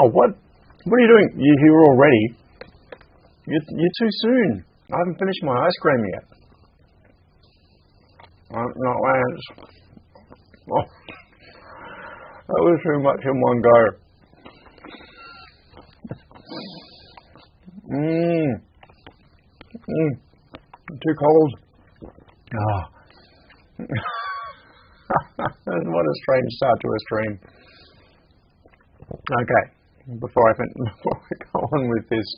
Oh, what? What are you doing? You're here already? You're too soon. I haven't finished my ice cream yet. No, Lance. Oh, that was too much in one go. Too cold. Oh. What a strange start to a stream. Okay, before I go on with this,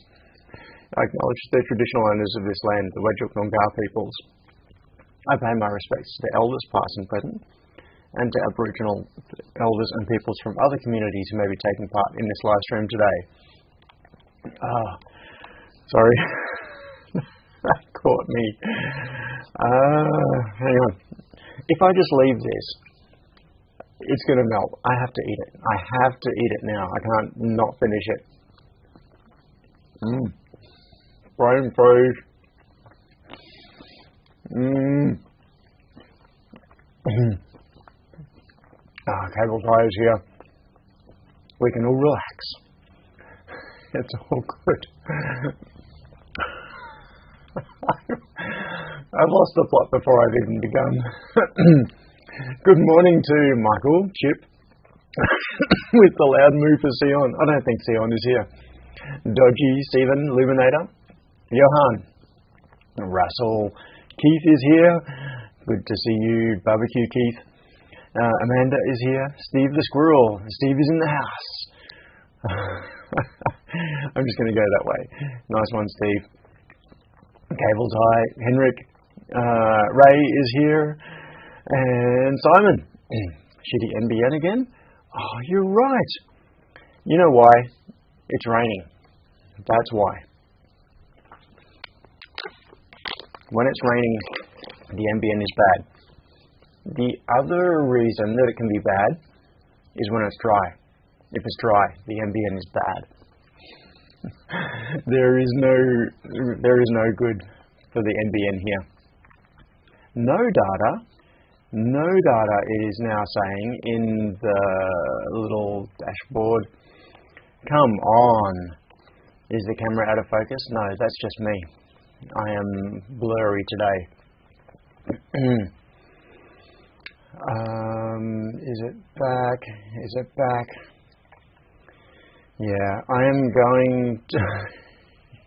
I acknowledge the traditional owners of this land, the Whadjuk Noongar peoples. I pay my respects to the elders past and present, and to Aboriginal elders and peoples from other communities who may be taking part in this live stream today. Sorry. That caught me. Hang on. If I just leave this, it's going to melt. I have to eat it. I have to eat it now. I can't not finish it. Brain freeze. Cable tie is here. We can all relax. It's all good. I've lost the plot before I've even begun. Good morning to Michael, Chip, with the loud move for Sion. I don't think Sion is here. Dodgy, Stephen, Luminator, Johan, Russell, Keith is here. Good to see you, Barbecue Keith. Amanda is here. Steve the Squirrel. Steve is in the house. I'm just going to go that way. Nice one, Steve. Cable tie. Henrik. Ray is here. And Simon. Shitty NBN again? Oh, you're right. You know why? It's raining. That's why. When it's raining, the NBN is bad. The other reason that it can be bad is when it's dry. If it's dry, the NBN is bad. There is no good for the NBN here. No data is now saying in the little dashboard, come on. Is the camera out of focus? No, that's just me. I am blurry today. Is it back? Is it back? Yeah, I am going to...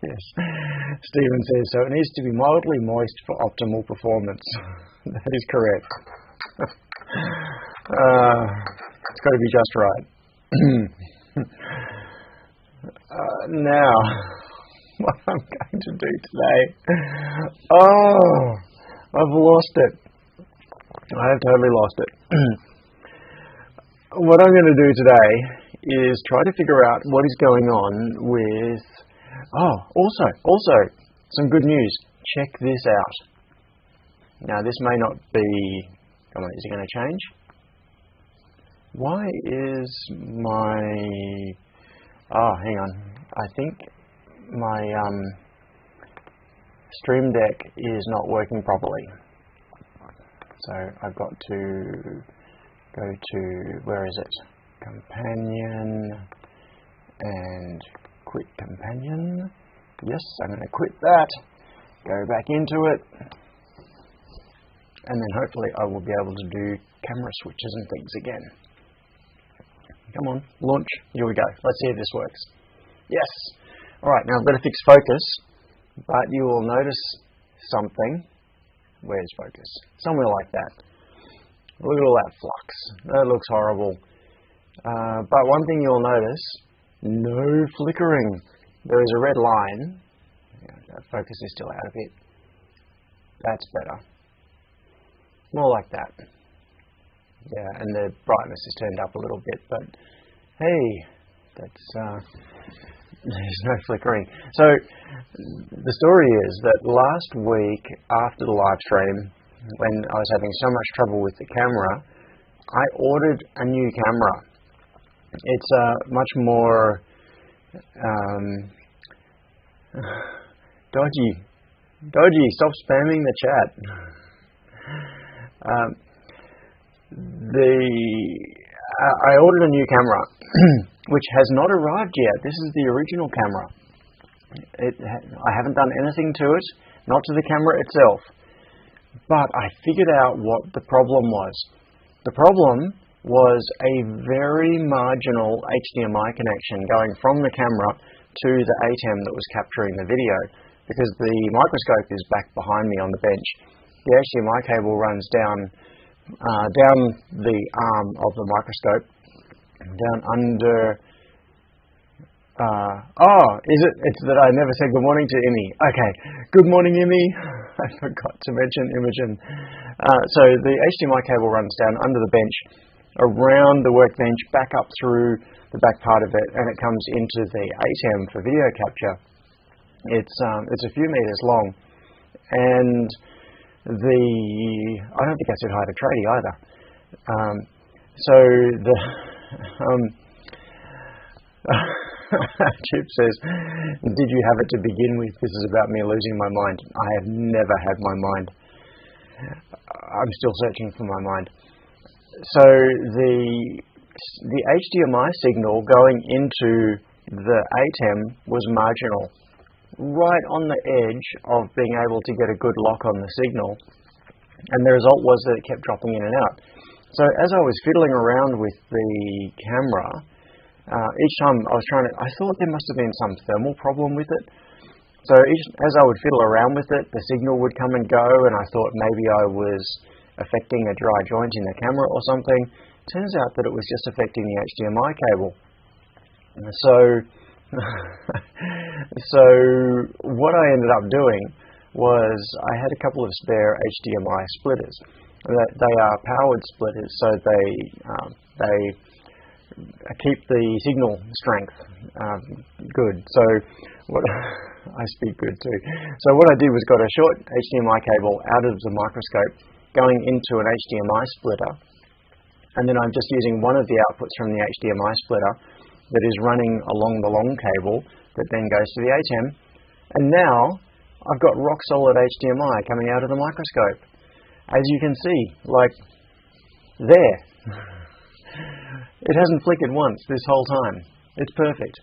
Yes. Stephen says, so it needs to be mildly moist for optimal performance. That is correct. It's got to be just right. Now, what I'm going to do today... Oh, I've lost it. I have totally lost it. What I'm going to do today is try to figure out what is going on with... Oh, also, some good news. Check this out. Now, this may not be... Come on, is it going to change? Why is my... Oh, hang on. I think my Stream Deck is not working properly. So I've got to go to, where is it? Companion and quit companion. Yes, I'm going to quit that. Go back into it. And then hopefully I will be able to do camera switches and things again. Come on, launch. Here we go. Let's see if this works. Yes. All right, now I've got to fix focus, but you will notice something. Where's focus? Somewhere like that. Look at all that flux. That looks horrible. But one thing you'll notice, no flickering. There is a red line. Yeah, that focus is still out of it. That's better. More like that. Yeah, and the brightness is turned up a little bit, but hey, that's there's no flickering. So the story is that last week after the live stream, when I was having so much trouble with the camera, I ordered a new camera. It's much more dodgy. Stop spamming the chat. I ordered a new camera, which has not arrived yet. This is the original camera. I haven't done anything to it, not to the camera itself. But I figured out what the problem was. The problem was a very marginal HDMI connection going from the camera to the ATEM that was capturing the video, because the microscope is back behind me on the bench. The HDMI cable runs down the arm of the microscope, down under. It's that I never said good morning to Emmy. Okay, good morning, Emmy. I forgot to mention Imogen. So the HDMI cable runs down under the bench, around the workbench, back up through the back part of it, and it comes into the ATEM for video capture. It's a few meters long, and I don't think I said hi to Tradie either. Chip says, did you have it to begin with? This is about me losing my mind. I have never had my mind. I'm still searching for my mind. So the HDMI signal going into the ATEM was marginal, right on the edge of being able to get a good lock on the signal, and the result was that it kept dropping in and out. So as I was fiddling around with the camera, each time I thought there must have been some thermal problem with it. So as I would fiddle around with it, the signal would come and go, and I thought maybe I was affecting a dry joint in the camera or something. Turns out that it was just affecting the HDMI cable. So what I ended up doing was I had a couple of spare HDMI splitters. They are powered splitters, so they keep the signal strength good. So I speak good too. So what I did was got a short HDMI cable out of the microscope going into an HDMI splitter, and then I'm just using one of the outputs from the HDMI splitter that is running along the long cable that then goes to the ATEM, and now I've got rock solid HDMI coming out of the microscope. As you can see, like there. It hasn't flickered once this whole time. It's perfect.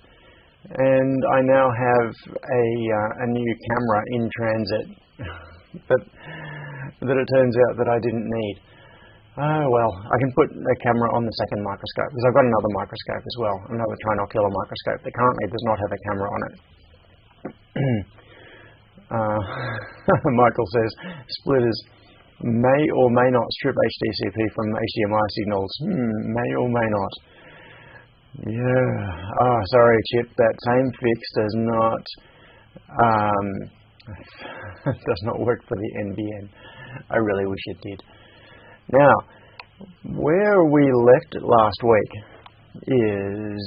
And I now have a new camera in transit that it turns out that I didn't need. Oh well, I can put a camera on the second microscope, because I've got another microscope as well, another trinocular microscope that currently does not have a camera on it. Michael says, splitters may or may not strip HDCP from HDMI signals. May or may not. Yeah. Oh, sorry, Chip. That same fix does not work for the NBN. I really wish it did. Now, where we left it last week is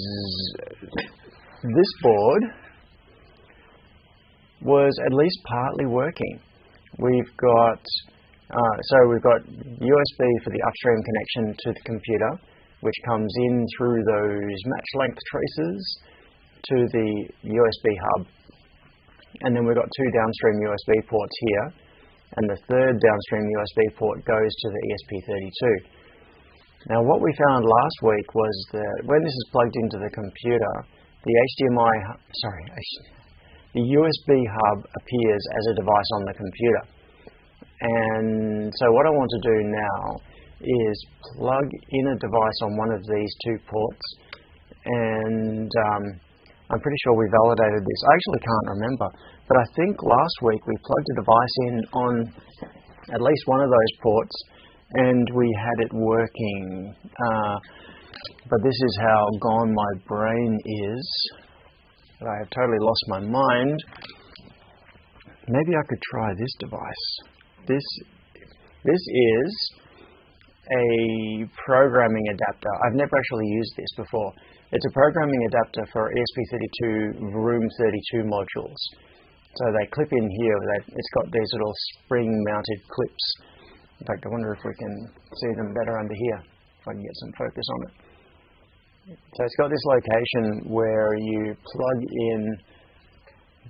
this board was at least partly working. We've got USB for the upstream connection to the computer, which comes in through those match length traces to the USB hub. And then we've got two downstream USB ports here, and the third downstream USB port goes to the ESP32. Now what we found last week was that when this is plugged into the computer, the USB hub appears as a device on the computer. And so what I want to do now is plug in a device on one of these two ports, and I'm pretty sure we validated this. I actually can't remember, but I think last week we plugged a device in on at least one of those ports and we had it working. But this is how gone my brain is. I have totally lost my mind. Maybe I could try this device. This is a programming adapter. I've never actually used this before. It's a programming adapter for ESP32 Room 32 modules. So they clip in here. It's got these little spring-mounted clips. In fact, I wonder if we can see them better under here, if I can get some focus on it. So it's got this location where you plug in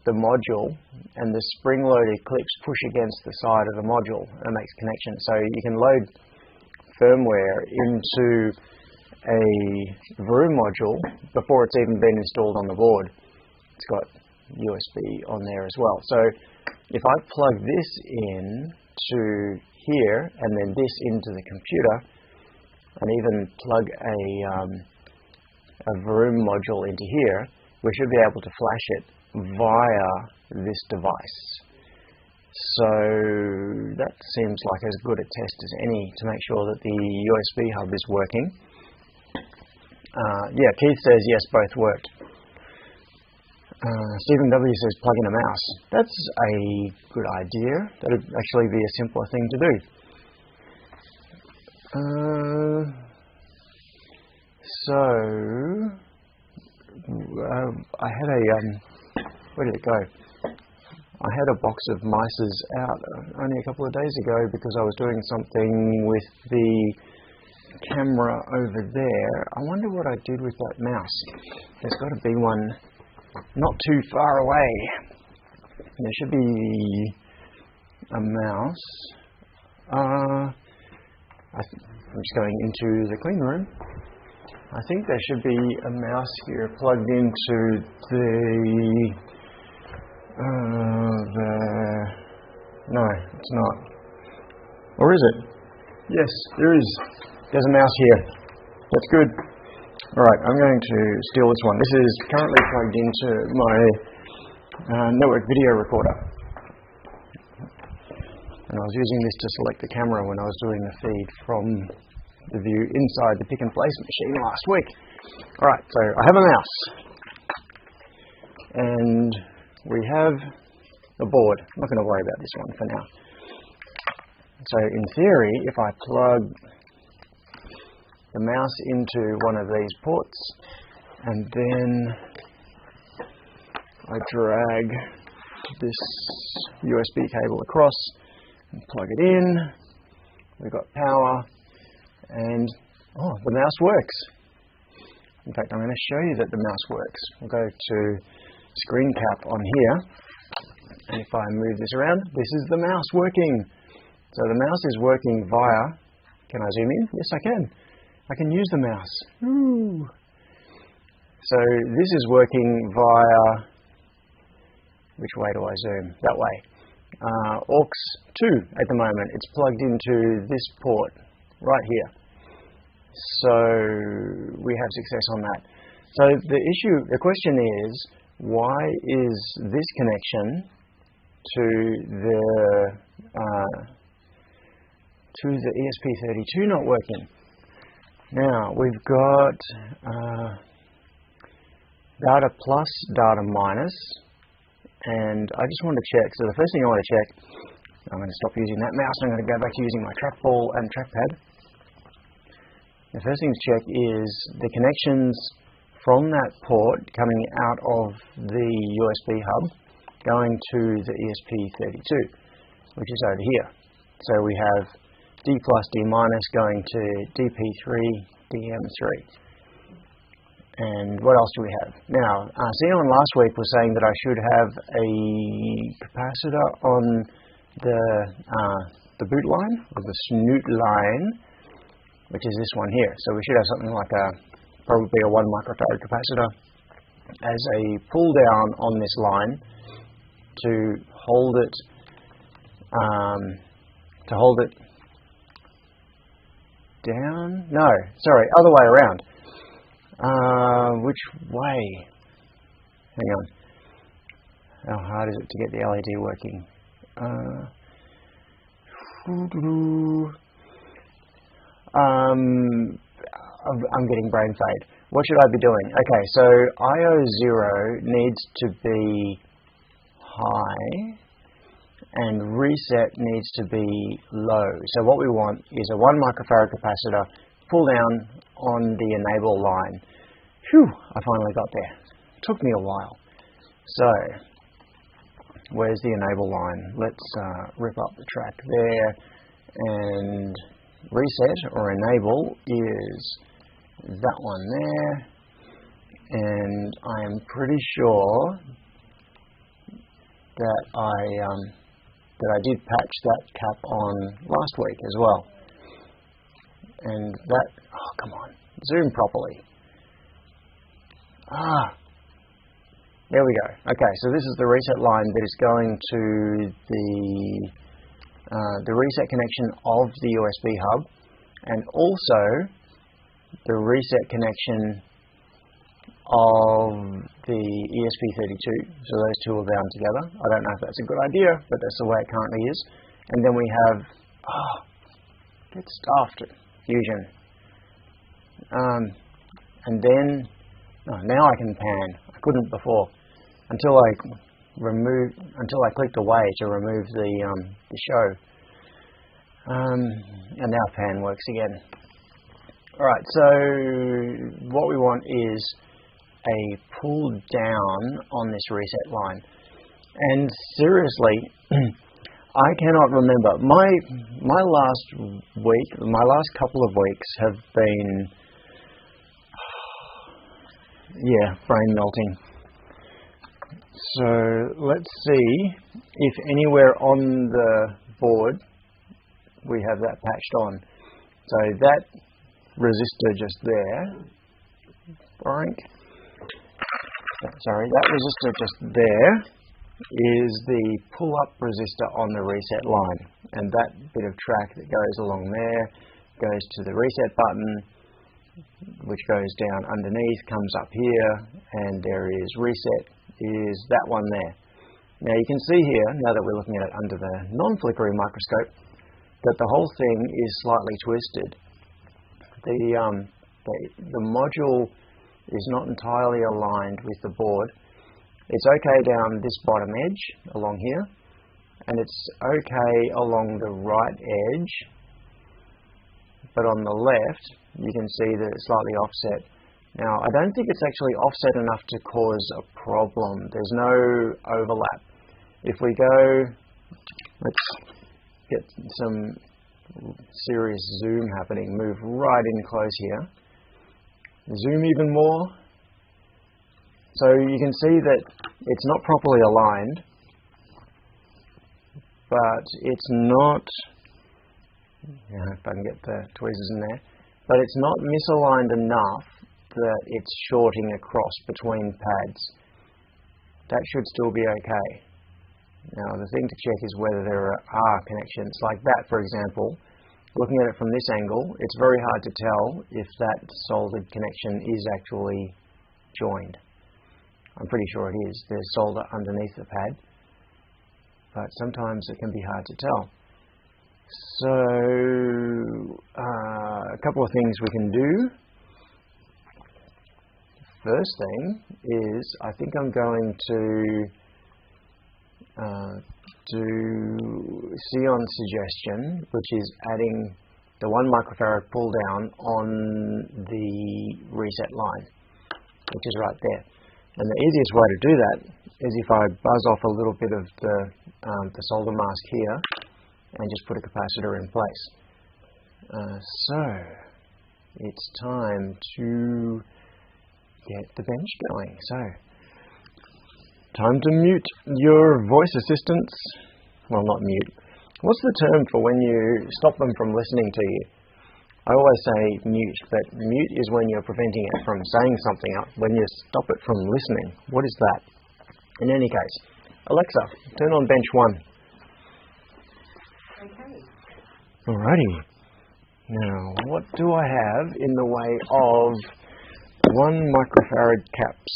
the module and the spring-loaded clips push against the side of the module and makes connection. So you can load firmware into a Vroom module before it's even been installed on the board. It's got USB on there as well. So if I plug this in to here and then this into the computer and even plug a Vroom module into here, we should be able to flash it via this device. So that seems like as good a test as any to make sure that the USB hub is working. Yeah, Keith says yes, both worked. Stephen W says plug in a mouse. That's a good idea. That would actually be a simpler thing to do. I had a, where did it go? I had a box of mices out only a couple of days ago because I was doing something with the camera over there. I wonder what I did with that mouse. There's got to be one not too far away. There should be a mouse. I'm just going into the clean room. I think there should be a mouse here plugged into the... no, it's not. Or is it? Yes, there is. There's a mouse here. That's good. Alright, I'm going to steal this one. This is currently plugged into my network video recorder. And I was using this to select the camera when I was doing the feed from the view inside the pick and place machine last week. Alright, so I have a mouse. And we have a board. I'm not going to worry about this one for now. So in theory, if I plug the mouse into one of these ports and then I drag this USB cable across and plug it in, we've got power and the mouse works. In fact, I'm going to show you that the mouse works. We'll go to screen cap on here, and if I move this around, this is the mouse working. So the mouse is working via, can I zoom in? Yes, I can. I can use the mouse. Ooh. So this is working via, which way do I zoom? That way. AUX 2 at the moment. It's plugged into this port right here. So we have success on that. So the question is, why is this connection to the ESP32 not working? Now we've got data plus, data minus, and I just want to check. So the first thing I want to check, I'm going to stop using that mouse. I'm going to go back to using my trackball and trackpad. The first thing to check is the connections from that port coming out of the USB hub going to the ESP32, which is over here. So we have D plus, D minus going to DP3, DM3. And what else do we have? Now, Sion last week was saying that I should have a capacitor on the boot line, or the snoot line, which is this one here. So we should have something like probably a 1 microfarad capacitor as a pull down on this line to hold it down. No, sorry, other way around. Which way? Hang on. How hard is it to get the LED working? I'm getting brain fade. What should I be doing? Okay, so IO0 needs to be high and reset needs to be low. So what we want is a 1 microfarad capacitor pull down on the enable line. Phew, I finally got there. It took me a while. So, where's the enable line? Let's rip up the track there, and reset or enable is that one there, and I am pretty sure that I did patch that cap on last week as well. And that, oh come on, Zoom properly. There we go. Okay, so this is the reset line that is going to the reset connection of the USB hub, and also the reset connection of the ESP32. So those two are bound together. I don't know if that's a good idea, but that's the way it currently is. And then we have, get stuffed, Fusion. And then, now I can pan. I couldn't before, until I clicked away to remove the show. And now pan works again. Alright, so what we want is a pull down on this reset line. And seriously, I cannot remember. My last couple of weeks have been, brain melting. So let's see if anywhere on the board we have that patched on. So that resistor just there, that resistor just there is the pull-up resistor on the reset line, and that bit of track that goes along there goes to the reset button, which goes down underneath, comes up here, and there is reset, is that one there. Now you can see here, now that we're looking at it under the non-flickering microscope, that the whole thing is slightly twisted. The module is not entirely aligned with the board. It's okay down this bottom edge along here, and it's okay along the right edge, but on the left you can see that it's slightly offset. Now I don't think it's actually offset enough to cause a problem. There's no overlap. If we go, let's get some serious zoom happening, move right in close here, zoom even more. So you can see that it's not properly aligned, but it's not, if I can get the tweezers in there, but it's not misaligned enough that it's shorting across between pads. That should still be okay. Now the thing to check is whether there are connections, like that for example. Looking at it from this angle, it's very hard to tell if that soldered connection is actually joined. I'm pretty sure it is. There's solder underneath the pad, but sometimes it can be hard to tell. So a couple of things we can do. First thing is, I think I'm going to do Sion's suggestion, which is adding the 1 microfarad pull down on the reset line, which is right there. And the easiest way to do that is if I buzz off a little bit of the solder mask here and just put a capacitor in place. So it's time to get the bench going. So time to mute your voice assistants. Well, not mute. What's the term for when you stop them from listening to you? I always say mute, but mute is when you're preventing it from saying something. When you stop it from listening, what is that? In any case, Alexa, turn on bench 1. Okay. Alrighty. Now, what do I have in the way of 1 microfarad caps?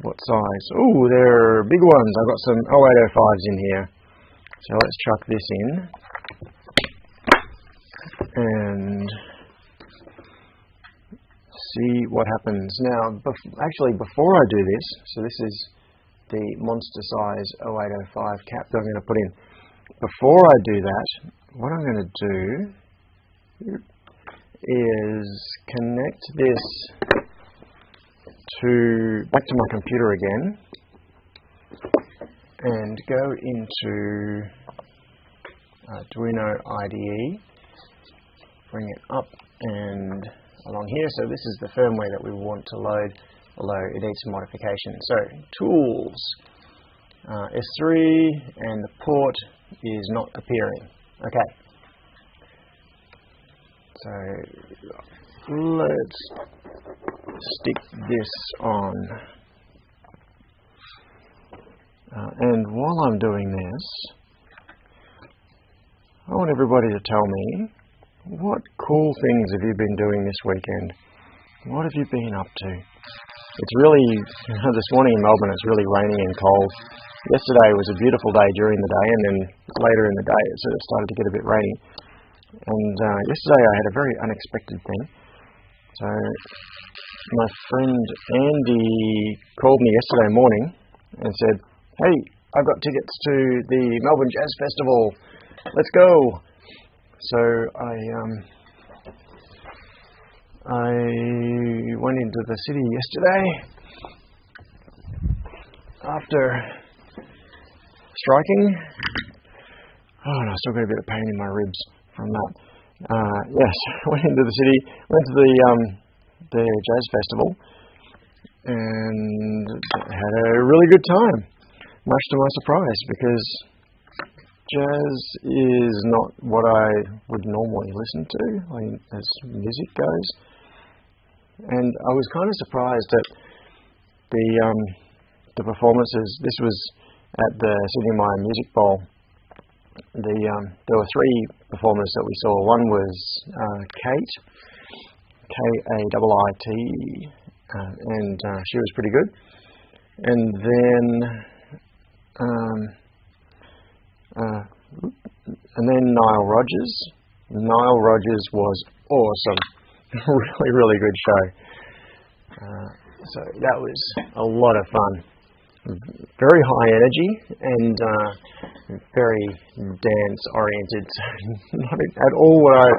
What size? Oh, they're big ones. I've got some 0805s in here. So let's chuck this in. And see what happens. Now, actually, before I do this, so this is the monster size 0805 cap that I'm going to put in. Before I do that, what I'm going to do is connect this back to my computer again, and go into Arduino IDE, bring it up and along here. So this is the firmware that we want to load, although it needs some modification. So tools, S3, and the port is not appearing. Okay. So let's stick this on. And while I'm doing this, I want everybody to tell me, what cool things have you been doing this weekend? What have you been up to? It's really, this morning in Melbourne, it's really rainy and cold. Yesterday was a beautiful day during the day, and then later in the day it sort of started to get a bit rainy. And yesterday I had a very unexpected thing. So my friend Andy called me yesterday morning and said, "Hey, I've got tickets to the Melbourne Jazz Festival. Let's go." So I went into the city yesterday after striking. Oh, and I still got a bit of pain in my ribs from that. Yes, went into the city, went to the Jazz Festival, and had a really good time, much to my surprise, because jazz is not what I would normally listen to, as music goes. And I was kind of surprised at the performances. This was at the Sydney Myer Music Bowl. There were three performers that we saw. One was Kate, K-A-I-I-T, and she was pretty good. And then Nile Rodgers. Nile Rodgers was awesome. Really, really good show. So that was a lot of fun. Very high energy and very dance oriented. Not at all what I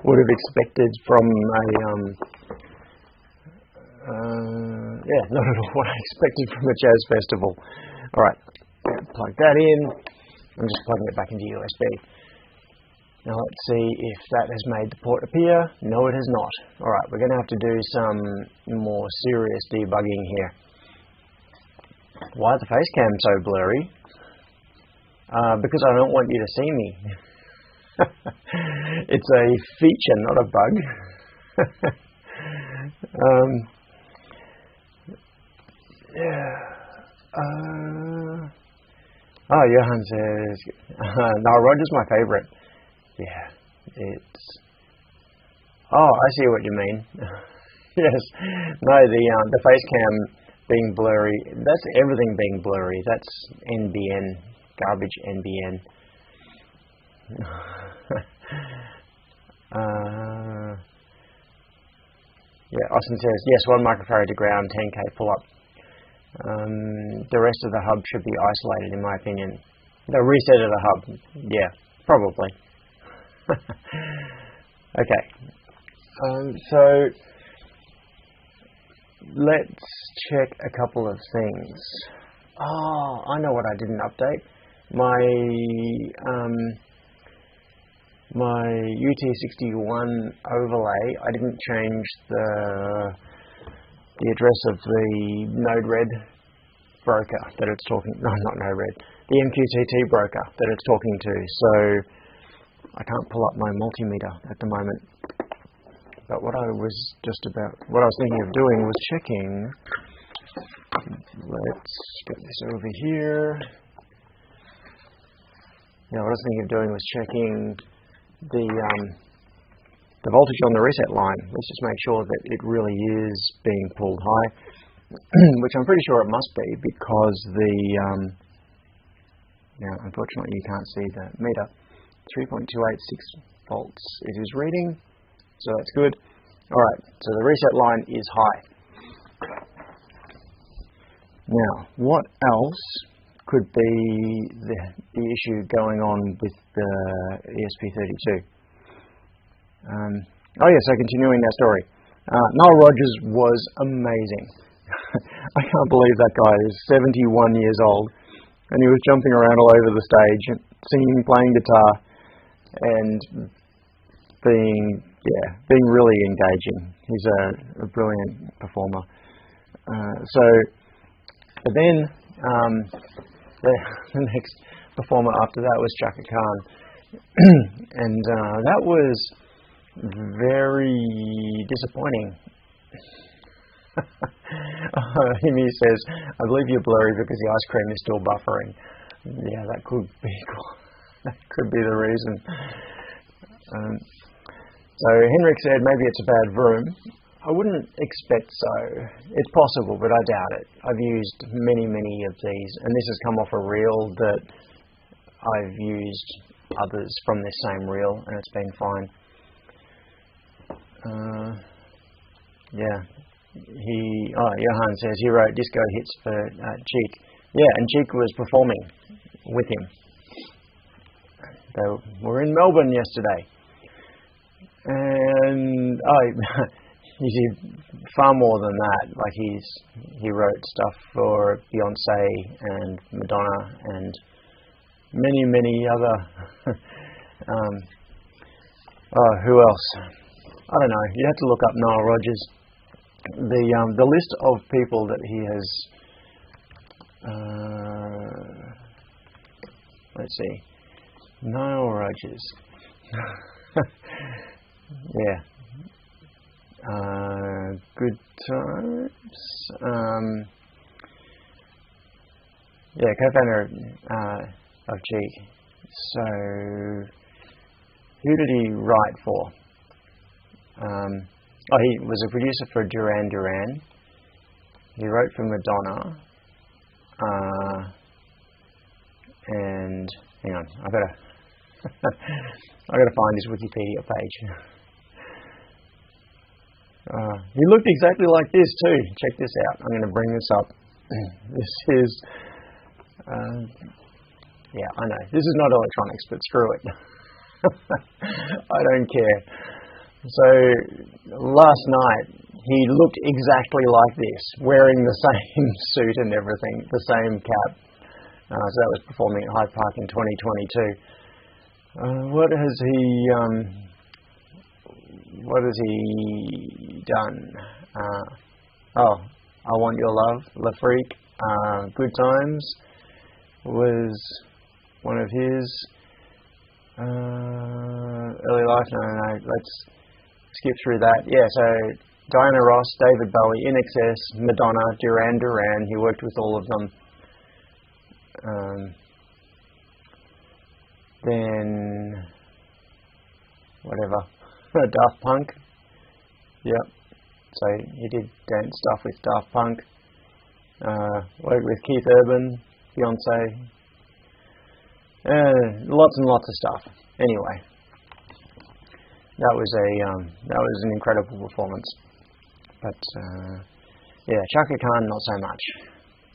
would have expected from not at all what I expected from a jazz festival. All right, plug that in. I'm just plugging it back into USB. Now let's see if that has made the port appear. No, it has not. All right, we're going to have to do some more serious debugging here. Why is the face cam so blurry? Because I don't want you to see me. It's a feature, not a bug. Johan says, Nile Rodgers my favourite. Yeah, it's... Oh, I see what you mean. Yes. No, the face cam being blurry, that's everything being blurry. That's NBN, garbage NBN. Austin says, yes, 1 microfarad to ground, 10k pull-up. The rest of the hub should be isolated, in my opinion. The reset of the hub, yeah, probably. Okay, so let's check a couple of things. Oh, I know what I didn't update. My UT61 overlay, I didn't change the address of the Node-RED broker that it's talking, no, not Node-RED, the MQTT broker that it's talking to. So I can't pull up my multimeter at the moment. But what I was thinking of doing was checking. Let's get this over here. What I was thinking of doing was checking the voltage on the reset line. Let's just make sure that it really is being pulled high, which I'm pretty sure it must be, because now unfortunately you can't see the meter. 3.286 volts it is reading, so that's good. Alright, so the reset line is high. Now, what else could be the issue going on with the ESP32? So continuing that story. Nile Rodgers was amazing. I can't believe that guy is 71 years old, and he was jumping around all over the stage, singing, playing guitar, and being really engaging. He's a brilliant performer. But then the next performer after that was Chaka Khan, and that was very disappointing. Himi says, I believe you're blurry because the ice cream is still buffering. Yeah, that could be that could be the reason. So Henrik said maybe it's a bad room. I wouldn't expect so. It's possible, but I doubt it. I've used many of these, and this has come off a reel that I've used others from this same reel, and it's been fine. Yeah. Johan says he wrote disco hits for Cheek. Yeah, and Cheek was performing with him. They were in Melbourne yesterday. And he did far more than that. Like he wrote stuff for Beyonce and Madonna and many other. Who else? I don't know. You have to look up Nile Rodgers. The list of people that he has. Let's see. Nile Rodgers. Yeah. Good Times. Yeah, co-founder of Cheek. So, who did he write for? He was a producer for Duran Duran. He wrote for Madonna. And hang on, I gotta find his Wikipedia page. He looked exactly like this too. Check this out. I'm going to bring this up. This is, yeah, I know. This is not electronics, but screw it. I don't care. So last night he looked exactly like this, wearing the same suit and everything, the same cap. So that was performing at Hyde Park in 2022. What has he done? I Want Your Love, La Freak, Good Times was one of his. Early life, no, let's skip through that. Yeah, so Diana Ross, David Bowie, In Excess, Madonna, Duran Duran, he worked with all of them. Then, whatever, Daft Punk, yep, so he did dance stuff with Daft Punk, worked with Keith Urban, Beyonce, lots and lots of stuff. Anyway, that was an incredible performance, but yeah, Chaka Khan not so much,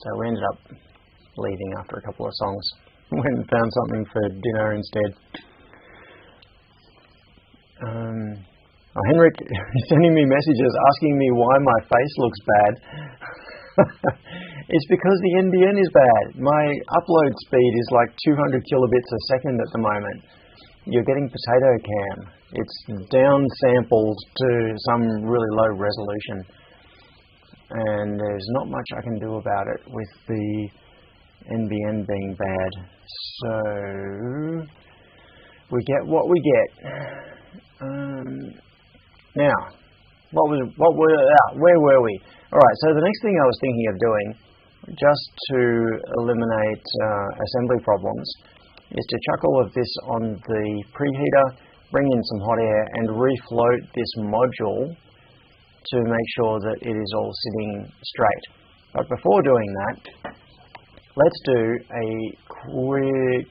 so we ended up leaving after a couple of songs. Went and found something for dinner instead. Henrik is sending me messages asking me why my face looks bad. It's because the NBN is bad. My upload speed is like 200 kilobits a second at the moment. You're getting potato cam. It's downsampled to some really low resolution. And there's not much I can do about it with the NBN being bad. So we get what we get. Now, where were we? Alright, so the next thing I was thinking of doing, just to eliminate assembly problems, is to chuck all of this on the preheater, bring in some hot air, and refloat this module to make sure that it is all sitting straight. But before doing that, let's do a quick...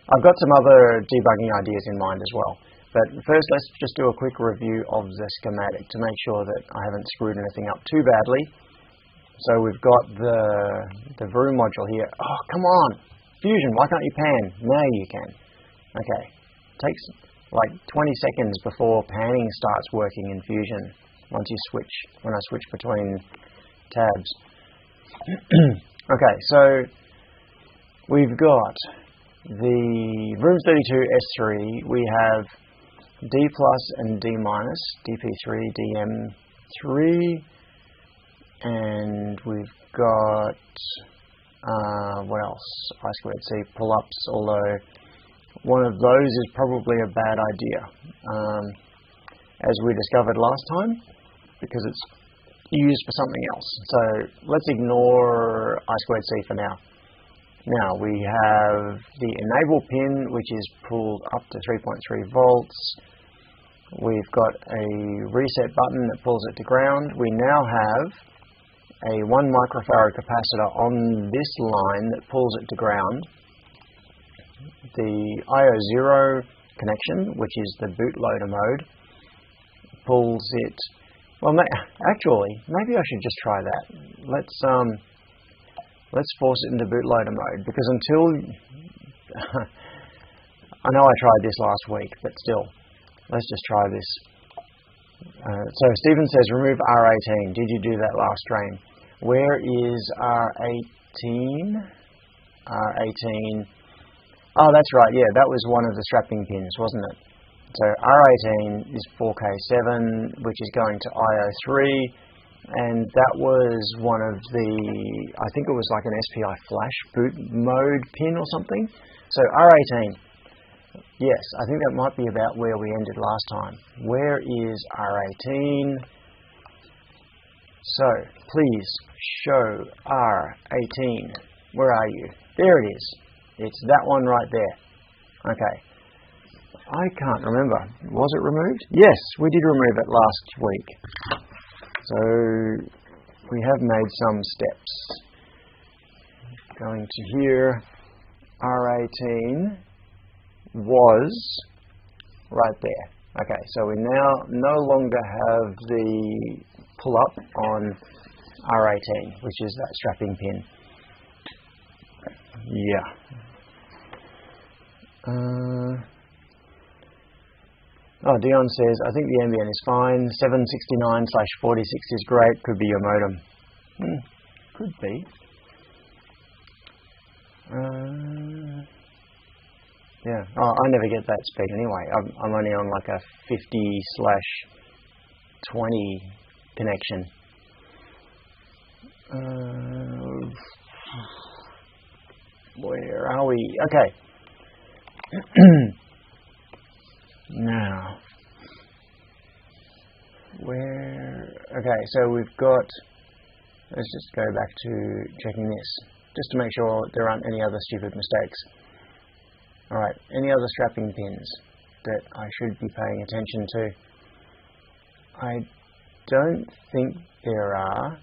I've got some other debugging ideas in mind as well. But first, let's just do a quick review of the schematic to make sure that I haven't screwed anything up too badly. So we've got the Vroom module here. Oh, come on! Fusion, why can't you pan? Now you can. Okay. Takes like 20 seconds before panning starts working in Fusion when I switch between tabs. Okay, so we've got the Vroom32 S3. We have D plus and D minus, DP3, DM3, and we've got what else? I2C pull-ups, although one of those is probably a bad idea, as we discovered last time, because it's used for something else. So let's ignore I2C for now. Now we have the enable pin, which is pulled up to 3.3 volts. We've got a reset button that pulls it to ground. We now have a 1 microfarad capacitor on this line that pulls it to ground. The IO0 connection, which is the bootloader mode, pulls it. Well, actually, maybe I should just try that. Let's force it into bootloader mode, because until I know I tried this last week, but still, let's just try this. So Stephen says remove R18. Did you do that last stream? Where is R18? R18. Oh, that's right. Yeah, that was one of the strapping pins, wasn't it? So R18 is 4K7, which is going to IO3, and that was one of the, I think it was like an SPI flash boot mode pin or something. So R18, yes, I think that might be about where we ended last time. Where is R18? So please show R18. Where are you? There it is. It's that one right there. Okay. I can't remember. Was it removed? Yes, we did remove it last week. So we have made some steps. Going to here, R18 was right there. Okay, so we now no longer have the pull-up on R18, which is that strapping pin. Yeah. Dion says, I think the NBN is fine. 769/46 is great. Could be your modem. Could be. Yeah. Oh, I never get that speed anyway. I'm only on like a 50/20 connection. Where are we? Okay. Now, okay, so we've got, let's just go back to checking this, just to make sure there aren't any other stupid mistakes. Alright, any other strapping pins that I should be paying attention to? I don't think there are.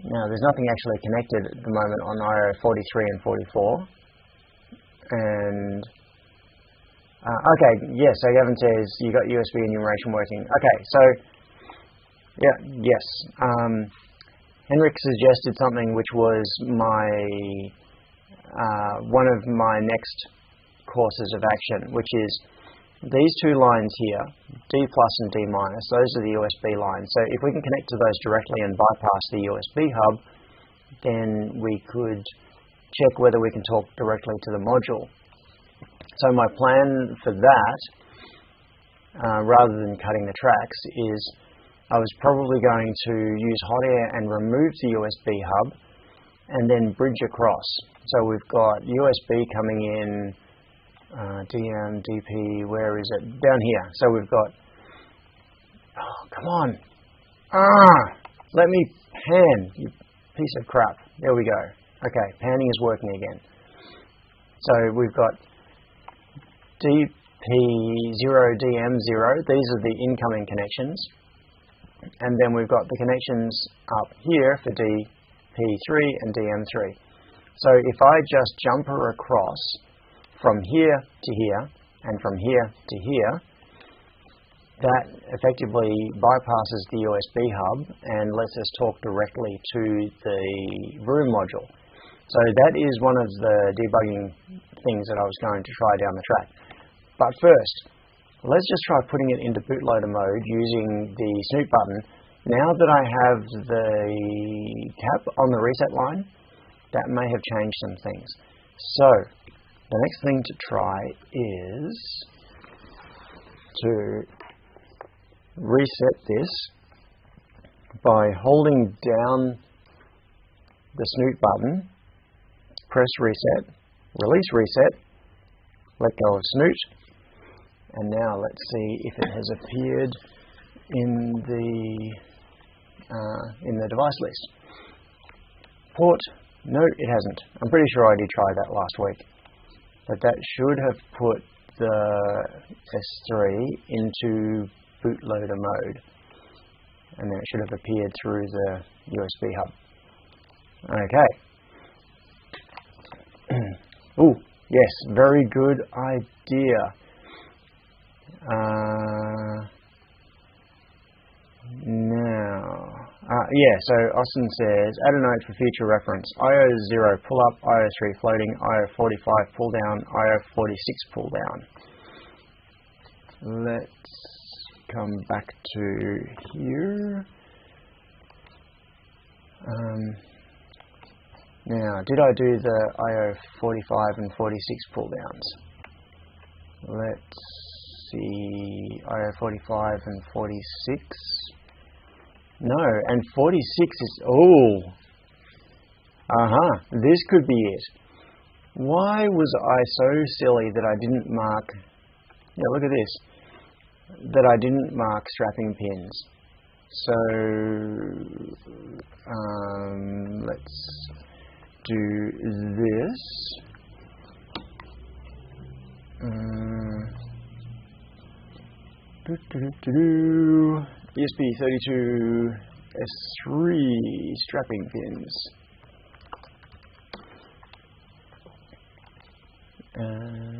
Now, there's nothing actually connected at the moment on IO43 and 44. And okay, yes, so Gavin says you got USB enumeration working. Okay, so yeah, yes. Henrik suggested something which was my one of my next courses of action, which is these two lines here, D plus and D minus. Those are the USB lines. So if we can connect to those directly and bypass the USB hub, then we could check whether we can talk directly to the module. So my plan for that, rather than cutting the tracks, is I was probably going to use hot air and remove the USB hub and then bridge across. So we've got USB coming in, DM, DP, where is it? Down here. So we've got, oh, come on. Let me pan, you piece of crap. There we go. Okay, panning is working again. So we've got DP0, DM0, these are the incoming connections. And then we've got the connections up here for DP3 and DM3. So if I just jumper across from here to here and from here to here, that effectively bypasses the USB hub and lets us talk directly to the room module. So that is one of the debugging things that I was going to try down the track. But first, let's just try putting it into bootloader mode using the snoop button. Now that I have the cap on the reset line, that may have changed some things. So the next thing to try is to reset this by holding down the snoop button, press reset, release reset, let go of snoot, and now let's see if it has appeared in the device list. Port, no it hasn't. I'm pretty sure I did try that last week, but that should have put the S3 into bootloader mode, and then it should have appeared through the USB hub. Okay. Oh, yes, very good idea. Yeah, so Austin says, add a note for future reference. IO0 pull up, IO3 floating, IO45 pull down, IO46 pull down. Let's come back to here. Now, did I do the IO45 and 46 pull downs? Let's see, IO45 and 46. No, and 46 is, this could be it. Why was I so silly that I didn't mark, yeah, look at this, that I didn't mark strapping pins. So, let's do this. ESP32 S3 strapping pins.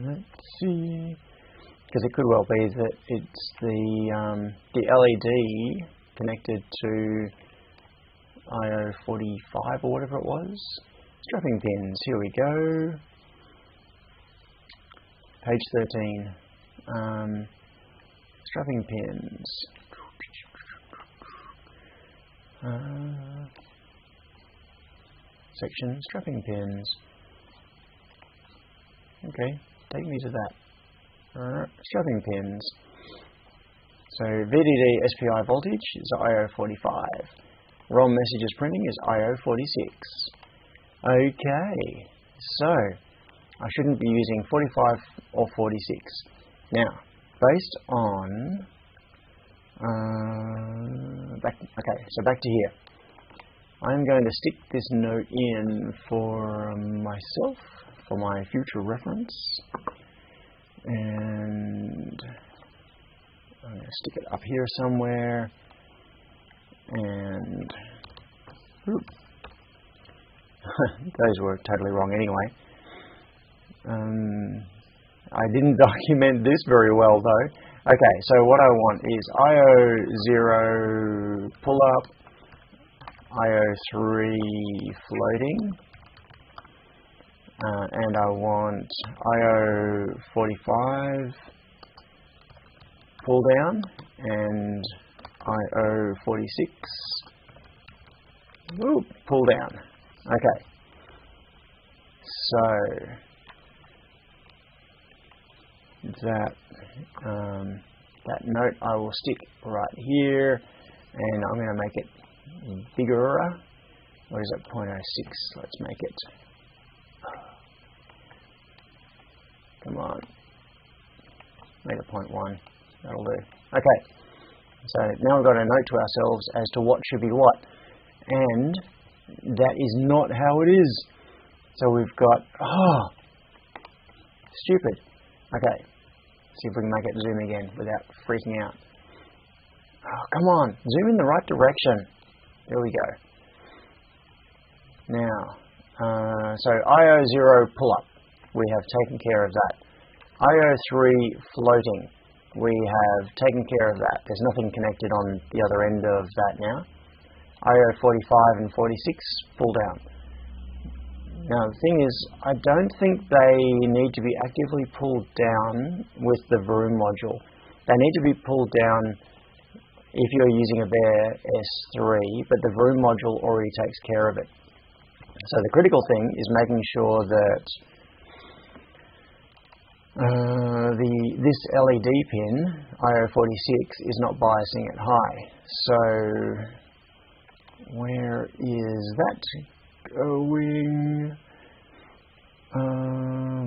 Let's see, because it could well be that it's the LED connected to IO45 or whatever it was. Strapping pins. Here we go. Page 13. Strapping pins. Section strapping pins. Okay, take me to that. Strapping pins. So VDD SPI voltage is IO45. ROM messages printing is IO46. Okay, so I shouldn't be using 45 or 46. Now, based on back to here. I'm going to stick this note in for myself, for my future reference, and I'm going to stick it up here somewhere, and those were totally wrong anyway. I didn't document this very well though. Okay, so what I want is IO0 pull up, IO3 floating, and I want IO45 pull down and IO46 pull down. Okay, so that note I will stick right here, and I'm going to make it bigger. What is it, 0.06? Let's make it. Come on. Make it 0.1. That'll do. Okay. So now we've got a note to ourselves as to what should be what. And that is not how it is. So we've got, stupid. Okay. See if we can make it zoom again without freaking out. Oh, come on. Zoom in the right direction. There we go. Now, so IO0 pull up. We have taken care of that. IO3 floating. We have taken care of that. There's nothing connected on the other end of that now. IO45 and 46 pull down. Now the thing is, I don't think they need to be actively pulled down with the Vroom module. They need to be pulled down if you're using a bare S3, but the Vroom module already takes care of it. So the critical thing is making sure that this LED pin, IO46, is not biasing it high. So where is that going?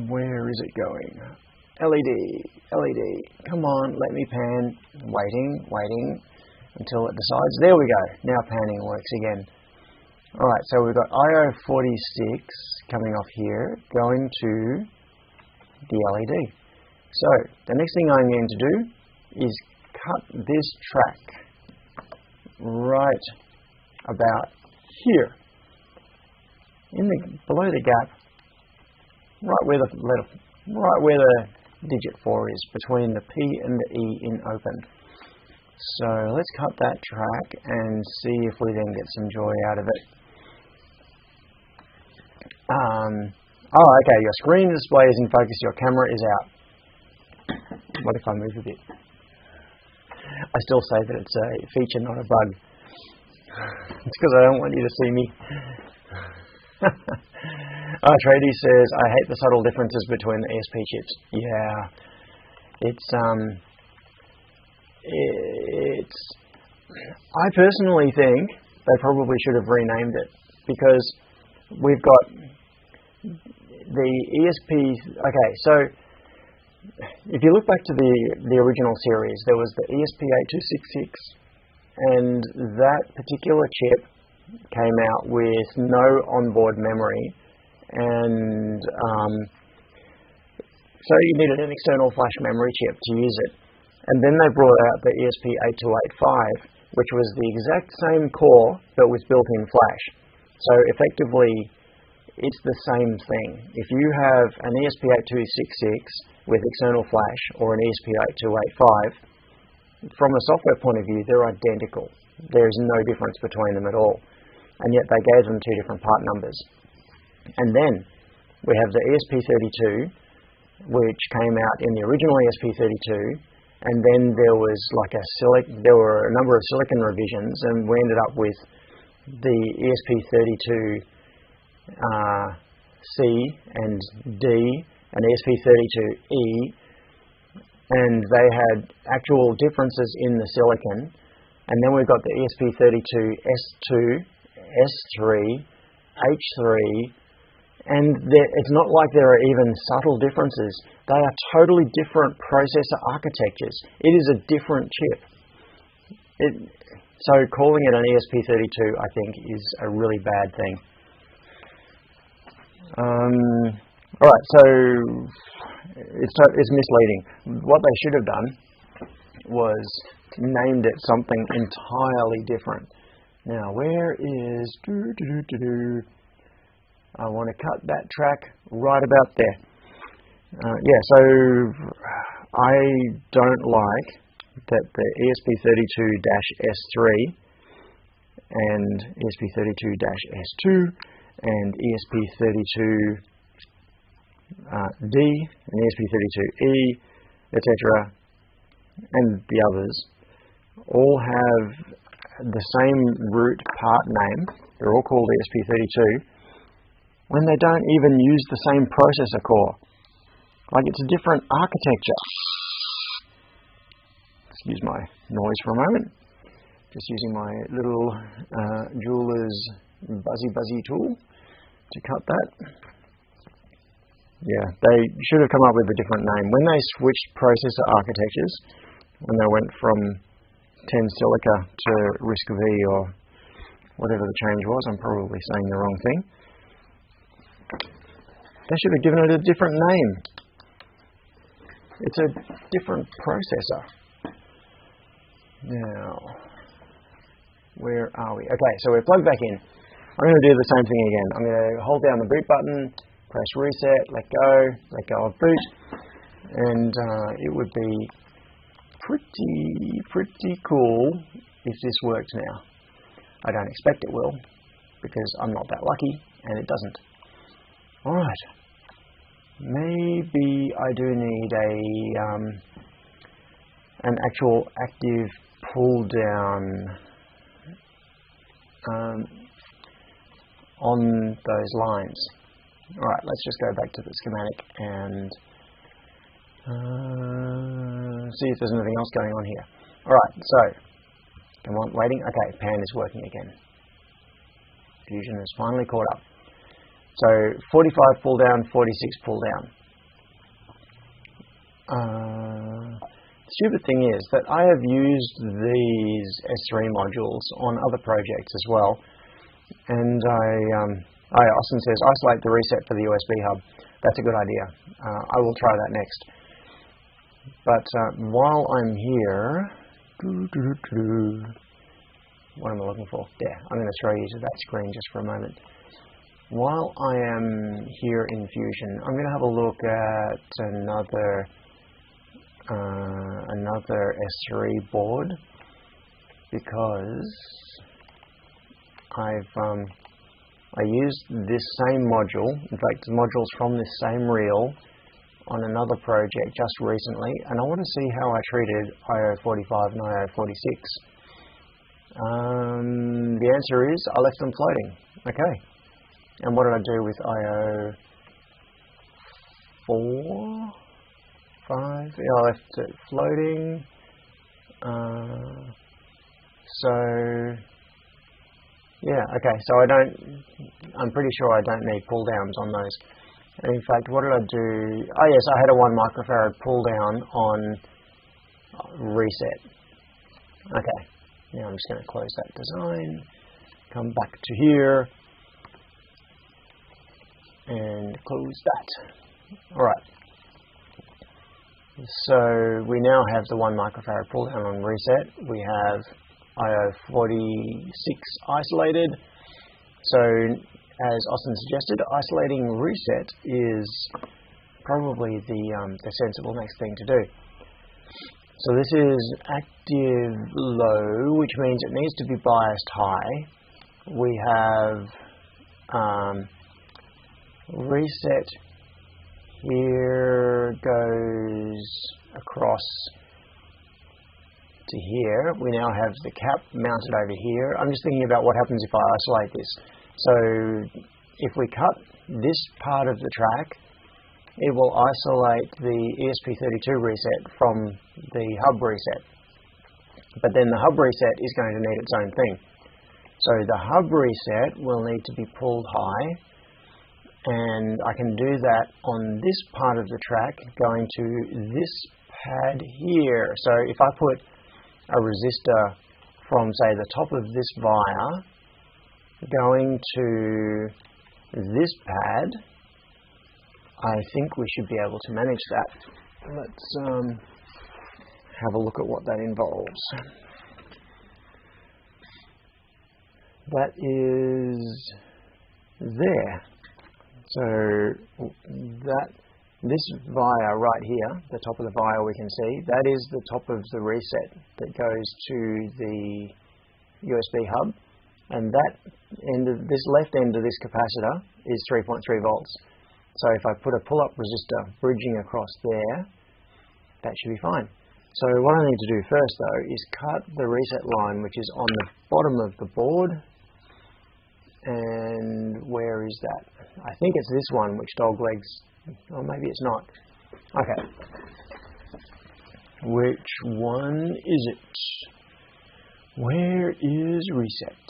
Where is it going? LED, come on, let me pan, waiting until it decides. There we go, now panning works again. Alright, so we've got IO46 coming off here, going to the LED. So, the next thing I'm going to do is cut this track right about here, below the gap, right where the digit 4 is, between the P and the E in open. So let's cut that track and see if we then get some joy out of it. Okay, your screen display is in focus, your camera is out. What if I move a bit? I still say that it's a feature, not a bug. It's because I don't want you to see me. Trady says, I hate the subtle differences between the ESP chips. Yeah, I personally think they probably should have renamed it, because we've got the ESP. Okay, so if you look back to the original series, there was the ESP8266, and that particular chip came out with no onboard memory, and so you needed an external flash memory chip to use it. And then they brought out the ESP8285, which was the exact same core but with built-in flash. So effectively, it's the same thing. If you have an ESP8266 with external flash or an ESP8285, from a software point of view, they're identical. There is no difference between them at all. And yet they gave them two different part numbers. And then we have the ESP32, which came out in the original ESP32, and then there was there were a number of silicon revisions, and we ended up with the ESP32C and D and ESP32E, and they had actual differences in the silicon. And then we've got the ESP32S2, S3, H3, and it's not like there are even subtle differences. They are totally different processor architectures. It is a different chip. So calling it an ESP32, I think, is a really bad thing. Alright, so it's misleading. What they should have done was named it something entirely different. Now, where is... I want to cut that track right about there. So I don't like that the ESP32-S3 and ESP32-S2 and ESP32D and ESP32E, etc., and the others all have the same root part name. They're all called ESP32, when they don't even use the same processor core. Like, it's a different architecture. Excuse my noise for a moment. Just using my little jeweler's buzzy tool to cut that. Yeah, they should have come up with a different name. When they switched processor architectures, when they went from 10 silica to RISC-V or whatever the change was, I'm probably saying the wrong thing. They should have given it a different name. It's a different processor. Now, where are we? Okay, so we're plugged back in. I'm going to do the same thing again. I'm going to hold down the boot button, press reset, let go of boot, and it would be pretty cool if this works now. I don't expect it will, because I'm not that lucky, and it doesn't. Alright, maybe I do need an actual active pull down on those lines. Alright, let's just go back to the schematic and see if there's anything else going on here. Alright, so, come on, waiting. Okay, pan is working again. Fusion has finally caught up. So 45 pull down, 46 pull down. stupid thing is that I have used these S3 modules on other projects as well, and Austin says isolate the reset for the USB hub. That's a good idea. I will try that next. But while I'm here, what am I looking for? Yeah, I'm going to throw you to that screen just for a moment. While I am here in Fusion, I'm going to have a look at another S3 board, because I used this same module, in fact modules from this same reel, on another project just recently, and I want to see how I treated IO45 and IO46. The answer is I left them floating. Okay. And what did I do with IO4? 5? Yeah, I left it floating. So yeah, okay, so I'm pretty sure I don't need pull downs on those. And in fact, what did I do? Oh yes, I had a 1 microfarad pull down on reset. Okay, now I'm just going to close that design, come back to here, and close that. Alright. So we now have the 1 microfarad pull down on reset. We have IO46 isolated. So as Austin suggested, isolating reset is probably the sensible next thing to do. So this is active low, which means it needs to be biased high. We have reset here goes across to here. We now have the cap mounted over here. I'm just thinking about what happens if I isolate this. So if we cut this part of the track, it will isolate the ESP32 reset from the hub reset. But then the hub reset is going to need its own thing. So the hub reset will need to be pulled high, and I can do that on this part of the track going to this pad here. So if I put a resistor from, say, the top of this wire going to this pad, I think we should be able to manage that. Let's have a look at what that involves. That is there. So this wire right here, the top of the wire we can see, that is the top of the reset that goes to the USB hub, and that end of this left end of this capacitor is 3.3 volts. So if I put a pull-up resistor bridging across there, that should be fine. So what I need to do first though is cut the reset line, which is on the bottom of the board. And where is that? I think it's this one, which doglegs, or maybe it's not. Okay. Which one is it? Where is reset?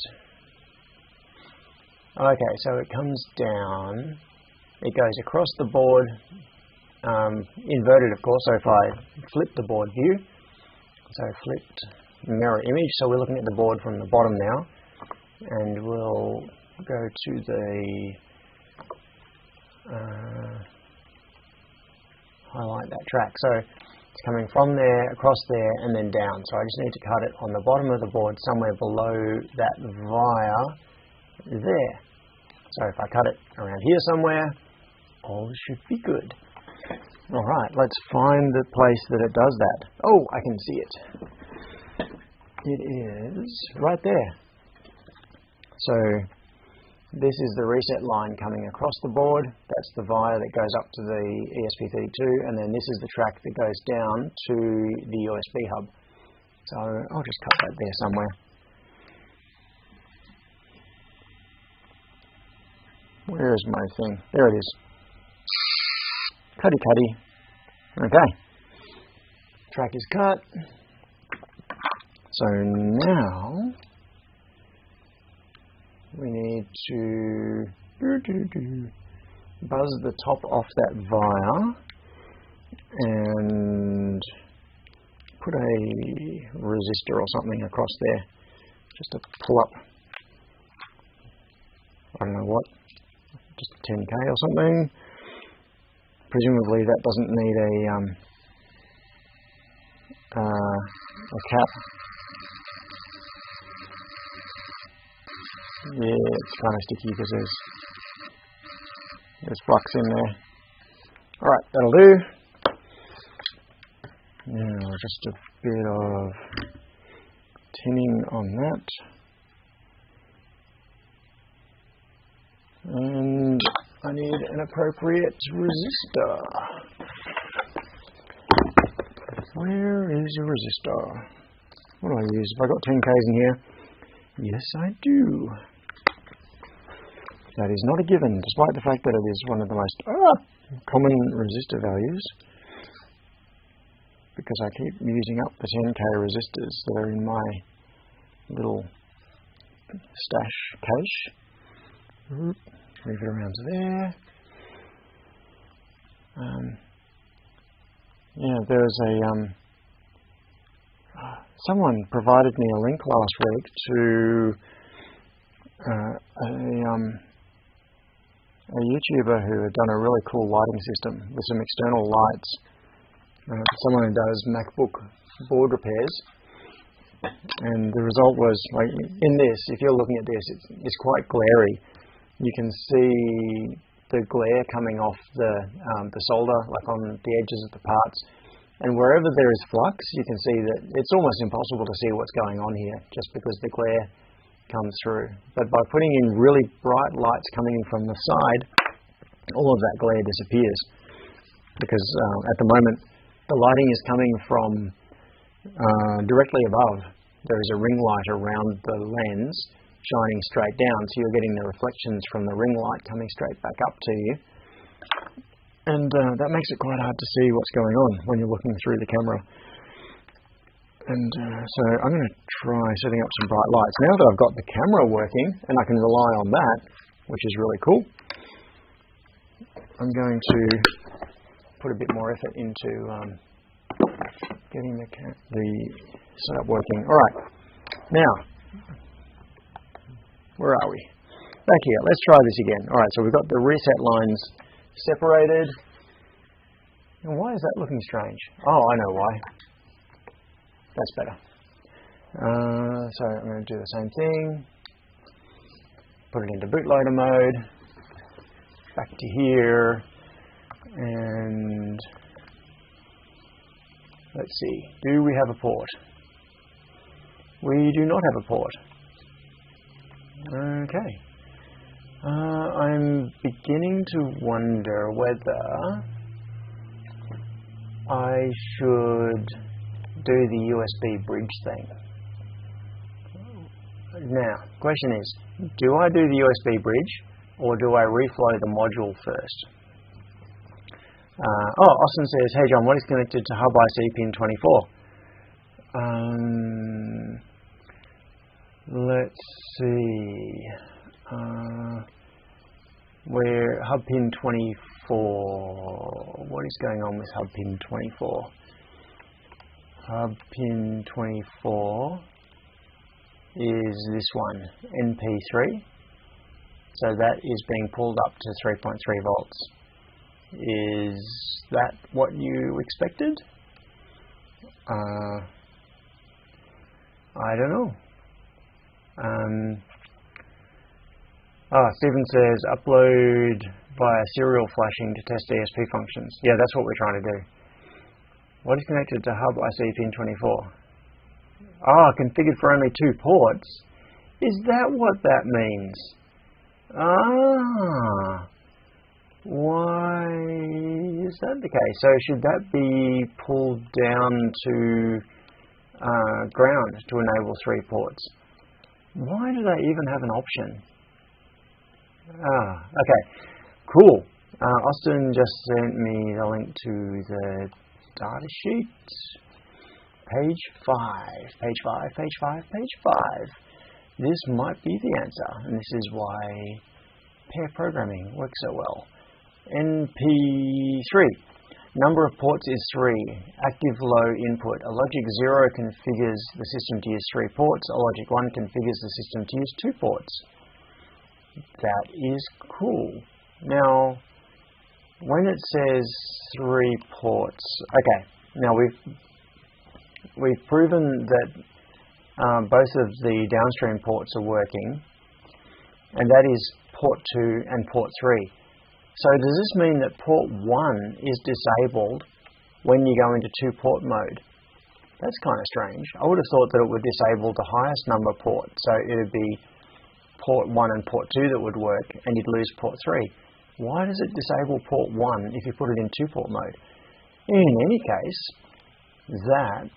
Okay, so it comes down, it goes across the board, inverted of course, so if I flip the board view, so flipped mirror image, so we're looking at the board from the bottom now, and we'll go to the highlight that track. So it's coming from there, across there, and then down. So I just need to cut it on the bottom of the board, somewhere below that via there. So if I cut it around here somewhere, all should be good. Alright, let's find the place that it does that. Oh, I can see it. It is right there. So this is the reset line coming across the board. That's the via that goes up to the ESP32, and then this is the track that goes down to the USB hub. So I'll just cut that there somewhere. Where is my thing? There it is. Cutty cutty. Okay. Track is cut. So now we need to buzz the top off that via, and put a resistor or something across there just to pull up, I don't know what, just a 10K or something. Presumably that doesn't need a cap. Yeah, it's kind of sticky because there's flux in there. Alright, that'll do. Now just a bit of tinning on that. And I need an appropriate resistor. Where is a resistor? What do I use? Have I got 10Ks in here? Yes, I do. That is not a given, despite the fact that it is one of the most common resistor values, because I keep using up the 10K resistors that are in my little stash cache. Move it around to there. Yeah, there's someone provided me a link last week to a YouTuber who had done a really cool lighting system with some external lights. Someone who does MacBook board repairs, and the result was, like, in this, if you're looking at this, it's quite glary. You can see the glare coming off the solder, like on the edges of the parts, and wherever there is flux, you can see that it's almost impossible to see what's going on here, just because the glare comes through. But by putting in really bright lights coming in from the side, all of that glare disappears, because at the moment the lighting is coming from directly above. There is a ring light around the lens shining straight down, so you're getting the reflections from the ring light coming straight back up to you, and that makes it quite hard to see what's going on when you're looking through the camera. And so I'm going to try setting up some bright lights. Now that I've got the camera working and I can rely on that, which is really cool, I'm going to put a bit more effort into getting the setup working. Alright, now, where are we? Back here, let's try this again. Alright, so we've got the reset lines separated. And why is that looking strange? Oh, I know why. That's better. So I'm going to do the same thing. Put it into bootloader mode. Back to here. And let's see. Do we have a port? We do not have a port. Okay. I'm beginning to wonder whether I should do the USB bridge thing. Now, question is, do I do the USB bridge or do I reflow the module first? Austin says, hey John, what is connected to hub IC pin 24? Let's see. Where hub pin 24, what is going on with hub pin 24? Hub pin 24 is this one, NP3. So that is being pulled up to 3.3 volts. Is that what you expected? I don't know. Stephen says upload via serial flashing to test ESP functions. Yeah, that's what we're trying to do. What is connected to hub IC pin 24? Configured for only 2 ports. Is that what that means? Why is that the case? So should that be pulled down to ground to enable 3 ports? Why do they even have an option? Okay, cool. Austin just sent me the link to the data sheet. Page 5. This might be the answer, and this is why pair programming works so well. NP3. Number of ports is 3. Active low input. A logic 0 configures the system to use 3 ports. A logic 1 configures the system to use 2 ports. That is cool. Now, when it says 3 ports, okay. Now we've proven that both of the downstream ports are working, and that is port 2 and port 3. So does this mean that port 1 is disabled when you go into 2-port mode? That's kind of strange. I would have thought that it would disable the highest number port, so it would be port 1 and port 2 that would work, and you'd lose port 3. Why does it disable port 1 if you put it in 2-port mode? In any case, that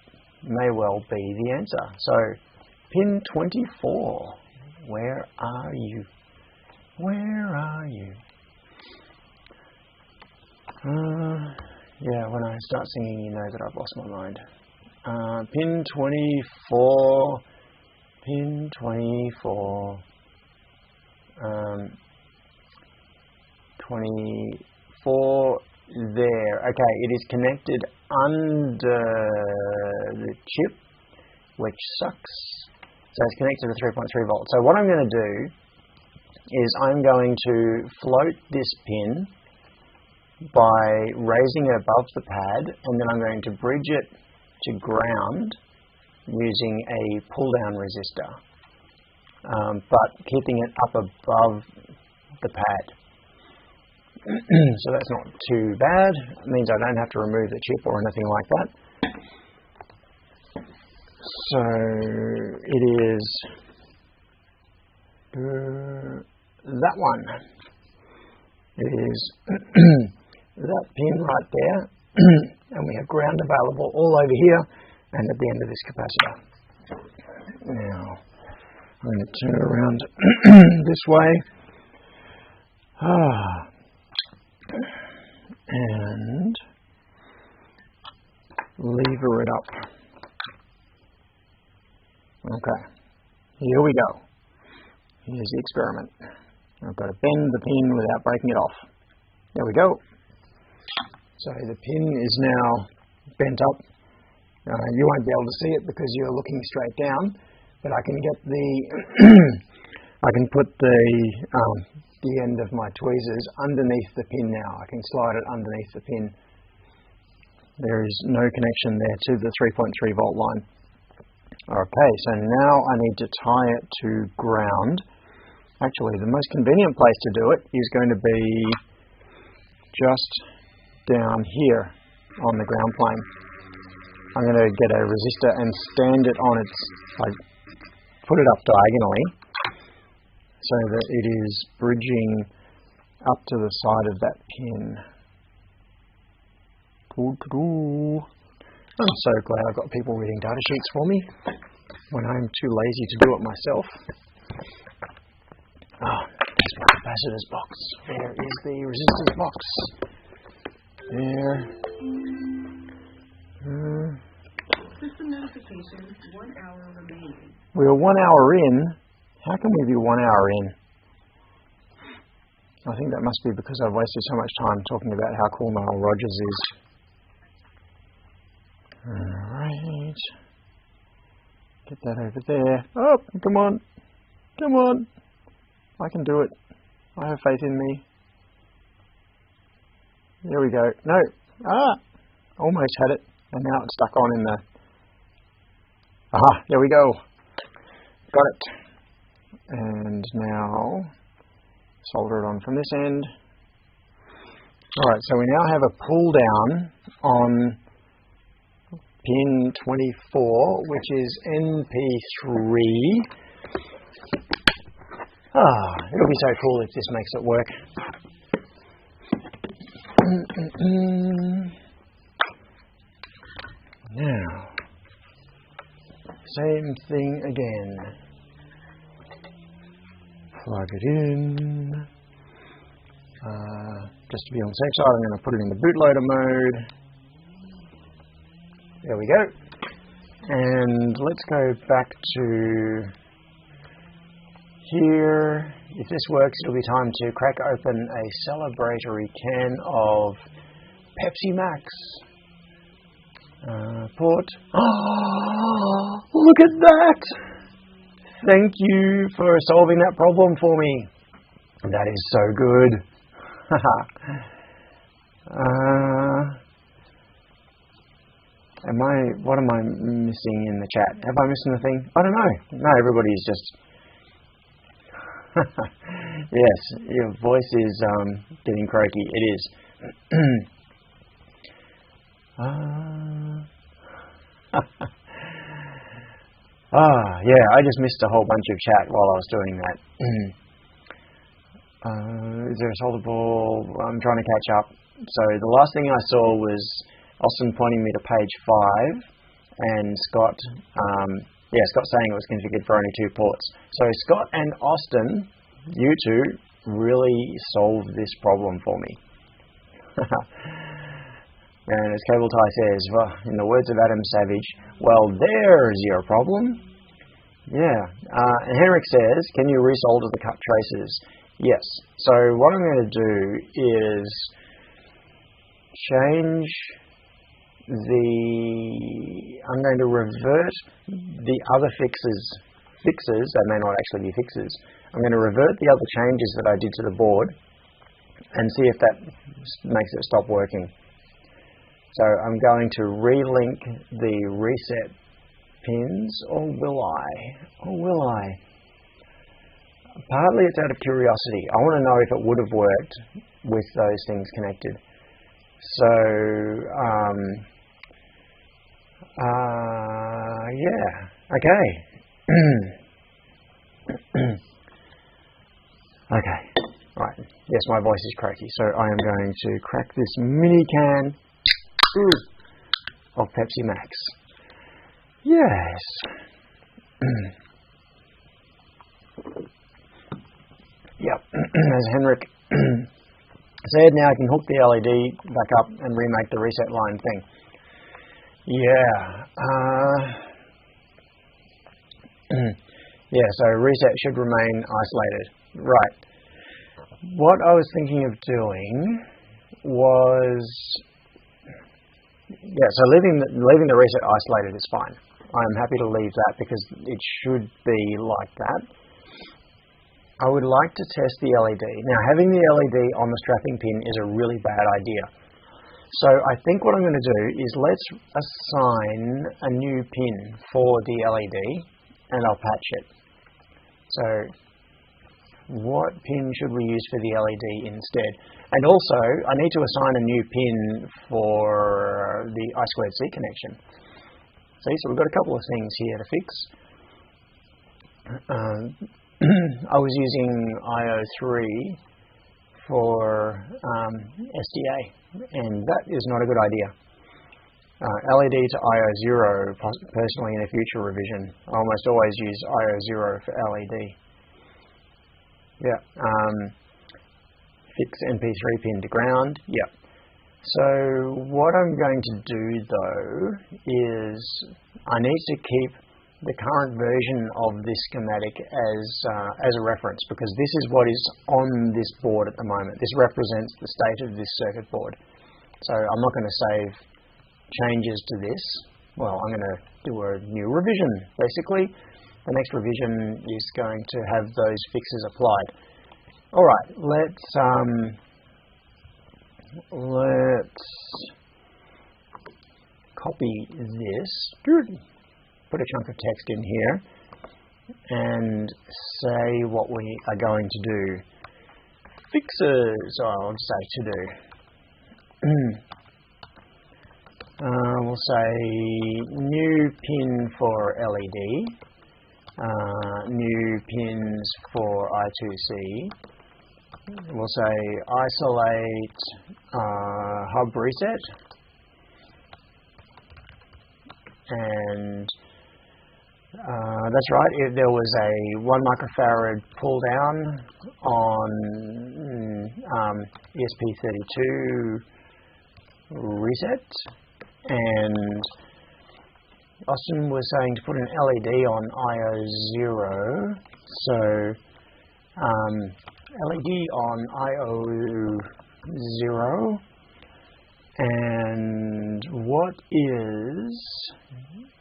may well be the answer. So, pin 24, where are you? Where are you? Yeah, when I start singing, you know that I've lost my mind. Pin 24, pin 24, 24 there. Okay, it is connected under the chip, which sucks. So it's connected to 3.3 volts. So what I'm going to do is I'm going to float this pin by raising it above the pad, and then I'm going to bridge it to ground using a pull-down resistor, but keeping it up above the pad. So that's not too bad. It means I don't have to remove the chip or anything like that. So it is that one. It is that pin right there, and we have ground available all over here and at the end of this capacitor. Now I'm going to turn it around this way. And lever it up. Okay, here we go. Here's the experiment. I've got to bend the pin without breaking it off. There we go. So the pin is now bent up. You won't be able to see it because you're looking straight down, but I can get the I can put the end of my tweezers underneath the pin now. I can slide it underneath the pin. There is no connection there to the 3.3 volt line. Okay, so now I need to tie it to ground. Actually, the most convenient place to do it is going to be just down here on the ground plane. I'm going to get a resistor and stand it on its, put it up diagonally, so that it is bridging up to the side of that pin. I'm so glad I've got people reading data sheets for me when I'm too lazy to do it myself. There's my capacitors box. There is the resistance box. There. System notification, 1 hour remaining. We're 1 hour in. How can we be 1 hour in? I think that must be because I've wasted so much time talking about how cool Nile Rodgers is. Alright. Get that over there. Oh, come on. Come on. I can do it. I have faith in me. There we go. No. Almost had it. And now it's stuck on in the... Aha, there we go. Got it. And now solder it on from this end. Alright, so we now have a pull down on pin 24, which is NP3. It'll be so cool if this makes it work. Now, same thing again. Plug it in. Just to be on the safe side, I'm going to put it in the bootloader mode. There we go. And let's go back to here. If this works, it'll be time to crack open a celebratory can of Pepsi Max. Port. Oh, look at that! Thank you for solving that problem for me. That is so good. What am I missing in the chat? Have I missed anything? I don't know. No, everybody's just... Yes, your voice is getting croaky. It is. Yeah, I just missed a whole bunch of chat while I was doing that. Is there a solder ball? I'm trying to catch up. So the last thing I saw was Austin pointing me to page 5 and Scott saying it was configured for only 2 ports. So Scott and Austin, you two really solved this problem for me. And as Cable Tie says, well, in the words of Adam Savage, well, there's your problem. Yeah. And Henrik says, can you resolder the cut traces? Yes. So what I'm going to do is change I'm going to revert the other fixes, they may not actually be fixes. I'm going to revert the other changes that I did to the board and see if that makes it stop working. So I'm going to relink the reset pins, or will I? Partly it's out of curiosity. I want to know if it would have worked with those things connected. So, yeah, okay. Okay, right. Yes, my voice is croaky, so I am going to crack this mini can of Pepsi Max. Yes. Yep, as Henrik said, now I can hook the LED back up and remake the reset line thing. Yeah. Yeah, so reset should remain isolated. Right. What I was thinking of doing was... Yeah, so leaving the reset isolated is fine. I'm happy to leave that because it should be like that. I would like to test the LED. Now, having the LED on the strapping pin is a really bad idea. So I think what I'm going to do is let's assign a new pin for the LED and I'll patch it. So what pin should we use for the LED instead? And also, I need to assign a new pin for the I2C connection. See, so we've got a couple of things here to fix. I was using IO3 for SDA, and that is not a good idea. LED to IO0, personally in a future revision. I almost always use IO0 for LED. Yeah. Fix NP3 pin to ground. Yeah. So what I'm going to do though is I need to keep the current version of this schematic as a reference, because this is what is on this board at the moment. This represents the state of this circuit board. So I'm not going to save changes to this. Well, I'm going to do a new revision, basically. The next revision is going to have those fixes applied. All right, let's copy this. Put a chunk of text in here and say what we are going to do. Fixes, I'll say to do. We'll say new pin for LED, new pins for I2C. We'll say isolate hub reset, and that's right, there was a 1 microfarad pull down on ESP32 reset, and Austin was saying to put an LED on IO0, so LED on IO0, And what is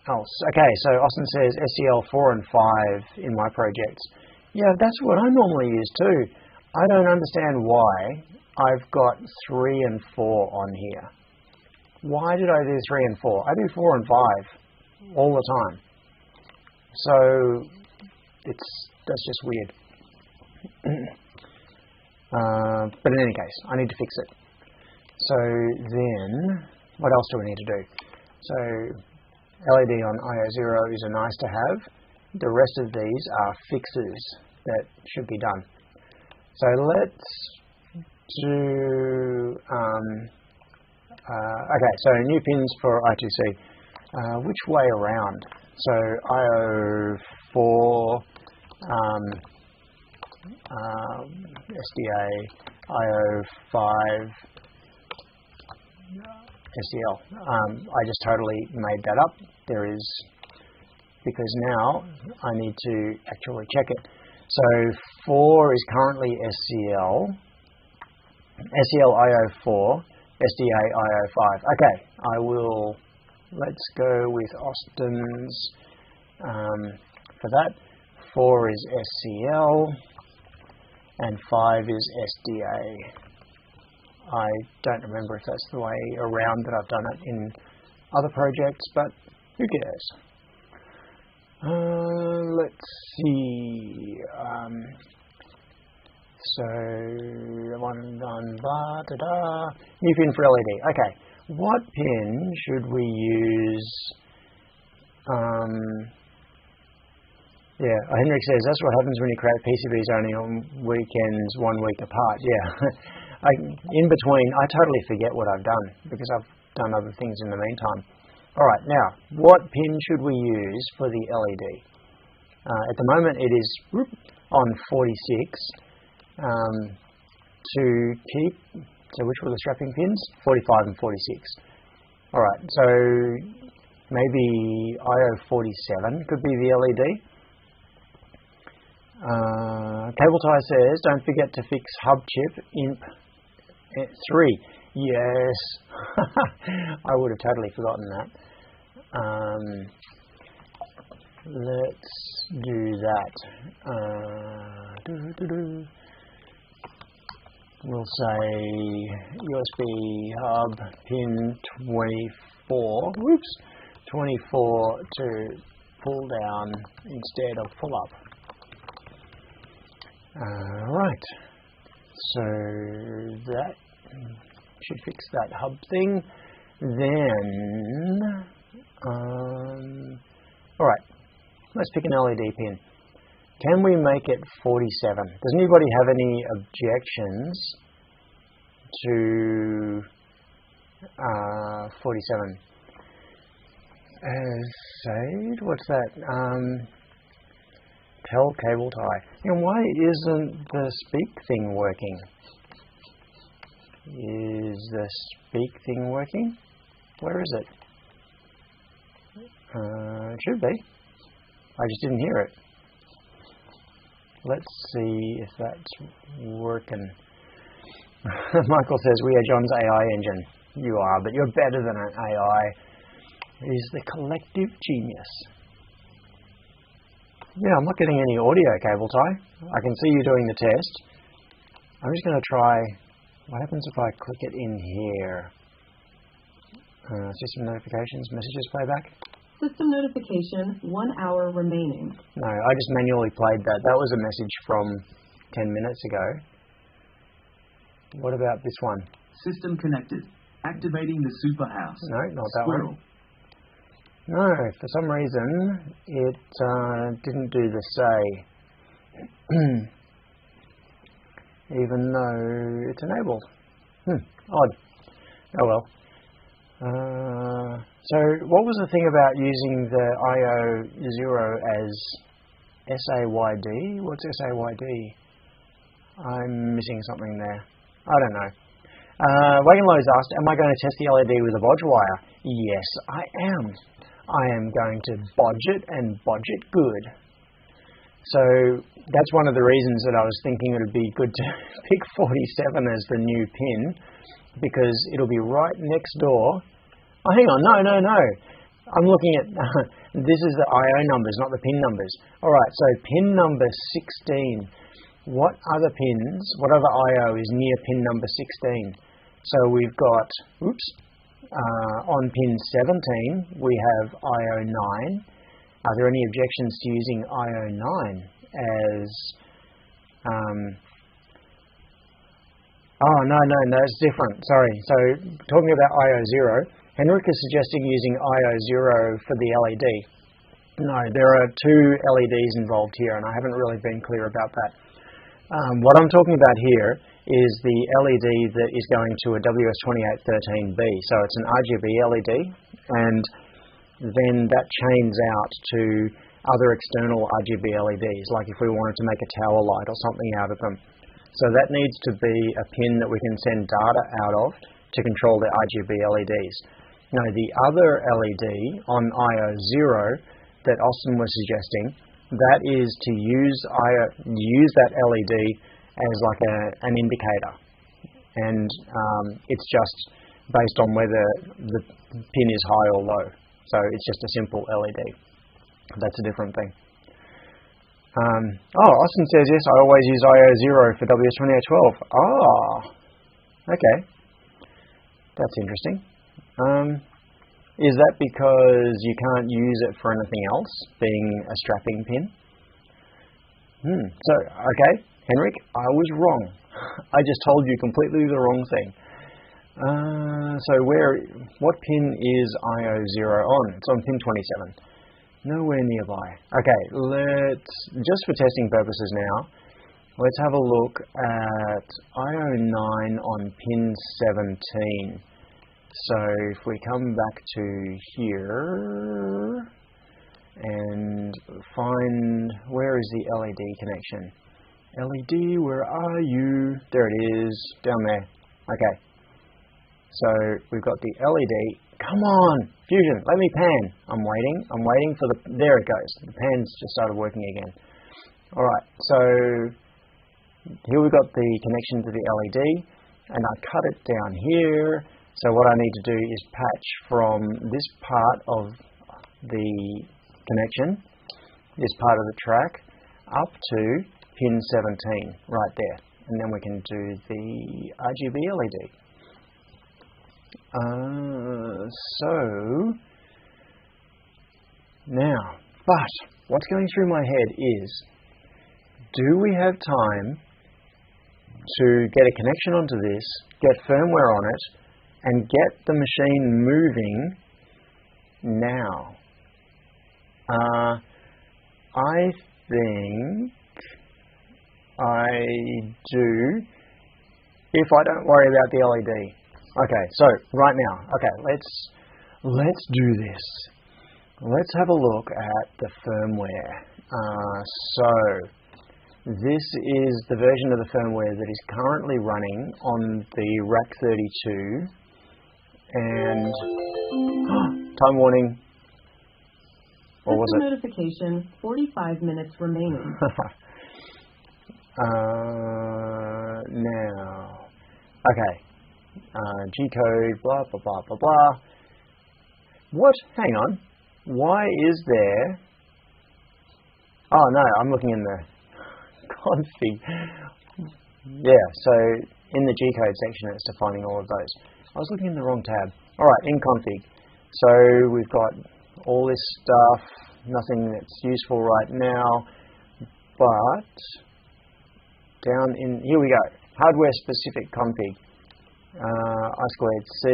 else? Okay, so Austin says SCL 4 and 5 in my projects. Yeah, that's what I normally use too. I don't understand why I've got 3 and 4 on here. Why did I do 3 and 4? I do 4 and 5 all the time. So that's just weird. But in any case, I need to fix it. So then, what else do we need to do? So LED on IO0 is a nice to have. The rest of these are fixes that should be done. So let's do, okay, so new pins for I2C. Which way around? So IO4, SDA, IO5, SCL. I just totally made that up. There is, because now I need to actually check it. So 4 is currently SCL, SCL IO4, SDA IO5. Okay, I will, let's go with Austin's for that. 4 is SCL and 5 is SDA. I don't remember if that's the way around that I've done it in other projects, but who cares? Let's see. So one done. New pin for LED. Okay, what pin should we use? Yeah, Henrik says that's what happens when you create PCBs only on weekends, 1 week apart. Yeah. In between, I totally forget what I've done because I've done other things in the meantime. All right, now, what pin should we use for the LED? At the moment, it is on 46 to keep, so which were the strapping pins? 45 and 46. All right, so maybe IO47 could be the LED. Cable tie says, don't forget to fix hub chip imp 3. Yes, I would have totally forgotten that. Let's do that. We'll say USB hub pin 24. Whoops, 24 to pull down instead of pull up. Right, so that should fix that hub thing. Then, all right, let's pick an LED pin. Can we make it 47? Does anybody have any objections to 47? Said, what's that? Tell cable tie. And why isn't the speak thing working? Is the speak thing working? Where is it? It should be. I just didn't hear it. Let's see if that's working. Michael says, we are John's AI engine. You are, but you're better than an AI. He's the collective genius. Yeah, I'm not getting any audio, cable tie. I can see you doing the test. I'm just going to try. What happens if I click it in here? System notifications, messages playback. System notification, 1 hour remaining. No, I just manually played that. That was a message from 10 minutes ago. What about this one? System connected. Activating the super house. No, not that Squirrel. one. No, for some reason it didn't do the say, even though it's enabled. Odd. Oh well. So what was the thing about using the IO0 as SAYD? What's SAYD? I'm missing something there. I don't know. Wagon Lowe's asked, am I going to test the LED with a bodge wire? Yes, I am. I am going to bodge it and bodge it good. So that's one of the reasons that I was thinking it would be good to pick 47 as the new pin, because it'll be right next door. Oh, hang on, no. I'm looking at, this is the I/O numbers, not the pin numbers. All right, so pin number 16. What other pins, what other I/O is near pin number 16? So we've got, on pin 17, we have I/O 9. Are there any objections to using I/O 9 as... oh, no, it's different. Sorry. So, talking about I/O 0, Henrik is suggesting using I/O 0 for the LED. No, there are two LEDs involved here, and I haven't really been clear about that. What I'm talking about here is the LED that is going to a WS2813B. So, it's an RGB LED, and then that chains out to other external RGB LEDs, like if we wanted to make a tower light or something out of them. So that needs to be a pin that we can send data out of to control the RGB LEDs. Now the other LED on I/O 0 that Austin was suggesting, that is to use that LED as like an indicator, and it's just based on whether the pin is high or low. So it's just a simple LED. That's a different thing. Austin says, yes, I always use I/O 0 for WS2812. Okay. That's interesting. Is that because you can't use it for anything else, being a strapping pin? So, okay, Henrik, I was wrong. I just told you completely the wrong thing. So what pin is I/O 0 on? It's on pin 27. Nowhere nearby. Okay, just for testing purposes now, let's have a look at I/O 9 on pin 17. So if we come back to here and find, where is the LED connection? LED, where are you? There it is, down there. Okay. So we've got the LED. Come on, Fusion, let me pan. I'm waiting for the, there it goes. The pan's just started working again. All right, so here we've got the connection to the LED, and I cut it down here. So what I need to do is patch from this part of the connection, this part of the track, up to pin 17, right there. And then we can do the RGB LED. So now, but what's going through my head is, do we have time to get a connection onto this, get firmware on it, and get the machine moving now? I think I do, if I don't worry about the LED. Okay, so right now, okay, let's do this. Let's have a look at the firmware. So this is the version of the firmware that is currently running on the Rack 32, and time warning. Or was it? Notification, 45 minutes remaining. Now, okay. G-code, blah, blah, blah, blah, blah. What? Hang on. Why is there... Oh, no, I'm looking in the config. Yeah, so in the G-code section, it's defining all of those. I was looking in the wrong tab. All right, in config. So we've got all this stuff, nothing that's useful right now, but down in... Here we go. Hardware-specific config. I2C,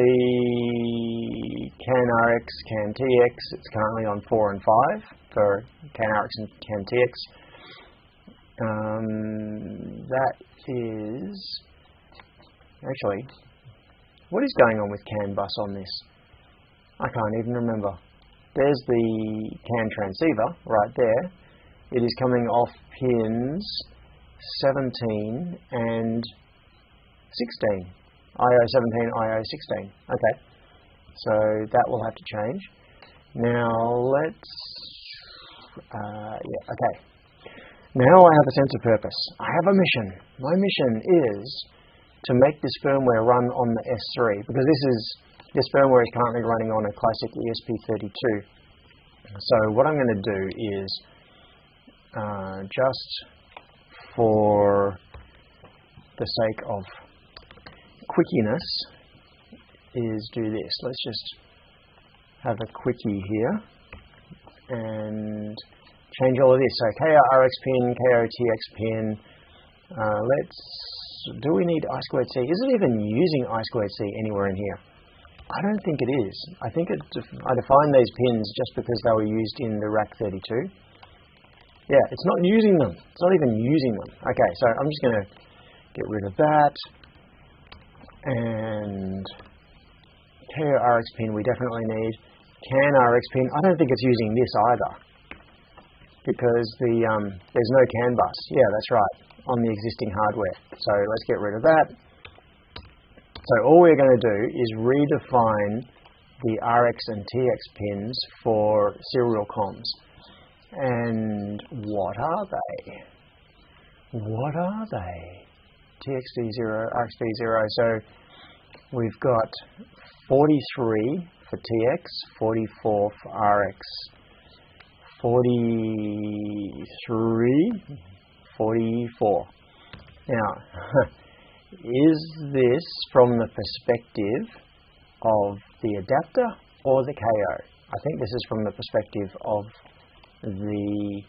CAN RX, CAN TX. It's currently on 4 and 5 for CAN RX and CAN TX. That is... Actually, what is going on with CAN bus on this? I can't even remember. There's the CAN transceiver right there. It is coming off pins 17 and 16. I/O 17, I/O 16. Okay, so that will have to change. Now let's, yeah, okay. Now I have a sense of purpose. I have a mission. My mission is to make this firmware run on the S3, because this firmware is currently running on a classic ESP32. So what I'm going to do is, just for the sake of quickiness, is do this. Let's just have a quickie here and change all of this. So KO RX pin, KO TX pin. Do we need I2C? Is it even using I2C anywhere in here? I don't think it is. I think I defined these pins just because they were used in the rack 32. Yeah, it's not using them. It's not even using them. Okay, so I'm just going to get rid of that. And KO RX pin we definitely need. CAN RX pin, I don't think it's using this either, because there's no CAN bus. Yeah, that's right, on the existing hardware. So let's get rid of that. So all we're going to do is redefine the RX and TX pins for serial comms. And what are they? What are they? TXD0, RXD0. So we've got 43 for TX, 44 for RX, 43, 44. Now, is this from the perspective of the adapter or the KO? I think this is from the perspective of the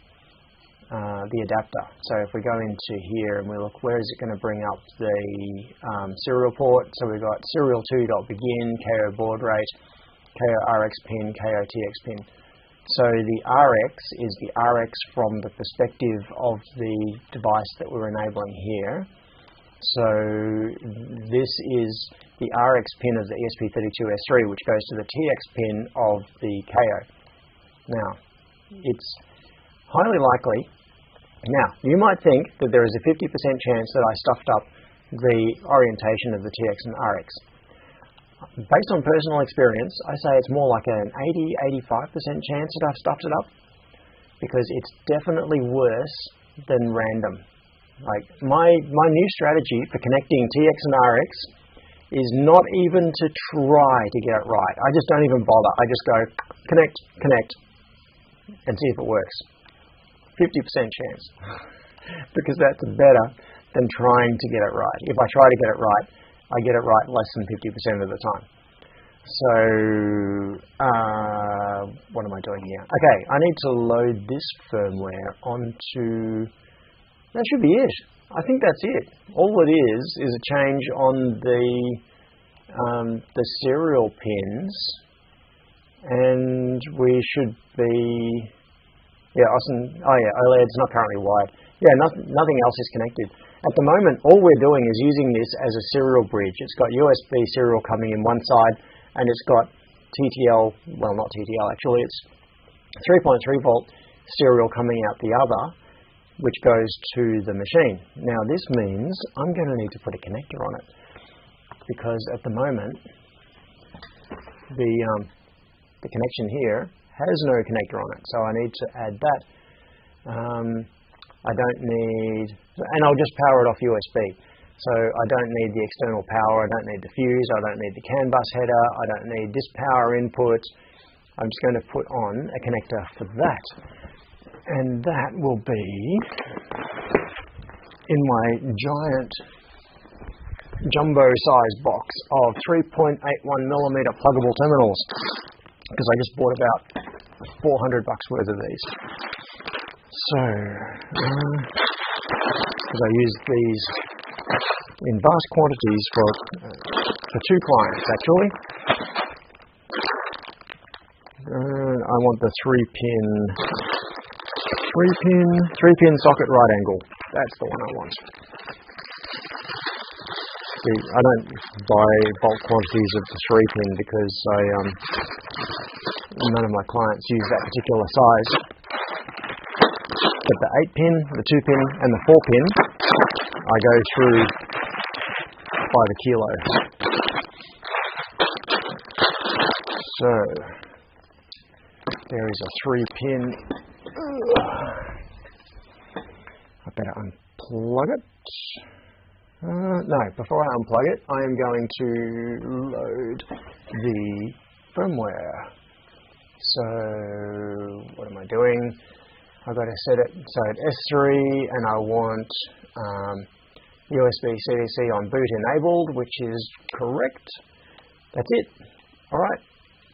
adapter. So if we go into here and we look, where is it going to bring up the serial port? So we've got serial 2.begin, KO baud rate, KO RX pin, KO TX pin. So the RX is the RX from the perspective of the device that we're enabling here. So this is the RX pin of the ESP32S3, which goes to the TX pin of the KO. Now, it's highly likely. Now, you might think that there is a 50% chance that I stuffed up the orientation of the TX and RX. Based on personal experience, I say it's more like an 80-85% chance that I've stuffed it up, because it's definitely worse than random. Like my new strategy for connecting TX and RX is not even to try to get it right. I just don't even bother. I just go connect, and see if it works. 50% chance, because that's better than trying to get it right. If I try to get it right, I get it right less than 50% of the time. So, what am I doing here? Okay, I need to load this firmware onto, that should be it. I think that's it. All it is a change on the serial pins, and we should be, yeah, awesome. Oh yeah, OLED's not currently wired. Yeah, nothing else is connected. At the moment, all we're doing is using this as a serial bridge. It's got USB serial coming in one side, and it's got TTL, well not TTL actually, it's 3.3 volt serial coming out the other, which goes to the machine. Now this means I'm going to need to put a connector on it, because at the moment, the connection here has no connector on it, so I need to add that. I don't need, and I'll just power it off USB. So I don't need the external power, I don't need the fuse, I don't need the CAN bus header, I don't need this power input. I'm just going to put on a connector for that. And that will be in my giant jumbo-sized box of 3.81mm pluggable terminals, because I just bought about $400 worth of these. So, because I use these in vast quantities for 2 clients actually. I want the 3-pin socket right angle. That's the one I want. See, I don't buy bulk quantities of the 3-pin because none of my clients use that particular size. But the 8-pin, the 2-pin, and the 4-pin, I go through by the kilo. So, there is a 3-pin. better unplug it. No, before I unplug it, I am going to load the firmware. So, what am I doing? I've got to set it so at S3, and I want USB CDC on boot enabled, which is correct. That's it. Alright,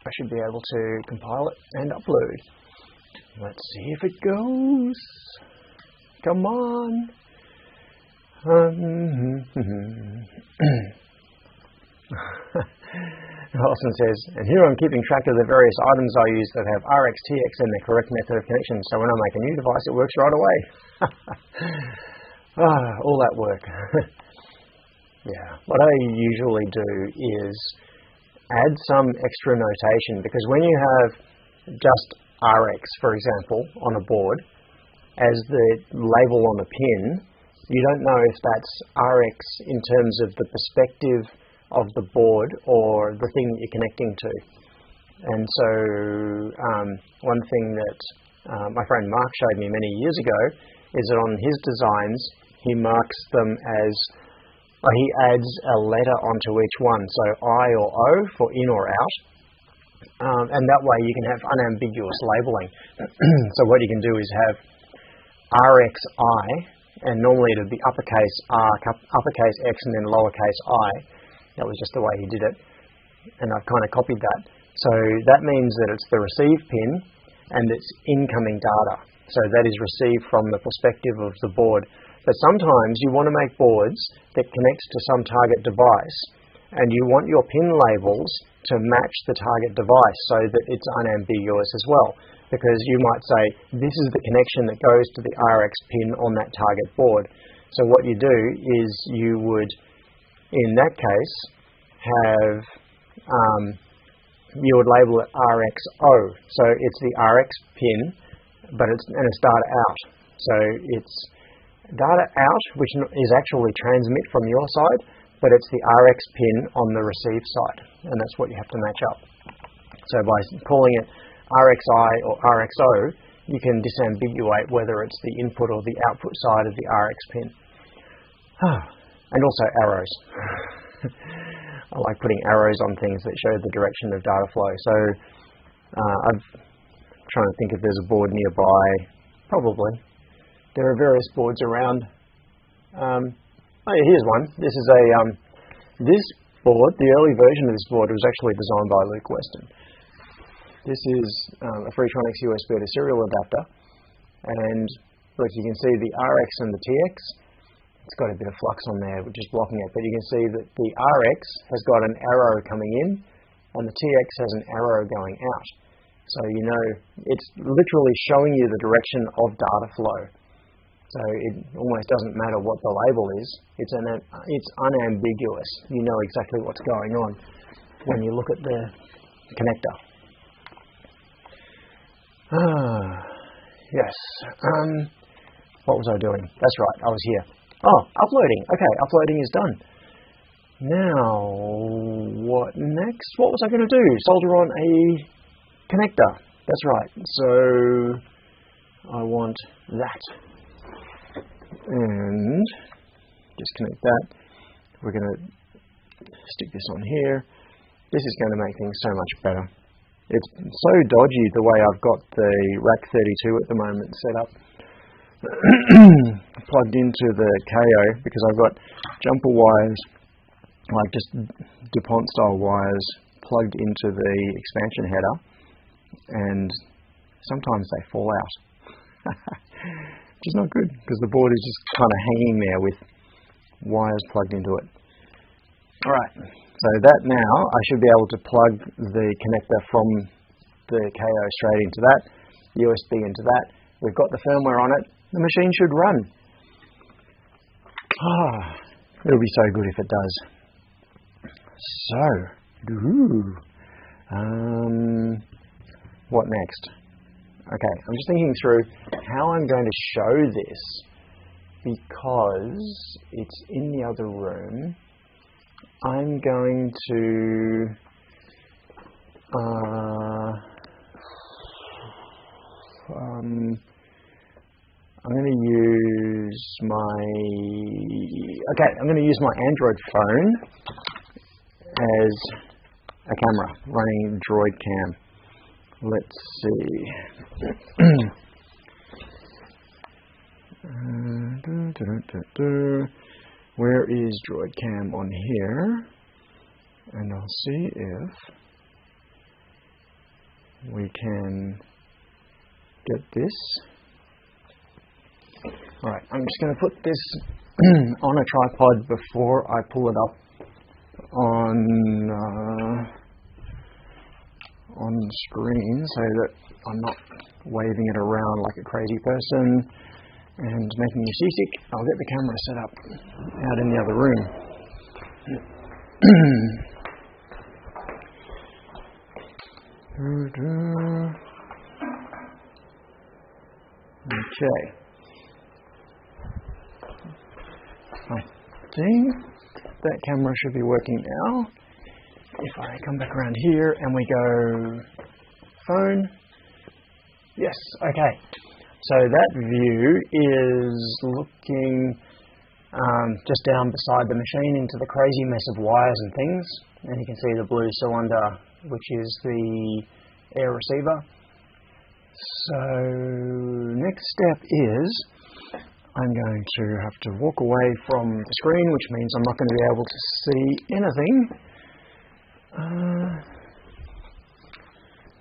I should be able to compile it and upload. Let's see if it goes. Come on. Austin says, and here I'm keeping track of the various items I use that have RX, TX and the correct method of connection, so when I make a new device it works right away. All that work. Yeah, what I usually do is add some extra notation, because when you have just RX, for example, on a board, as the label on a pin, you don't know if that's RX in terms of the perspective of the board or the thing that you're connecting to. And so one thing that my friend Mark showed me many years ago is that on his designs he marks them as, he adds a letter onto each one, so I or O for in or out, and that way you can have unambiguous labeling. So what you can do is have RXI, and normally it would be uppercase R, uppercase X, and then lowercase I. That was just the way he did it, and I've kind of copied that. So that means that it's the receive pin and it's incoming data. So that is received from the perspective of the board. But sometimes you want to make boards that connect to some target device, and you want your pin labels to match the target device so that it's unambiguous as well. Because you might say, this is the connection that goes to the RX pin on that target board. So what you do is you would, in that case, have, you would label it RXO. So it's the RX pin, but it's data out. So it's data out, which is actually transmit from your side, but it's the RX pin on the receive side, and that's what you have to match up. So by calling it RXI or RXO, you can disambiguate whether it's the input or the output side of the RX pin. And also arrows. I like putting arrows on things that show the direction of data flow. So I'm trying to think if there's a board nearby. Probably. There are various boards around. Oh yeah, here's one. This is a this board, the early version of this board was actually designed by Luke Weston. This is a Freetronics USB to serial adapter, and look, you can see the RX and the TX. It's got a bit of flux on there, which is blocking it, but you can see that the RX has got an arrow coming in, and the TX has an arrow going out. So you know, it's literally showing you the direction of data flow. So it almost doesn't matter what the label is. It's unambiguous. You know exactly what's going on when you look at the connector. Yes. What was I doing? That's right, I was here. Oh, uploading. Okay, uploading is done. Now, what next? What was I going to do? Solder on a connector. That's right. So I want that. And disconnect that. We're going to stick this on here. This is going to make things so much better. It's so dodgy the way I've got the rack 32 at the moment set up. Plugged into the Kayo, because I've got jumper wires, like just DuPont style wires, plugged into the expansion header, and sometimes they fall out. Which is not good, because the board is just kind of hanging there with wires plugged into it. Alright, so that now I should be able to plug the connector from the Kayo straight into that, USB into that. We've got the firmware on it. The machine should run. It'll be so good if it does. So, what next? Okay, I'm just thinking through how I'm going to show this, because it's in the other room. I'm going to I'm going to use my Android phone as a camera running Droid Cam. Let's see. Where is Droid Cam on here? And I'll see if we can get this. Alright, I'm just going to put this on a tripod before I pull it up on the screen so that I'm not waving it around like a crazy person and making you seasick. I'll get the camera set up out in the other room. Okay. I think that camera should be working now. If I come back around here and we go phone. Yes, okay. So that view is looking just down beside the machine into the crazy mess of wires and things. And you can see the blue cylinder, which is the air receiver. So next step is I'm going to have to walk away from the screen, which means I'm not going to be able to see anything.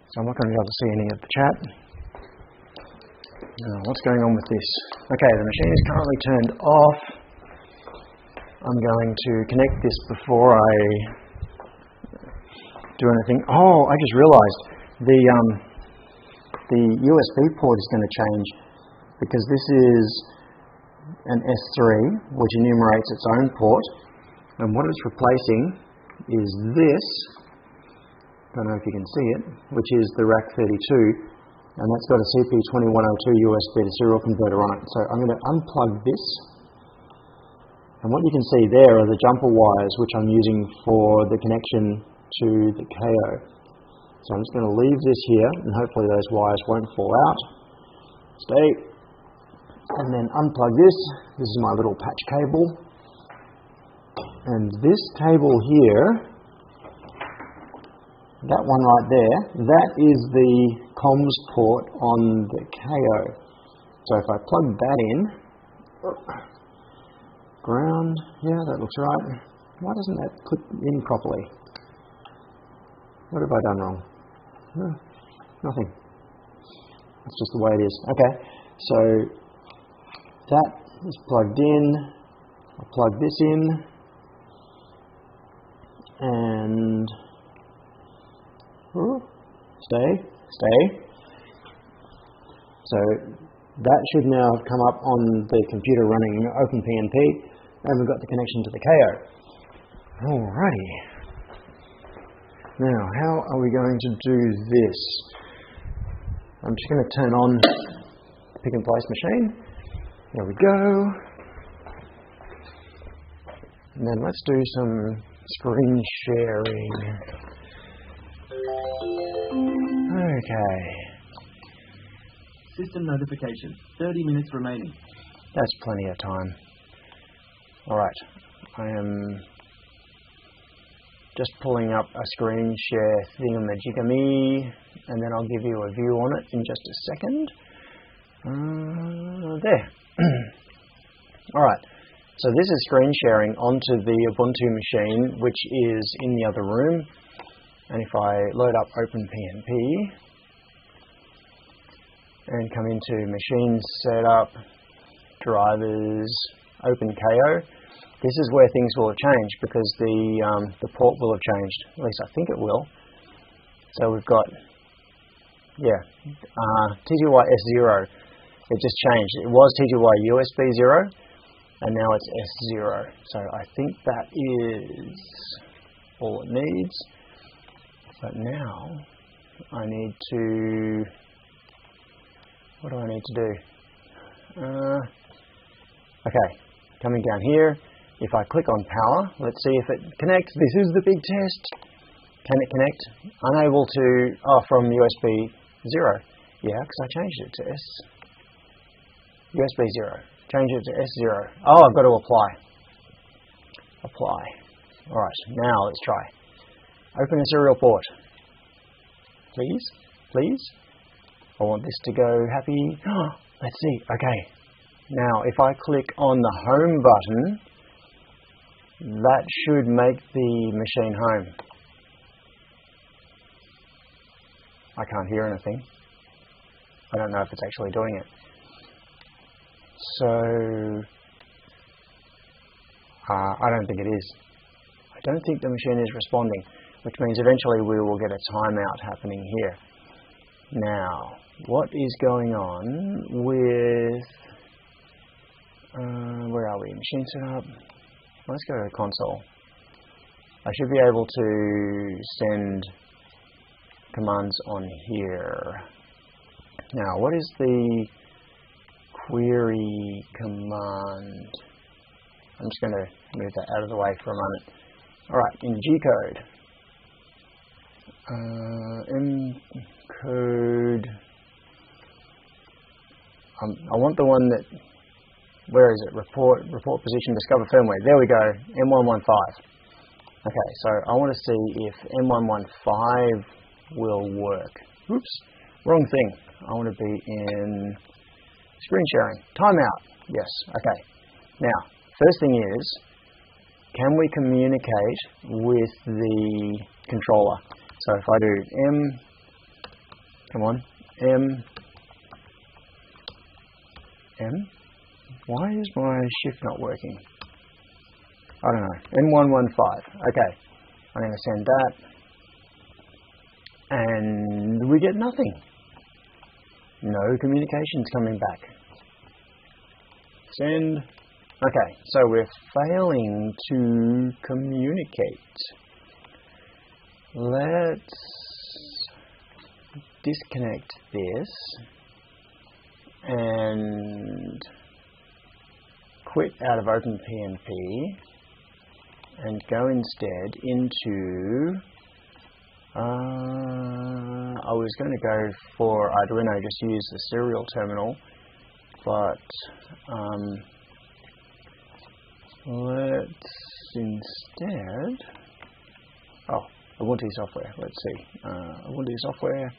So I'm not going to be able to see any of the chat. What's going on with this? Okay, the machine is currently turned off. I'm going to connect this before I do anything. Oh, I just realized the USB port is going to change because this is an S3 which enumerates its own port, and what it's replacing is this, don't know if you can see it, which is the rack 32, and that's got a CP2102 USB to serial converter on it. So I'm going to unplug this, and what you can see there are the jumper wires which I'm using for the connection to the Kayo. So I'm just going to leave this here, and hopefully those wires won't fall out. Stay. And then unplug this. This is my little patch cable. And this cable here, that one right there, that is the comms port on the Kayo. So if I plug that in, ground, yeah, that looks right. Why doesn't that click in properly? What have I done wrong? No, nothing. That's just the way it is. Okay, so that is plugged in. I'll plug this in, and stay. So that should now have come up on the computer running OpenPNP, and we've got the connection to the Kayo. Alrighty. Now, how are we going to do this? I'm just going to turn on the pick and place machine. There we go. And then let's do some screen sharing. Okay. System notification. 30 minutes remaining. That's plenty of time. Alright. I am just pulling up a screen share thingamajigamy, and then I'll give you a view on it in just a second. There. Alright, so this is screen sharing onto the Ubuntu machine, which is in the other room. And if I load up OpenPNP and come into machine setup, drivers, OpenKayo, this is where things will have changed because the port will have changed. At least I think it will. So we've got, TTY S0. It just changed. It was TTY USB 0, and now it's S0. So I think that is all it needs. But now I need to, what do I need to do? Okay, coming down here. If I click on power, let's see if it connects. This is the big test. Can it connect? Unable to, from USB 0. Yeah, because I changed it to S. USB 0. Change it to S0. Oh, I've got to apply. Apply. Alright, now let's try. Open a serial port. Please? Please? I want this to go happy. Let's see. Okay. Now, if I click on the home button, that should make the machine home. I can't hear anything. I don't know if it's actually doing it. So, I don't think it is. I don't think the machine is responding, which means eventually we will get a timeout happening here. Now, what is going on with, where are we? Machine setup. Let's go to console. I should be able to send commands on here. Now, what is the query command? I'm just going to move that out of the way for a moment. Alright, in G-code. M-code. I want the one that, where is it? Report position, discover firmware. There we go, M115. Okay, so I want to see if M115 will work. Oops, wrong thing. I want to be in screen sharing. Timeout. Yes, okay. Now, first thing is, can we communicate with the controller? So if I do M, come on, M, why is my shift not working? I don't know, M115, okay. I'm going to send that, and we get nothing. No communications coming back. Send. Okay, so we're failing to communicate. Let's disconnect this and quit out of OpenPNP and go instead into, I was going to go for Arduino, just use the serial terminal, but let's instead, Ubuntu software, let's see, Ubuntu software.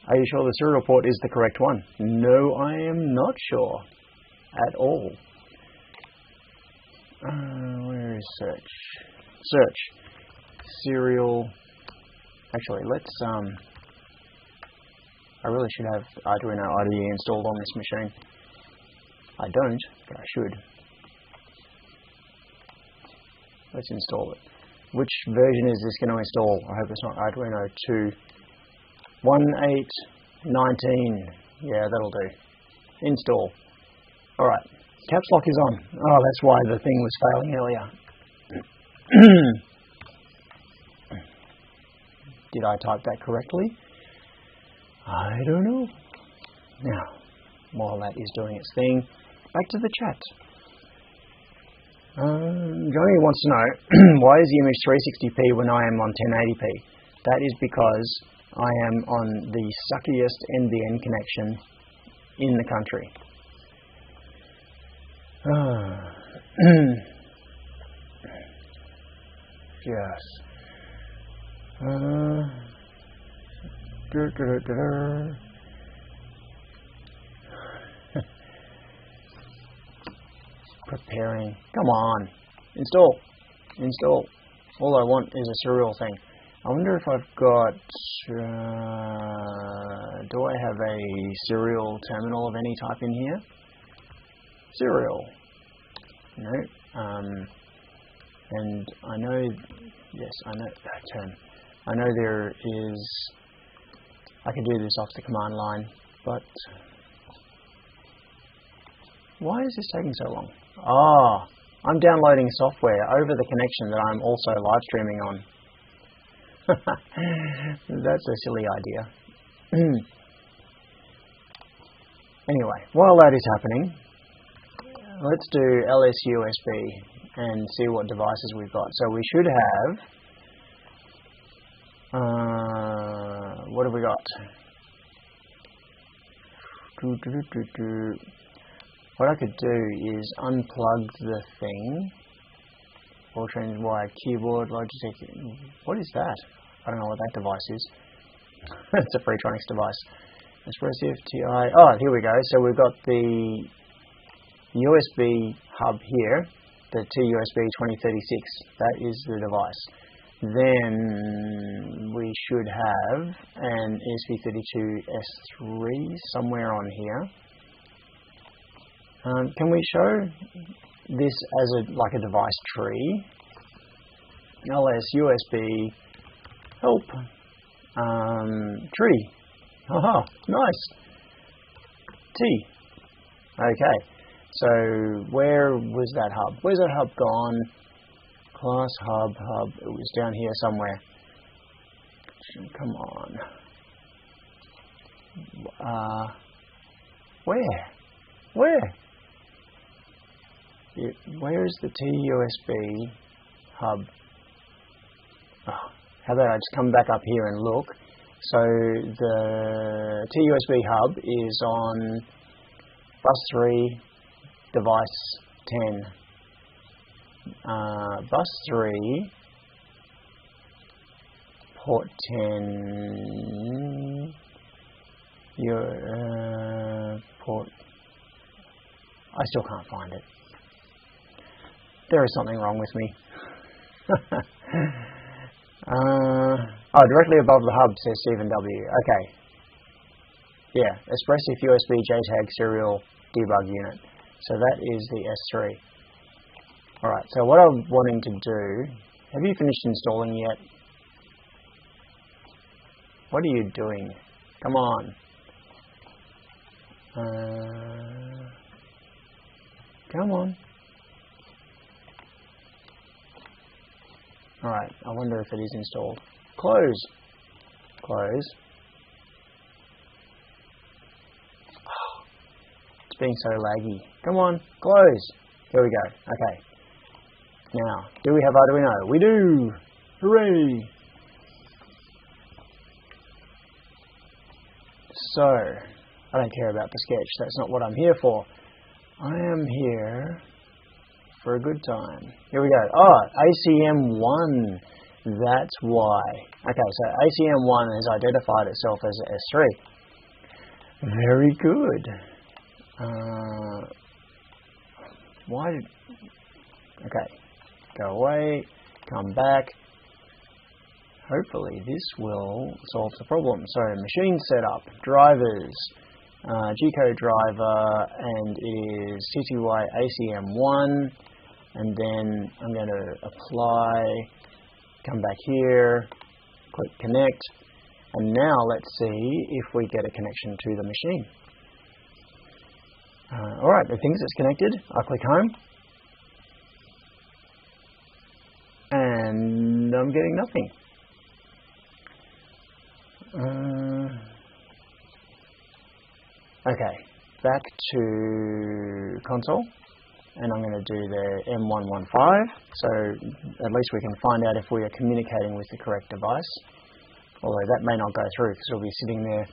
Are you sure the serial port is the correct one? No, I am not sure at all. Where is search? Search. Serial. Actually, let's, I really should have Arduino IDE installed on this machine. I don't, but I should. Let's install it. Which version is this going to install? I hope it's not Arduino 2. 1819. Yeah, that'll do. Install. Alright. Caps lock is on. Oh, that's why the thing was failing earlier. Did I type that correctly? I don't know. Now, while that is doing its thing, back to the chat. Johnny wants to know, why is the image 360p when I am on 1080p? That is because I am on the suckiest NBN connection in the country. Yes. Preparing. Come on. Install. Install. All I want is a serial thing. I wonder if I've got, do I have a serial terminal of any type in here? Serial. No. And I know, yes, I know that term. I know there is, I can do this off the command line, but why is this taking so long? Ah, I'm downloading software over the connection that I'm also live streaming on. That's a silly idea. Anyway, while that is happening, let's do LSUSB and see what devices we've got. So we should have, what have we got? What I could do is unplug the thing. All trains wired keyboard, Logitech. What is that? I don't know what that device is. It's a Freetronics device. Espresso FTI. Oh, here we go. So we've got the USB hub here, the TUSB 2036. That is the device. Then we should have an ESP32 S3 somewhere on here. Can we show this as like a device tree? LS USB help tree. Haha, nice. T. Okay. So where was that hub? Where's that hub gone? Class hub. It was down here somewhere. Come on. Where? Where is the TUSB hub? Oh, how about I just come back up here and look? So the TUSB hub is on bus 3, device 10. Bus 3, port 10, port, I still can't find it. There is something wrong with me. Directly above the hub says Stephen W. Okay. Yeah, Espressif USB JTAG serial debug unit. So that is the S3. Alright, so what I'm wanting to do, have you finished installing yet? What are you doing? Come on. Come on. Alright, I wonder if it is installed. Close. Close. Oh, it's being so laggy. Come on, close. Here we go. Okay. Now, do we have Arduino? We do! Hooray! So, I don't care about the sketch. That's not what I'm here for. I am here for a good time. Here we go. Oh, ACM1. That's why. Okay, so ACM1 has identified itself as a S3. Very good. Why did... Okay. Go away. Come back. Hopefully this will solve the problem. So, machine setup, drivers, G-code driver, and it is CTY ACM1. And then I'm going to apply, come back here, click connect, and now let's see if we get a connection to the machine. Alright, it thinks it's connected. I click home, and I'm getting nothing. Okay, back to console. And I'm going to do the M115, so at least we can find out if we are communicating with the correct device. Although that may not go through because we'll be sitting there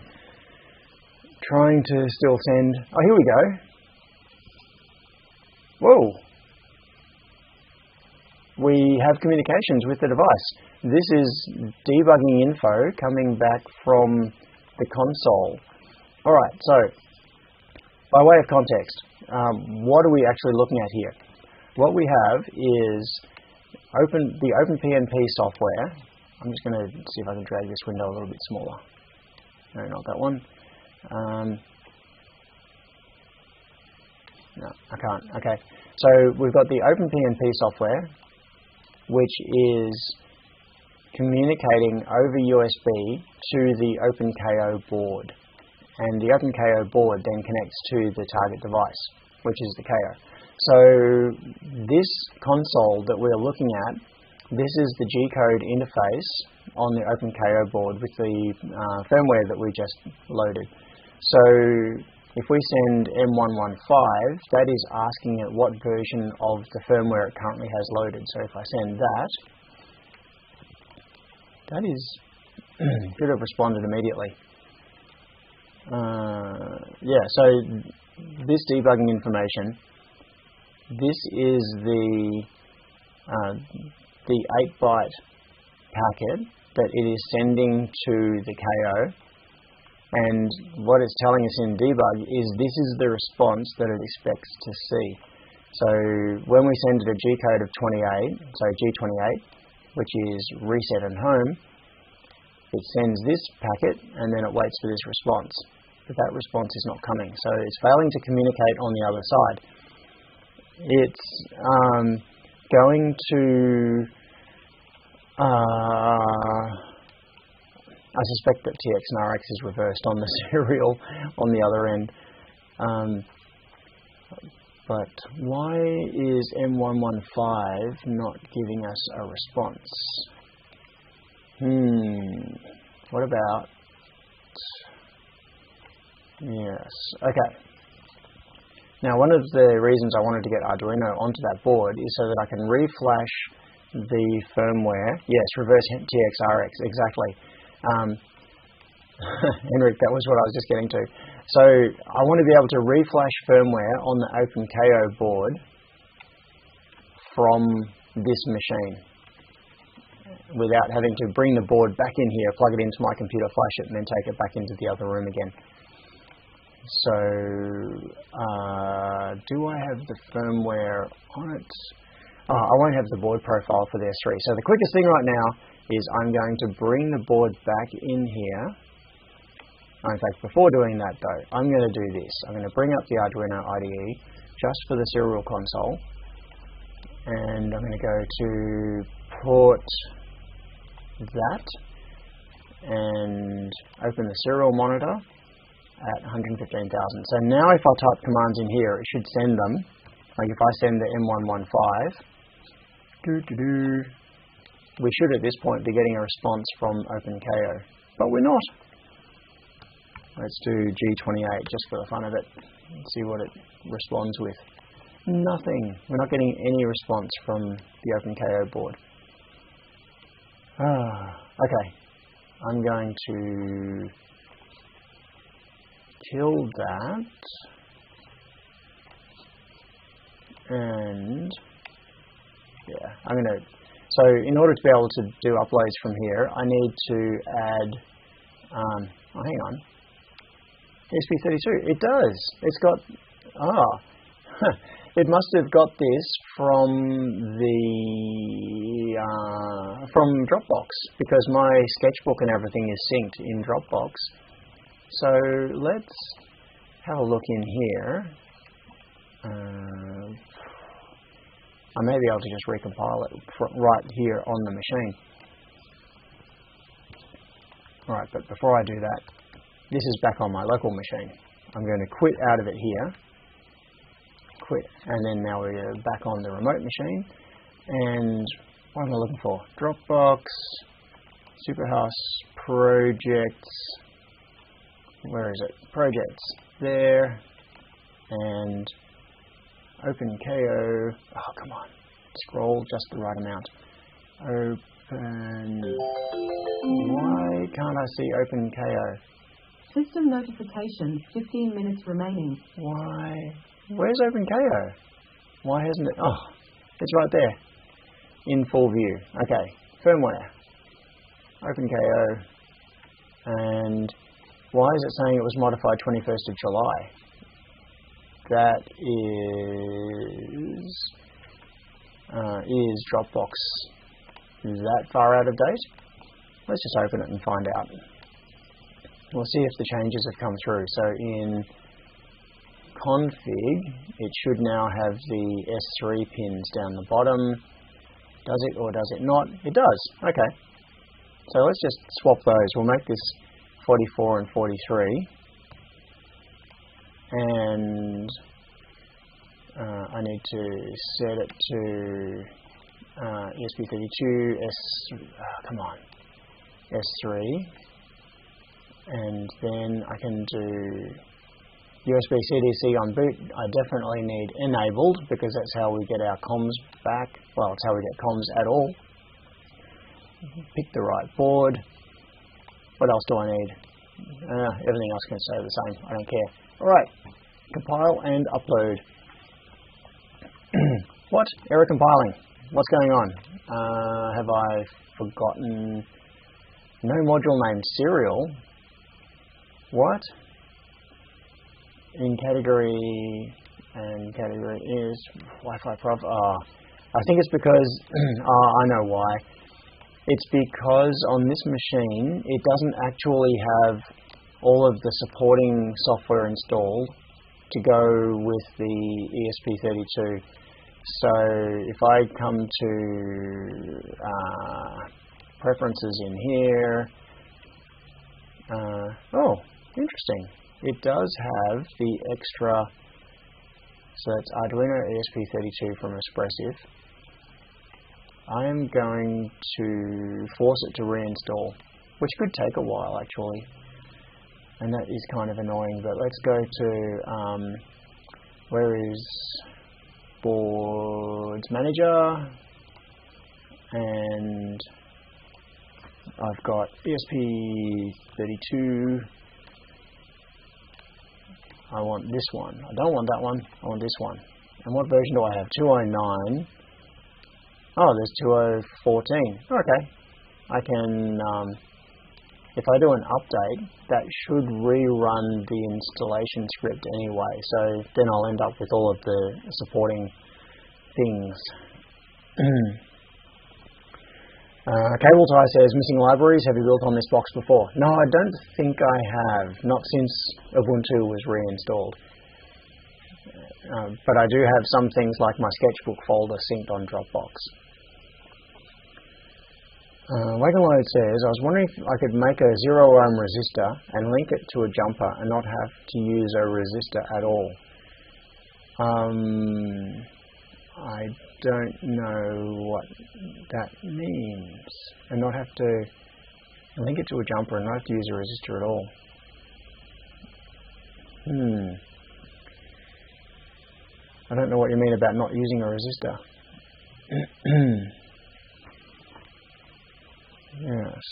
trying to still send... Oh, here we go. Whoa. We have communications with the device. This is debugging info coming back from the console. Alright, so by way of context, what are we actually looking at here? What we have is the OpenPNP software. I'm just going to see if I can drag this window a little bit smaller. No, not that one. No, I can't. Okay. So we've got the OpenPNP software, which is communicating over USB to the OpenKayo board. And the OpenKayo board then connects to the target device, which is the Kayo. So this console that we're looking at, this is the G-code interface on the OpenKayo board with the firmware that we just loaded. So if we send M115, that is asking it what version of the firmware it currently has loaded. So if I send that, that is should have responded immediately. yeah, so this debugging information, this is the 8-byte packet that it is sending to the KO, and what it's telling us in debug is this is the response that it expects to see. So when we send it a G code of 28, so G28, which is reset and home, it sends this packet and then it waits for this response. But that response is not coming, so it's failing to communicate on the other side. It's going to, I suspect that TX and RX is reversed on the serial on the other end. But why is M115 not giving us a response? What about... Yes, okay. Now one of the reasons I wanted to get Arduino onto that board is so that I can reflash the firmware. Yes, reverse TX-RX, exactly. Henrik, that was what I was just getting to. So I want to be able to reflash firmware on the OpenKayo board from this machine without having to bring the board back in here, plug it into my computer, flash it, and then take it back into the other room again. So, do I have the firmware on it? Oh, I won't have the board profile for the S3. So the quickest thing right now is I'm going to bring the board back in here. In fact, before doing that though, I'm going to do this. I'm going to bring up the Arduino IDE just for the serial console. And I'm going to go to port that and open the serial monitor at 115,000. So now if I type commands in here, it should send them. Like if I send the M115, we should at this point be getting a response from OpenKayo, but we're not. Let's do G28 just for the fun of it and see what it responds with. Nothing. We're not getting any response from the OpenKayo board. Okay. I'm going to kill that, and yeah, I'm going to, so in order to be able to do uploads from here, I need to add, oh hang on, ESP32, it does, it's got, it must have got this from from Dropbox, because my sketchbook and everything is synced in Dropbox. So let's have a look in here. I may be able to just recompile it right here on the machine. Alright, but before I do that, this is back on my local machine. I'm going to quit out of it here. Quit, and then now we're back on the remote machine. And what am I looking for? Dropbox, Superhouse, Projects. Where is it? Projects. There. And OpenKayo. Oh, come on. Scroll just the right amount. Open. Why can't I see OpenKayo? System notification, 15 minutes remaining. Why? Where's OpenKayo? Why hasn't it? Oh, it's right there. In full view. Okay. Firmware. OpenKayo. And why is it saying it was modified 21st of July? That is Dropbox. Is that far out of date? Let's just open it and find out. We'll see if the changes have come through. So in config, it should now have the S3 pins down the bottom. Does it or does it not? It does. Okay. So let's just swap those. We'll make this 44 and 43. And I need to set it to ESP32, come on, S3. And then I can do USB CDC on boot. I definitely need enabled because that's how we get our comms back. Well, it's how we get comms at all. Pick the right board. What else do I need? Everything else can stay the same. I don't care. Alright, compile and upload. What? Error compiling. What's going on? Have I forgotten? No module name serial. What? In category, and category is Wi-Fi prof. I think it's because, I know why. It's because on this machine, it doesn't actually have all of the supporting software installed to go with the ESP32. So if I come to preferences in here, oh, interesting. It does have the extra, so it's Arduino ESP32 from Espressif. I am going to force it to reinstall, which could take a while actually, and that is kind of annoying, but let's go to, where is Boards Manager, and I've got ESP32. I want this one. I don't want that one. I want this one. And what version do I have? 209. Oh, there's 2014. Okay. I can, if I do an update, that should rerun the installation script anyway. So then I'll end up with all of the supporting things. Cable Tie says, missing libraries, have you built on this box before? No, I don't think I have, not since Ubuntu was reinstalled. But I do have some things like my sketchbook folder synced on Dropbox. Wagonload says, I was wondering if I could make a 0 ohm resistor and link it to a jumper and not have to use a resistor at all. I don't know what that means. And not have to link it to a jumper and not have to use a resistor at all. I don't know what you mean about not using a resistor. Yes.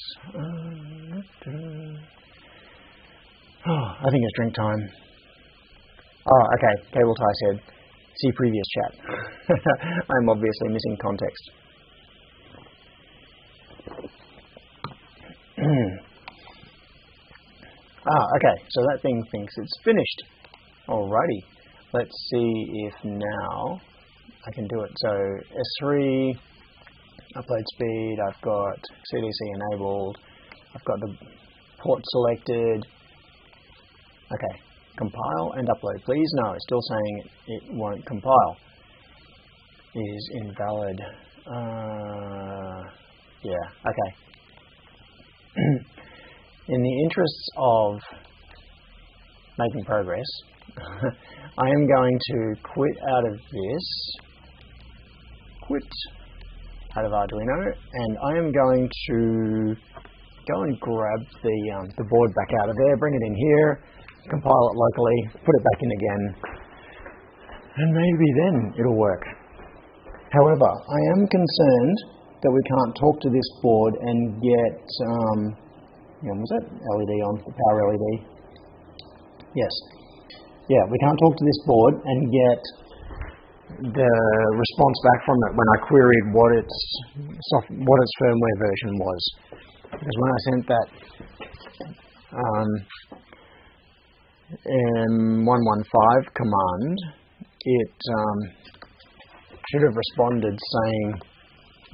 I think it's drink time. Oh, okay. Cable Tie said, see previous chat. I'm obviously missing context. Okay. So that thing thinks it's finished. Alrighty. Let's see if now I can do it. So S3, upload speed, I've got CDC enabled, I've got the port selected. Okay, compile and upload please. No, it's still saying it won't compile. Is invalid. Yeah, okay. In the interests of making progress, I am going to quit out of this, out of Arduino, and I am going to go and grab the board back out of there, bring it in here, compile it locally, put it back in again, and maybe then it'll work. However, I am concerned that we can't talk to this board and get, was that LED on, the power LED? Yes. Yeah, we can't talk to this board and get the response back from it when I queried what its firmware version was. Because when I sent that M115 command, it should have responded saying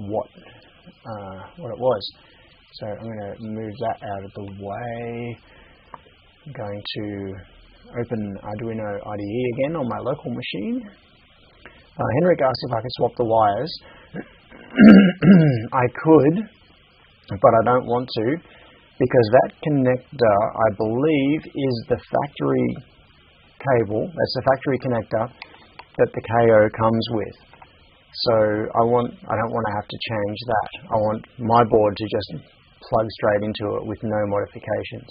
what it was. So I'm going to move that out of the way. I'm going to open Arduino IDE again on my local machine. Henrik asked if I could swap the wires. I could, but I don't want to, because that connector, I believe, is the factory cable. That's the factory connector that the Kayo comes with. So I don't want to have to change that. I want my board to just plug straight into it with no modifications.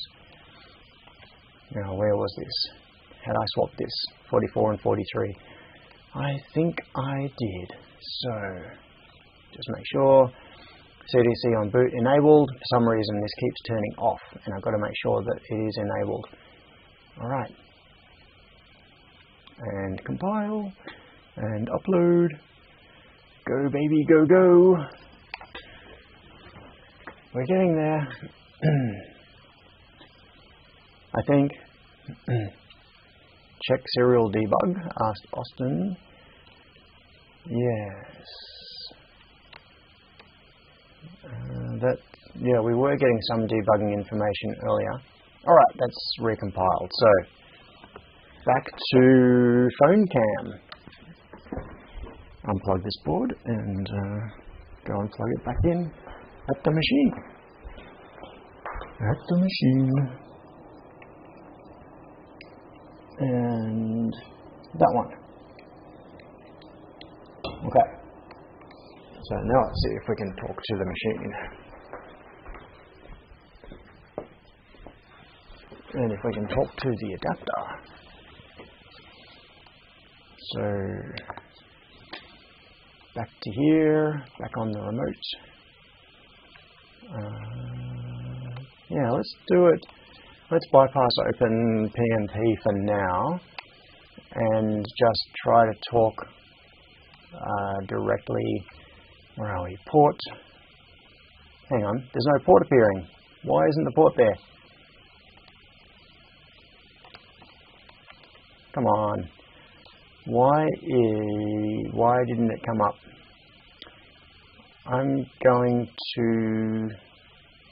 Now, where was this? Had I swapped this? 44 and 43. I think I did. So, just make sure. CDC on boot enabled. For some reason this keeps turning off, and I've got to make sure that it is enabled. Alright. And compile. And upload. Go baby, go go. We're getting there. I think. Check serial debug, asked Austin. Yes. Yeah, we were getting some debugging information earlier. Alright, that's recompiled. So, back to phone cam. Unplug this board and go and plug it back in at the machine. At the machine. And that one. Okay. So now let's see if we can talk to the machine. And if we can talk to the adapter. So back to here, back on the remote. Yeah, let's do it. Let's bypass OpenPMP for now and just try to talk directly. Where are we? Port. Hang on, there's no port appearing. Why isn't the port there? Come on. Why didn't it come up? I'm going to.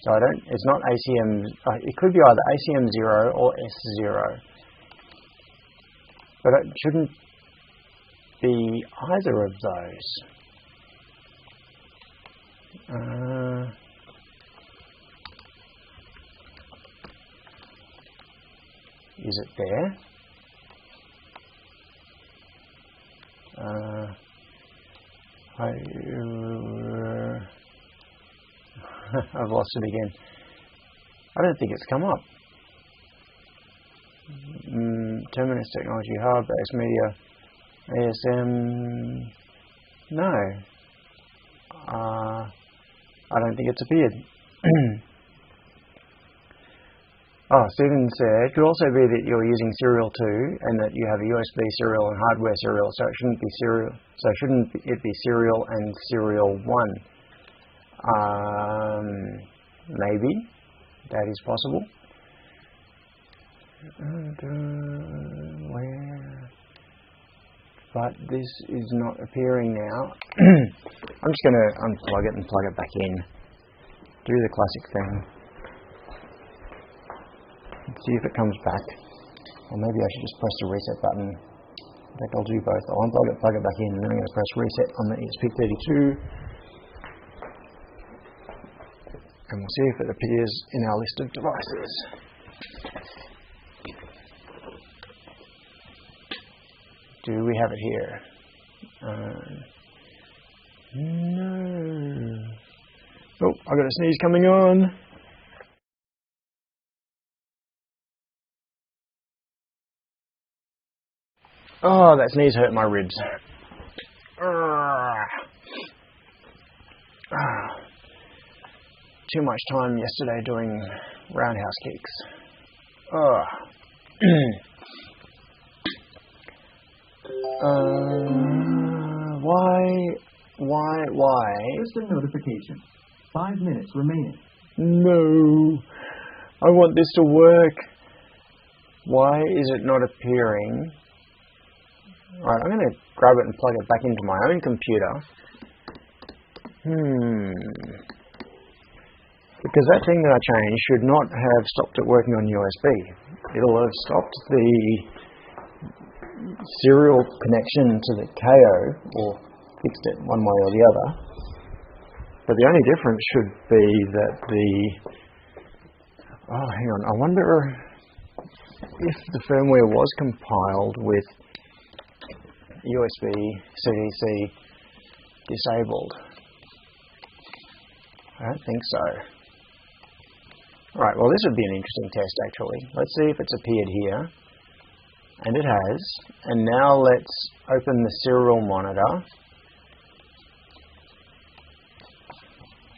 So it's not ACM. It could be either ACM0 or S0, but it shouldn't be either of those. Is it there? I've lost it again. I don't think it's come up. Terminus Technology Hub, Base Media, ASM. No. I don't think it's appeared. Oh, Stephen said, it could also be that you're using serial 2 and that you have a USB serial and hardware serial, so it shouldn't be serial. So shouldn't it be serial and serial 1? Maybe that is possible. Where? But this is not appearing now. I'm just going to unplug it and plug it back in. Do the classic thing. See if it comes back. Or maybe I should just press the reset button. I think I'll do both. I'll unplug it, plug it back in, and then I'm going to press reset on the ESP32. And we'll see if it appears in our list of devices. Do we have it here? No. Oh, I got a sneeze coming on. Oh, that sneeze hurt my ribs. Too much time yesterday doing roundhouse kicks. Why? Just a notification. 5 minutes remaining. No. I want this to work. Why is it not appearing? Alright, I'm going to grab it and plug it back into my own computer. Because that thing that I changed should not have stopped it working on USB. It'll have stopped the serial connection to the Kayo, or fixed it one way or the other. But the only difference should be that hang on, I wonder if the firmware was compiled with USB CDC disabled. I don't think so. Alright, well this would be an interesting test actually. Let's see if it's appeared here. And it has. And now let's open the serial monitor.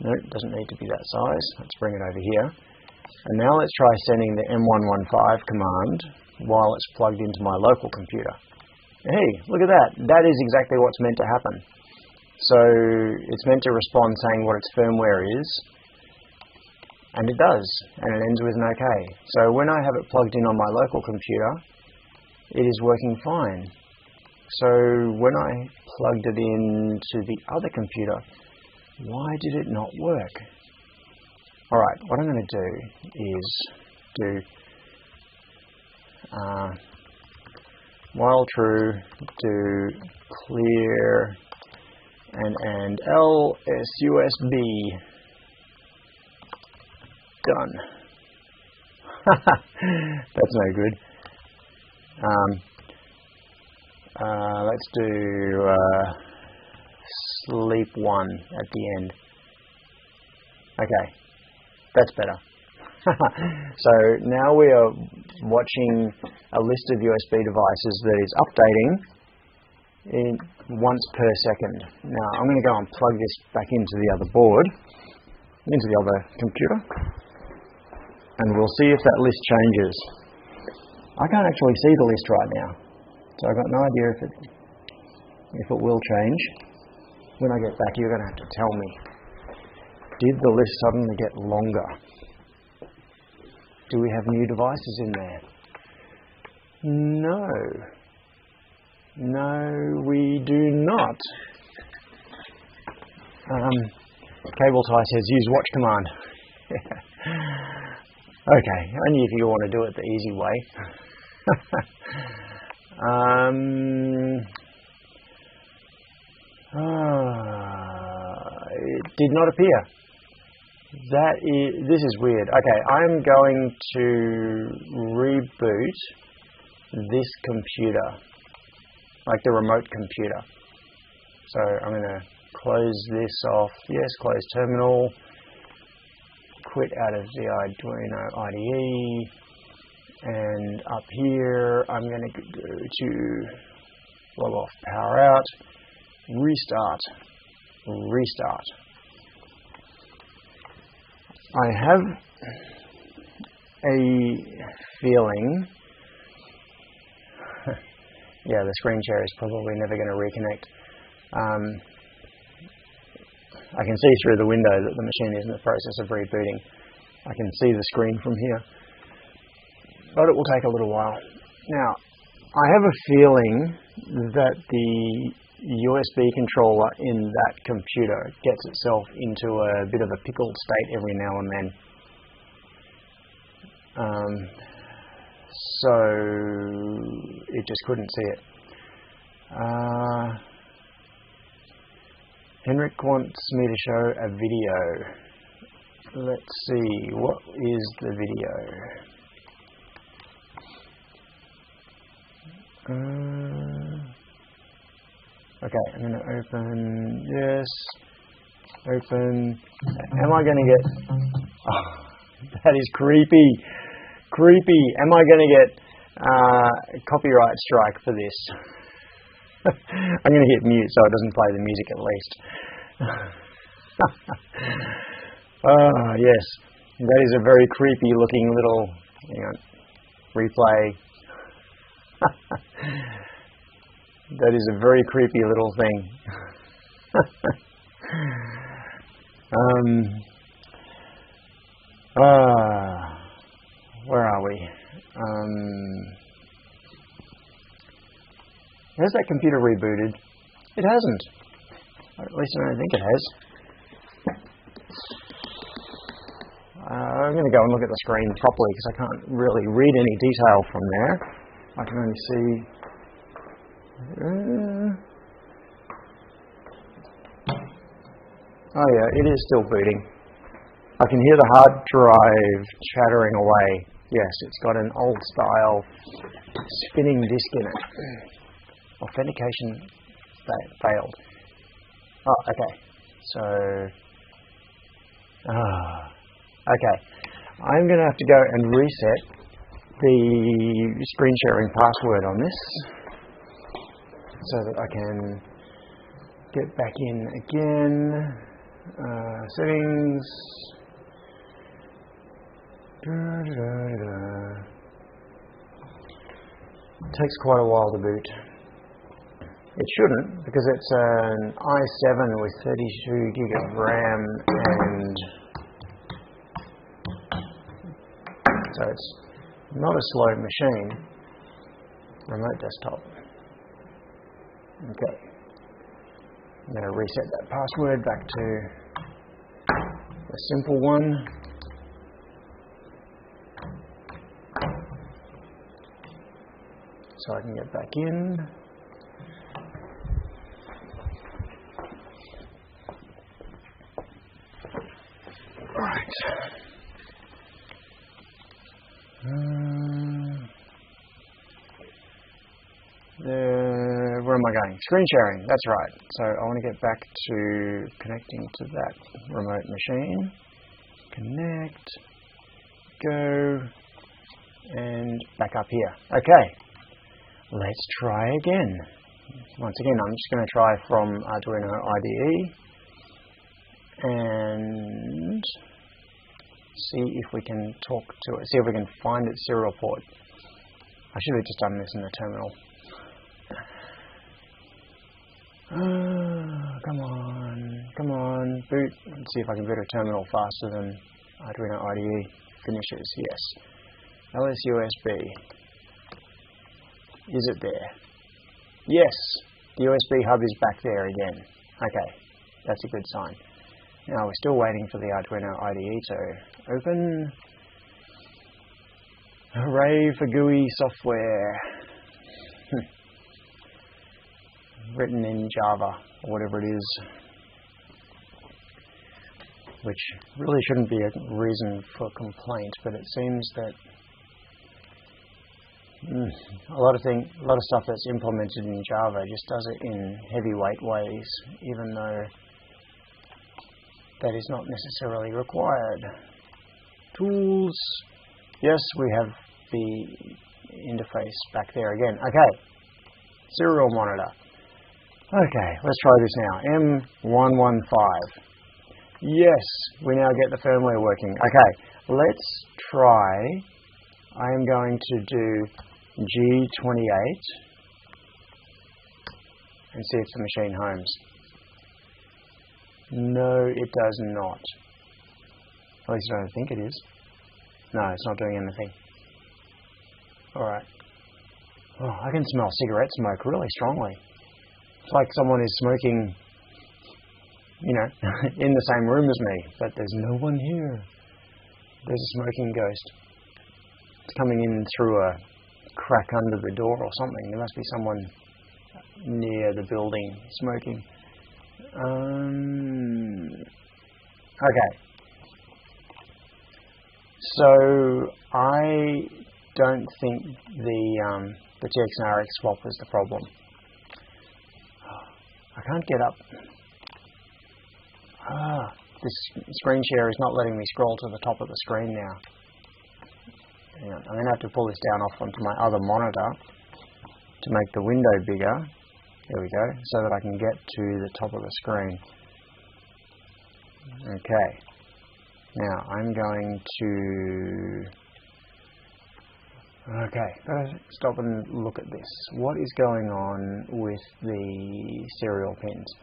No, it doesn't need to be that size. Let's bring it over here. And now let's try sending the M115 command while it's plugged into my local computer. Hey, look at that. That is exactly what's meant to happen. So it's meant to respond saying what its firmware is, and it does, and it ends with an OK. So when I have it plugged in on my local computer, it is working fine. So when I plugged it into the other computer, why did it not work? Alright, what I'm going to do is do while true, do clear and LSUSB. Done. That's no good. Let's do sleep 1 at the end. Okay, that's better. So now we are watching a list of USB devices that is updating in once per second. Now I'm going to go and plug this back into the other board, into the other computer, and we'll see if that list changes. I can't actually see the list right now, so I've got no idea if it will change. When I get back, you're going to have to tell me. Did the list suddenly get longer? Do we have new devices in there? No. No, we do not. Cable tie says use watch command. Okay, only if you want to do it the easy way. It did not appear. This is weird. Okay, I'm going to reboot this computer, like the remote computer. So I'm going to close this off. Yes, close terminal. Quit out of the Arduino IDE. And up here, I'm going to go to log off, power out, restart, restart. I have a feeling, yeah, the screen share is probably never going to reconnect. I can see through the window that the machine is in the process of rebooting. I can see the screen from here, but it will take a little while. Now, I have a feeling that the USB controller in that computer gets itself into a bit of a pickled state every now and then. So it just couldn't see it. Henrik wants me to show a video. Let's see, what is the video? Okay, I'm going to open this, open, am I going to get, oh, that is creepy, creepy, am I going to get a copyright strike for this? I'm going to hit mute so it doesn't play the music at least. Oh, yes, that is a very creepy looking little, hang on, replay. That is a very creepy little thing. Where are we? Has that computer rebooted? It hasn't. At least I don't think it has. I'm going to go and look at the screen properly because I can't really read any detail from there. I can only see... oh yeah, it is still booting. I can hear the hard drive chattering away. Yes, it's got an old style spinning disk in it. Authentication failed. Oh, okay. So, okay. I'm going to have to go and reset the screen sharing password on this, so that I can get back in again. Settings. Takes quite a while to boot. It shouldn't, because it's an i7 with 32 gig of RAM, and so it's not a slow machine. Remote desktop. Okay. I'm going to reset that password back to a simple one. So I can get back in. Right. Where am I going? Screen sharing, that's right. So I want to get back to connecting to that remote machine. Connect, go, and back up here. Okay, let's try again. Once again, I'm just going to try from Arduino IDE and see if we can talk to it, see if we can find its serial port. I should have just done this in the terminal. Come on, boot. Let's see if I can boot a terminal faster than Arduino IDE finishes. Yes. LS USB. Is it there? Yes. The USB hub is back there again. Okay, that's a good sign. Now we're still waiting for the Arduino IDE to open. Hooray for GUI software. Written in Java, or whatever it is. Which really shouldn't be a reason for complaint, but it seems that a lot of stuff that's implemented in Java just does it in heavyweight ways, even though that is not necessarily required. Tools. Yes, we have the interface back there again. Okay. Serial monitor. Okay, let's try this now. M115. Yes, we now get the firmware working. Okay, let's try. I am going to do G28 and see if the machine homes. No, it does not. At least I don't think it is. No, it's not doing anything. Alright. Oh, I can smell cigarette smoke really strongly. It's like someone is smoking, you know, in the same room as me, but there's no one here. There's a smoking ghost. It's coming in through a crack under the door or something. There must be someone near the building smoking. Okay. So I don't think the TX and RX swap was the problem. I can't get up. This screen share is not letting me scroll to the top of the screen now. Hang on, I'm going to have to pull this down off onto my other monitor to make the window bigger. There we go, so that I can get to the top of the screen. Okay. Now I'm going to... Okay, gotta stop and look at this. What is going on with the serial pins?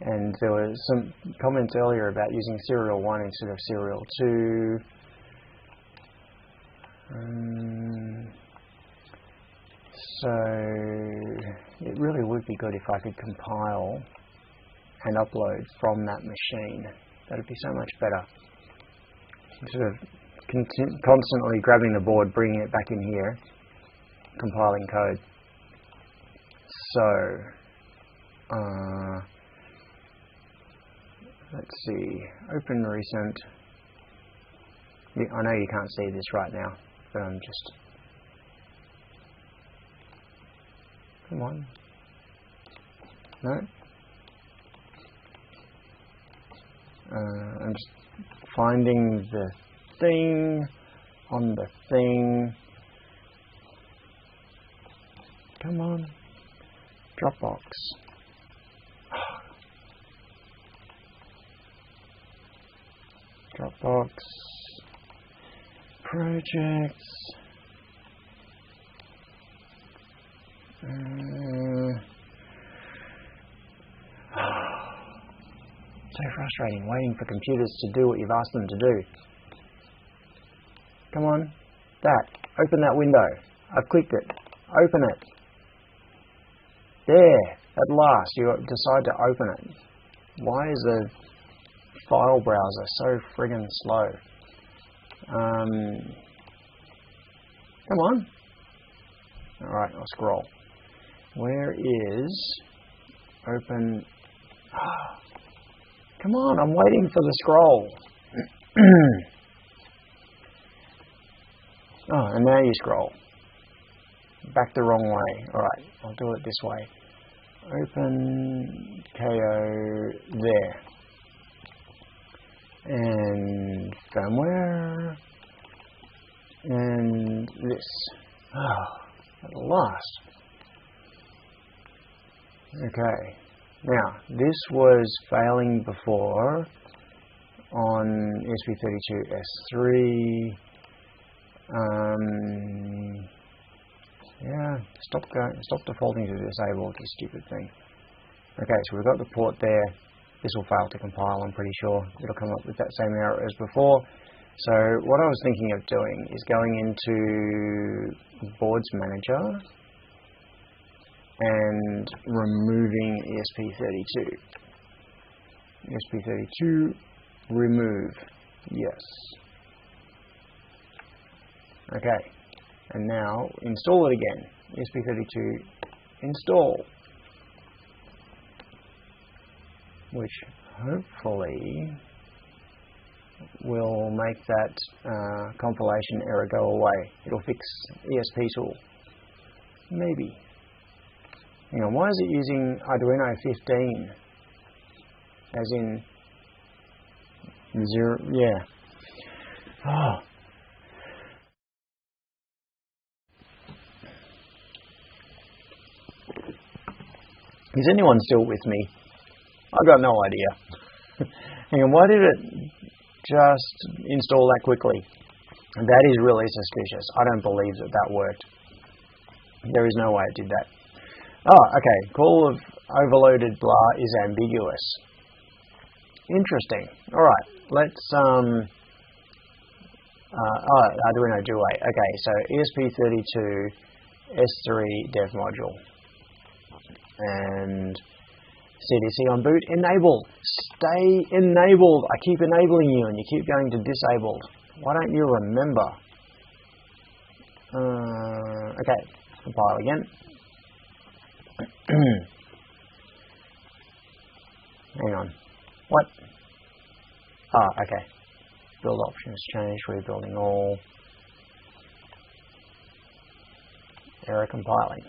And there were some comments earlier about using serial 1 instead of serial 2. So it really would be good if I could compile and upload from that machine. That would be so much better. Instead of constantly grabbing the board, bringing it back in here, compiling code. So, let's see, open recent. I know you can't see this right now, but I'm just, come on, no? I'm just finding the thing on the thing. Come on. Dropbox. Dropbox. Projects. So frustrating, waiting for computers to do what you've asked them to do. Come on, that. Open that window. I've clicked it. Open it. There, at last, you decide to open it. Why is the file browser so friggin' slow? Come on. Alright, I'll scroll. Where is open? Come on, I'm waiting for the scroll. Oh, and now you scroll. Back the wrong way. Alright, I'll do it this way. OpenKayo there. And firmware. And this. Oh, at last. Okay. Now, this was failing before on ESP32 S3. Yeah, stop defaulting to disabled, you stupid thing. Okay, so we've got the port there. This will fail to compile, I'm pretty sure. It'll come up with that same error as before. So what I was thinking of doing is going into Boards Manager and removing ESP32. ESP32, remove. Yes. Okay. And now install it again. ESP32 install. Which hopefully will make that compilation error go away. It'll fix ESP tool. Maybe. Hang on, why is it using Arduino 15? As in 0, yeah. Oh. Is anyone still with me? I've got no idea. Hang on, why did it just install that quickly? That is really suspicious. I don't believe that that worked. There is no way it did that. Oh, okay. Call of overloaded blah is ambiguous. Interesting. All right. Let's Arduino do wait. Okay, so ESP32 S3 dev module and CDC on boot enabled. Stay enabled. I keep enabling you and you keep going to disabled. Why don't you remember? Okay, compile again. Hang on. What? Ah, okay. Build options changed. Rebuilding all. Error compiling.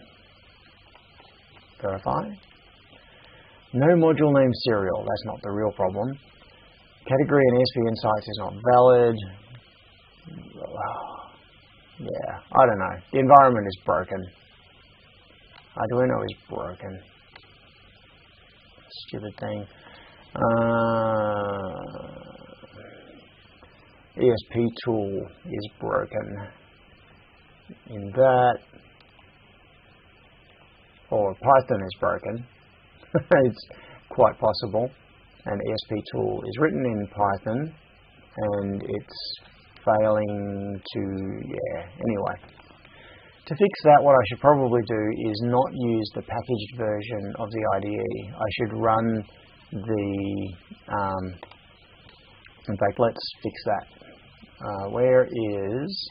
Verify. No module name serial. That's not the real problem. Category and ESP insights is not valid. Yeah, I don't know. The environment is broken. Arduino is broken. Stupid thing. ESP tool is broken. In that, or Python is broken. It's quite possible. And ESP tool is written in Python, and it's failing to, yeah, anyway. To fix that, what I should probably do is not use the packaged version of the IDE. I should run the, in fact, let's fix that. Where is,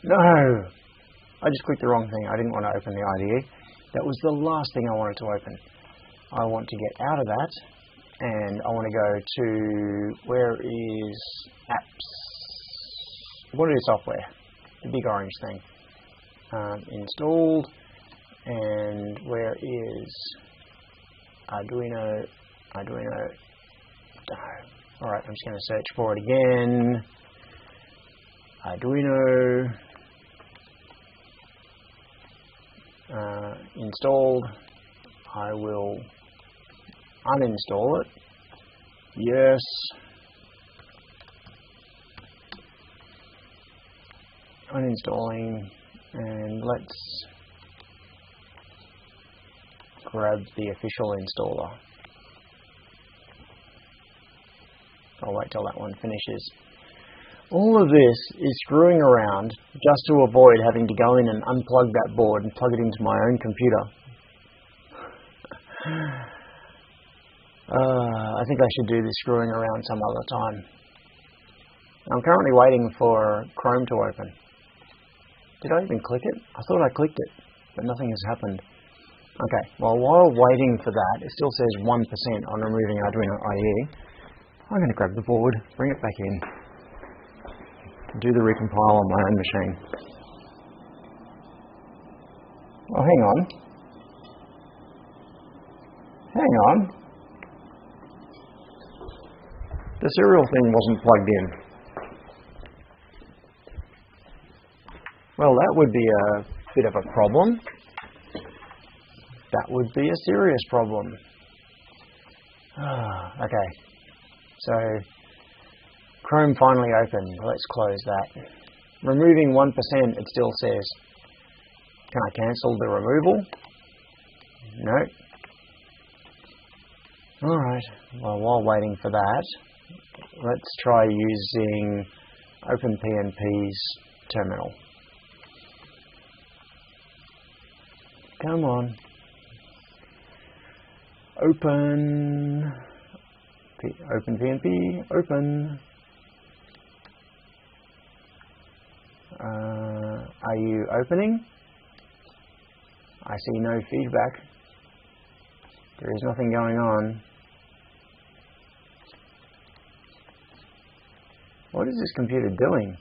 no, I just clicked the wrong thing. I didn't want to open the IDE. That was the last thing I wanted to open. I want to get out of that, and I want to go to, where is apps? What is software? The big orange thing. Installed, and where is Arduino? Alright, I'm just going to search for it again. Arduino. Installed. I will uninstall it Yes. Uninstalling, and let's grab the official installer. I'll wait till that one finishes. All of this is screwing around just to avoid having to go in and unplug that board and plug it into my own computer. I think I should do this screwing around some other time. I'm currently waiting for Chrome to open. Did I even click it? I thought I clicked it, but nothing has happened. Okay, well, while waiting for that, it still says 1% on removing Arduino IE. I'm going to grab the board, bring it back in, do the recompile on my own machine. Oh, hang on. Hang on. The serial thing wasn't plugged in. Well, that would be a bit of a problem. That would be a serious problem. Okay. So, Chrome finally opened. Let's close that. Removing 1%, it still says. Can I cancel the removal? No. Alright. Well, while waiting for that, let's try using OpenPNP's terminal. Come on. OpenPNP, open. Are you opening? I see no feedback. There is nothing going on. What is this computer doing?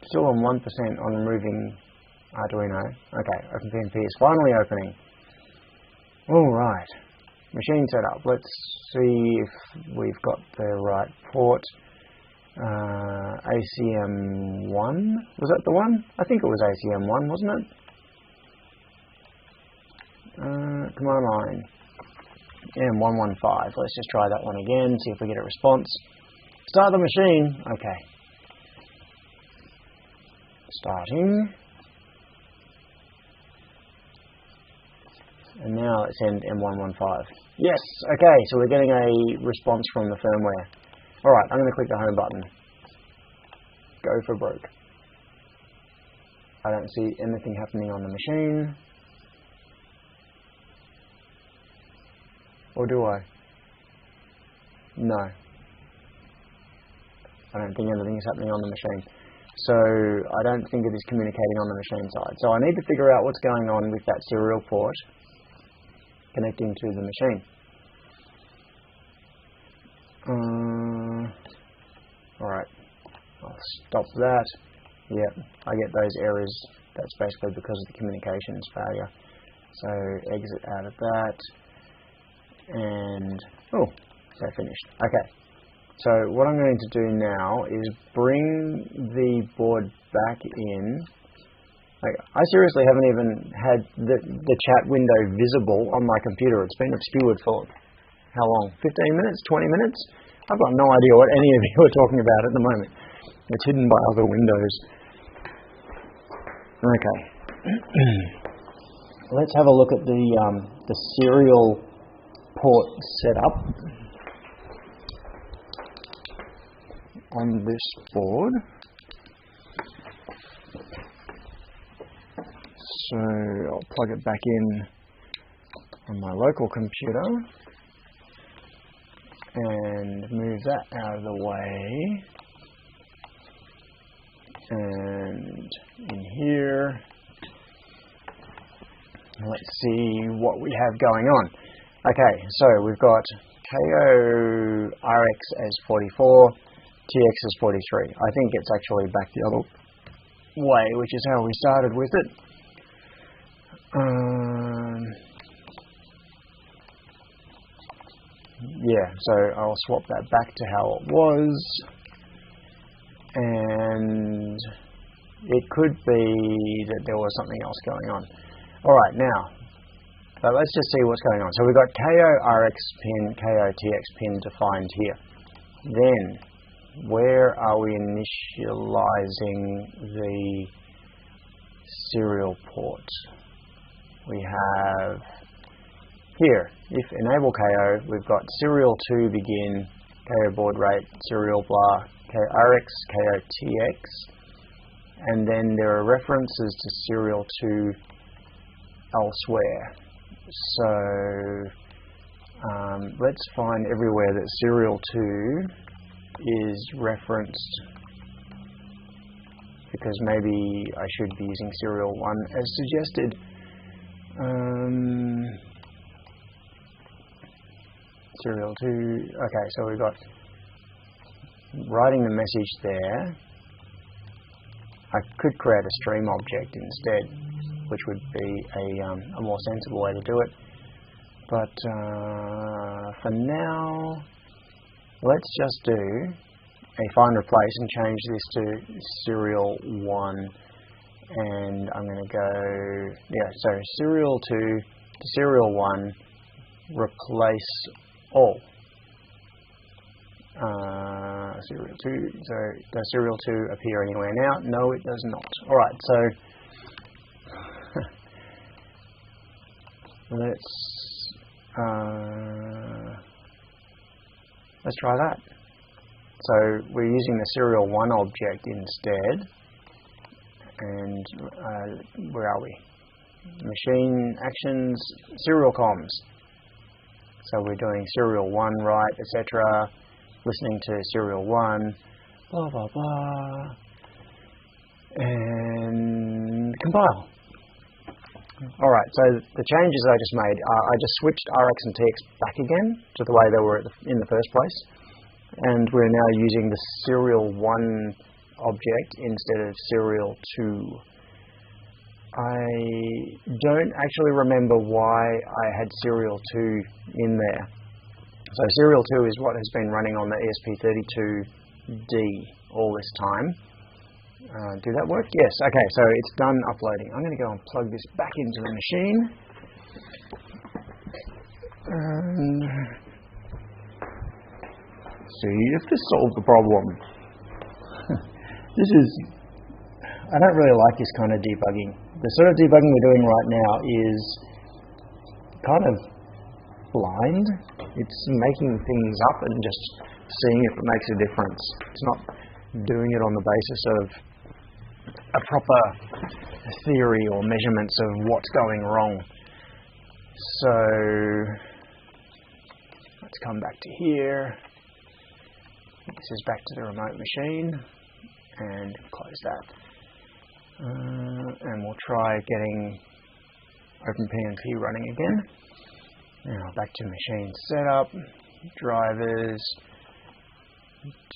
Still on 1% on removing Arduino. Okay, OpenPNP is finally opening. Alright, machine setup. Let's see if we've got the right port. ACM1? Was that the one? I think it was ACM1, wasn't it? Command line. M115. Let's just try that one again, see if we get a response. Start the machine. Okay. Starting. And now let's send M115. Yes! Okay, so we're getting a response from the firmware. Alright, I'm going to click the home button. Go for broke. I don't see anything happening on the machine. Or do I? No. I don't think anything is happening on the machine. So I don't think it is communicating on the machine side. So I need to figure out what's going on with that serial port connecting to the machine. Alright, I'll stop that. Yep, I get those errors. That's basically because of the communications failure. So exit out of that. And, oh, so finished. Okay, so what I'm going to do now is bring the board back in. Like, I seriously haven't even had the chat window visible on my computer. It's been obscured for how long? 15 minutes? 20 minutes? I've got no idea what any of you are talking about at the moment. It's hidden by other windows. Okay. Let's have a look at the serial port setup on this board. So I'll plug it back in on my local computer and move that out of the way. And in here, let's see what we have going on. Okay, so we've got Kayo RX as 44, TX as 43. I think it's actually back the other way, which is how we started with it. Yeah, so I'll swap that back to how it was. And it could be that there was something else going on. Alright, now, But let's just see what's going on. So we've got KO RX pin, KO TX pin defined here. Then, where are we initializing the serial port? We have here, if enable KO, we've got serial 2 begin, KO baud rate, serial blah, KO RX, KO TX, and then there are references to serial 2 elsewhere. So let's find everywhere that serial 2 is referenced, because maybe I should be using serial 1 as suggested. Serial 2, okay, so we've got writing the message there. I could create a stream object instead, which would be a more sensible way to do it. But for now, let's just do a find replace and change this to serial 1. And I'm going to go, so serial 2 to serial 1, replace all. Serial 2, so does serial 2 appear anywhere now? No, it does not. Alright, so let's try that. So we're using the serial 1 object instead. And where are we? Machine actions, serial comms. So we're doing serial 1 right, etc. Listening to serial 1, blah blah blah, and compile. Alright, so the changes I just made, I just switched RX and TX back again to the way they were in the first place, and we're now using the serial 1 object instead of serial 2. I don't actually remember why I had serial 2 in there. So serial 2 is what has been running on the ESP32D all this time. Do that work? Yes. Okay, so it's done uploading. I'm going to go and plug this back into the machine. And see if this solves the problem. I don't really like this kind of debugging. The sort of debugging we're doing right now is kind of blind. It's making things up and just seeing if it makes a difference. It's not doing it on the basis of a proper theory or measurements of what's going wrong. So let's come back to here. This is back to the remote machine and close that. And we'll try getting OpenPNP running again. Now back to machine setup, drivers.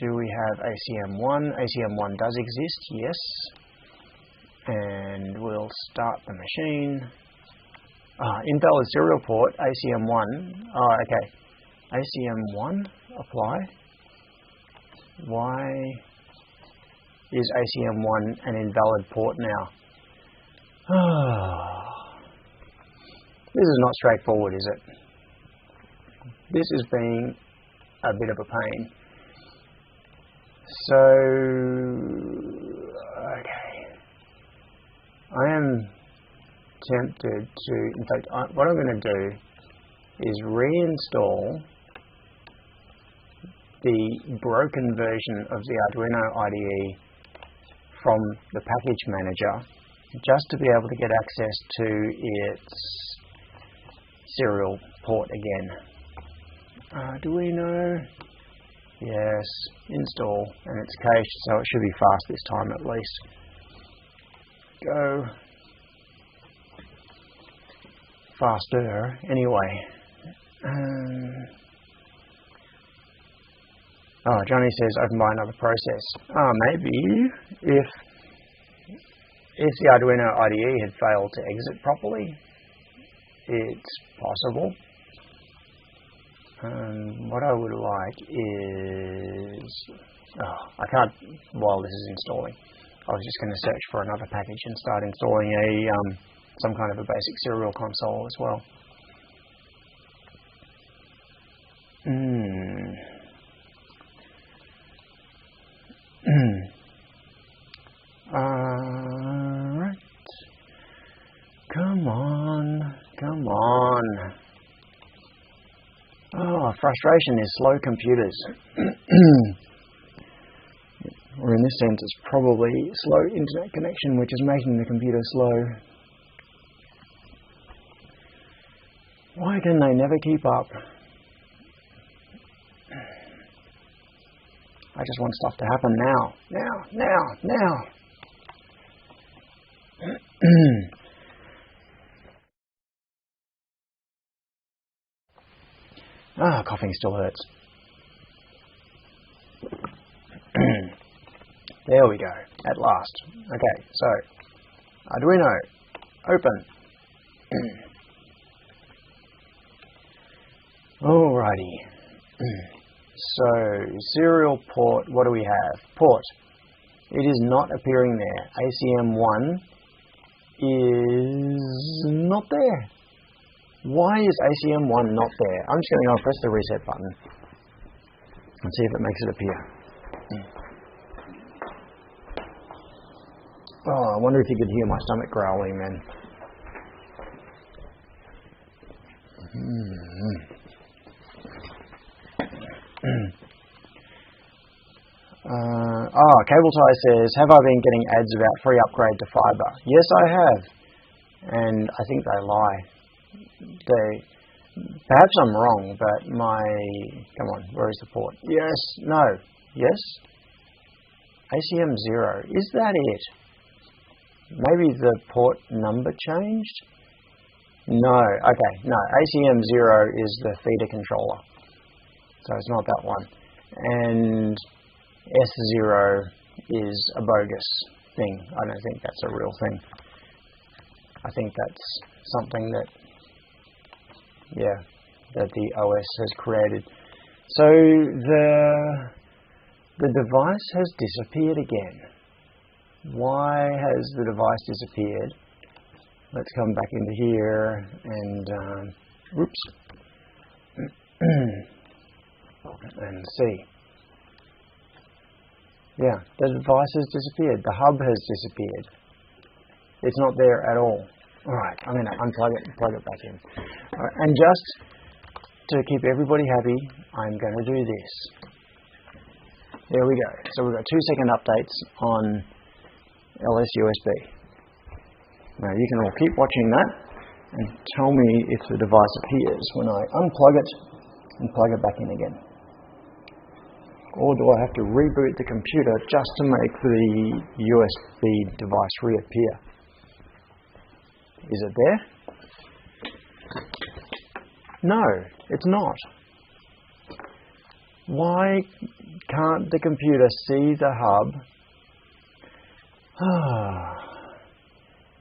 Do we have ACM1? ACM1 does exist, yes. And we'll start the machine. Invalid serial port, ACM1. Oh, okay. ACM1, apply. Why is ACM1 an invalid port now? This is not straightforward, is it? This is being a bit of a pain. So, okay. I am tempted to, in fact, what I'm going to do is reinstall the broken version of the Arduino IDE from the package manager, just to be able to get access to its serial port again. Do we know? Yes, install, and it's cached, so it should be fast this time at least. Go. Faster, anyway. Oh, Johnny says open by another process. Maybe if the Arduino IDE had failed to exit properly, it's possible. What I would like is, I can't while this is installing. I was just going to search for another package and start installing some kind of a basic serial console as well. frustration is slow computers. Or in this sense, it's probably slow internet connection, which is making the computer slow. Why can they never keep up? I just want stuff to happen now. Now. Coughing still hurts. There we go, at last. Okay, so, Arduino, open. Alrighty. So, serial port, what do we have? Port. It is not appearing there. ACM1 is not there. Why is ACM1 not there? I'm just going to go and press the reset button and see if it makes it appear. Oh, I wonder if you could hear my stomach growling then. Cable Tie says, have I been getting ads about free upgrade to fibre? Yes, I have. And I think they lie. Perhaps I'm wrong, but come on, where is the port? Yes, no, yes? ACM 0, is that it? Maybe the port number changed? No, okay, no, ACM 0 is the feeder controller. So it's not that one. And S0 is a bogus thing. I don't think that's a real thing. I think that's something that, that the OS has created. So the device has disappeared again. Why has the device disappeared? Let's come back into here and and see. Yeah, the device has disappeared. The hub has disappeared. It's not there at all. Alright, I'm going to unplug it and plug it back in. Right, and just to keep everybody happy, I'm going to do this. There we go. So we've got 2-second updates on LS USB. Now you can all keep watching that and tell me if the device appears when I unplug it and plug it back in again. Or do I have to reboot the computer just to make the USB device reappear? Is it there? No, it's not. Why can't the computer see the hub?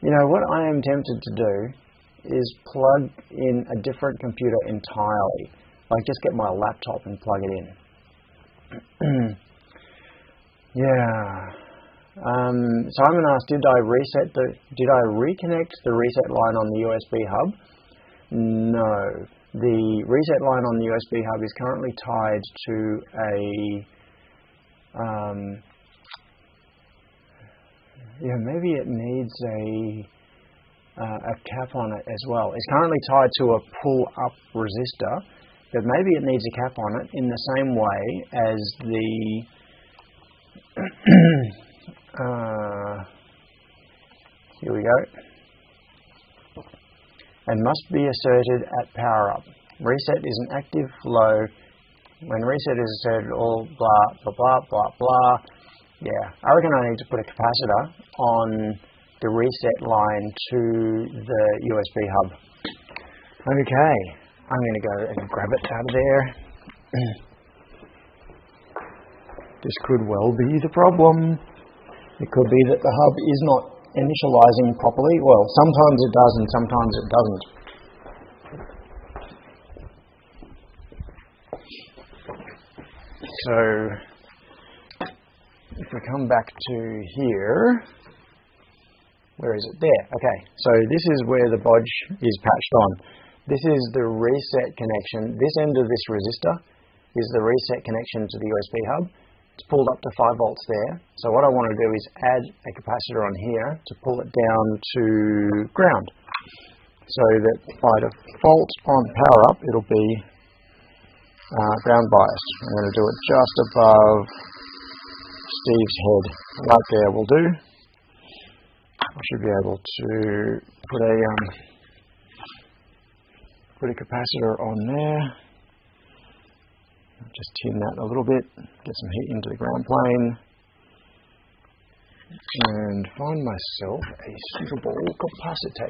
You know, what I am tempted to do is plug in a different computer entirely. Like just get my laptop and plug it in. So I'm going to ask, did I reconnect the reset line on the USB hub? No. The reset line on the USB hub is currently tied to maybe it needs a cap on it as well. It's currently tied to a pull-up resistor, but maybe it needs a cap on it in the same way as the here we go. And must be asserted at power up. Reset is an active flow. When reset is asserted, all blah blah blah blah blah. Yeah, I reckon I need to put a capacitor on the reset line to the USB hub. Okay, I'm going to go and grab it out of there. This could well be the problem. It could be that the hub is not initializing properly. Well, sometimes it does and sometimes it doesn't. So, if we come back to here, where is it? There. Okay, so this is where the bodge is patched on. This is the reset connection. This end of this resistor is the reset connection to the USB hub. It's pulled up to 5 volts there. So what I want to do is add a capacitor on here to pull it down to ground. So that by default on power up, it'll be ground bias. I'm going to do it just above Steve's head. Right there will do. I should be able to put a capacitor on there. Just tin that a little bit, get some heat into the ground plane, and find myself a suitable capacitor.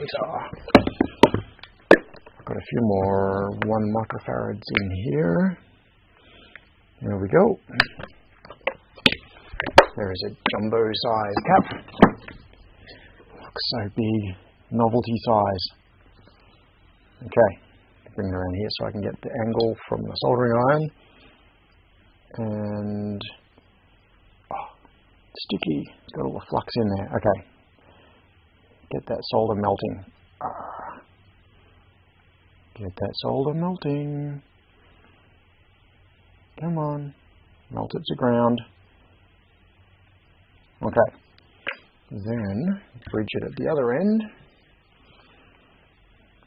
I've got a few more 1 microfarads in here. There we go. There is a jumbo size cap. Looks so big, novelty size. Okay, bring it around here so I can get the angle from the soldering iron. And sticky, it's got all the flux in there. Okay, get that solder melting. Get that solder melting. Come on, melt it to ground. Okay, then bridge it at the other end.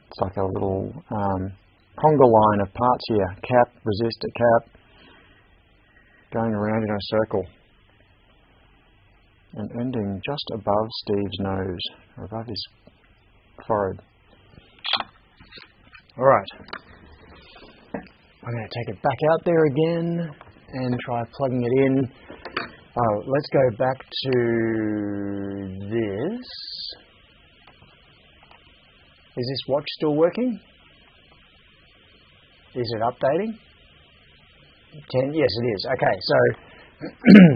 It's like a little conga line of parts here. Cap, resistor cap, going around in a circle and ending just above Steve's nose, or above his forehead. Alright, I'm going to take it back out there again and try plugging it in. Oh, let's go back to this. Is this watch still working? Is it updating? 10? Yes, it is. Okay, so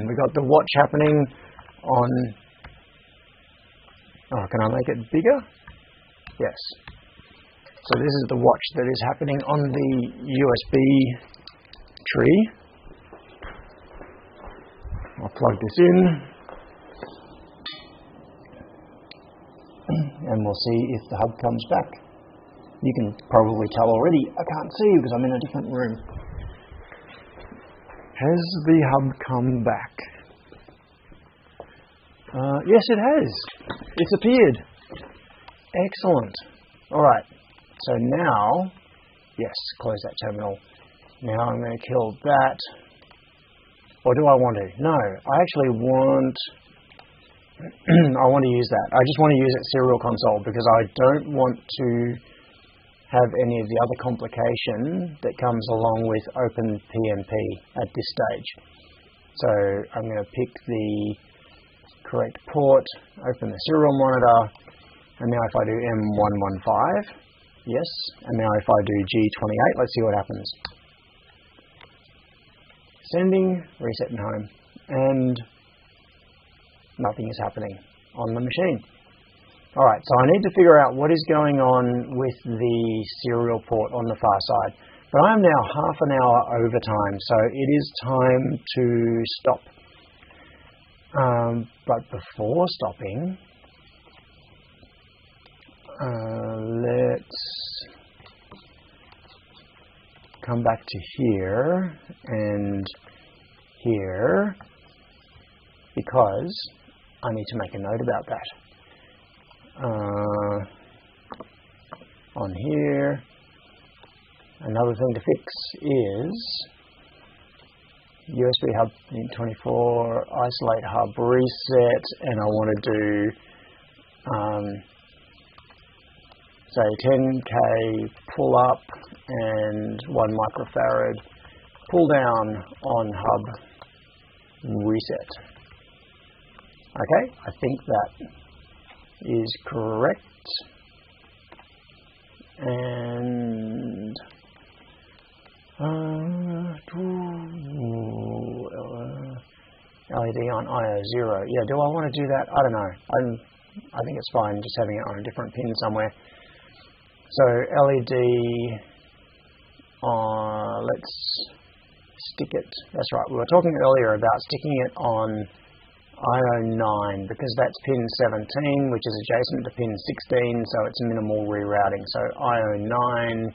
we got the watch happening on. Oh, can I make it bigger? Yes. So this is the watch that is happening on the USB tree. I'll plug this in, and we'll see if the hub comes back. You can probably tell already. I can't see you because I'm in a different room. Has the hub come back? Yes, it has. It's appeared. Excellent. Alright, so now, yes, close that terminal. Now I'm going to kill that. Or do I want to? No, I actually want, I want to use that. I just want to use that serial console because I don't want to have any of the other complication that comes along with OpenPMP at this stage. So I'm going to pick the correct port, open the serial monitor, and now if I do M115, yes, and now if I do G28, let's see what happens. Sending, resetting home, and nothing is happening on the machine. Alright, so I need to figure out what is going on with the serial port on the far side. But I am now half an hour over time, so it is time to stop. But before stopping, let's come back to here and here, because I need to make a note about that. On here, another thing to fix is USB hub 24, isolate hub reset, and I want to do say 10K pull up and 1 microfarad pull down on hub reset. Okay, I think that is correct. And LED on IO0. Yeah, do I want to do that? I don't know. I think it's fine just having it on a different pin somewhere. So LED on, let's stick it, that's right, we were talking earlier about sticking it on IO9 because that's pin 17, which is adjacent to pin 16, so it's minimal rerouting. So IO9,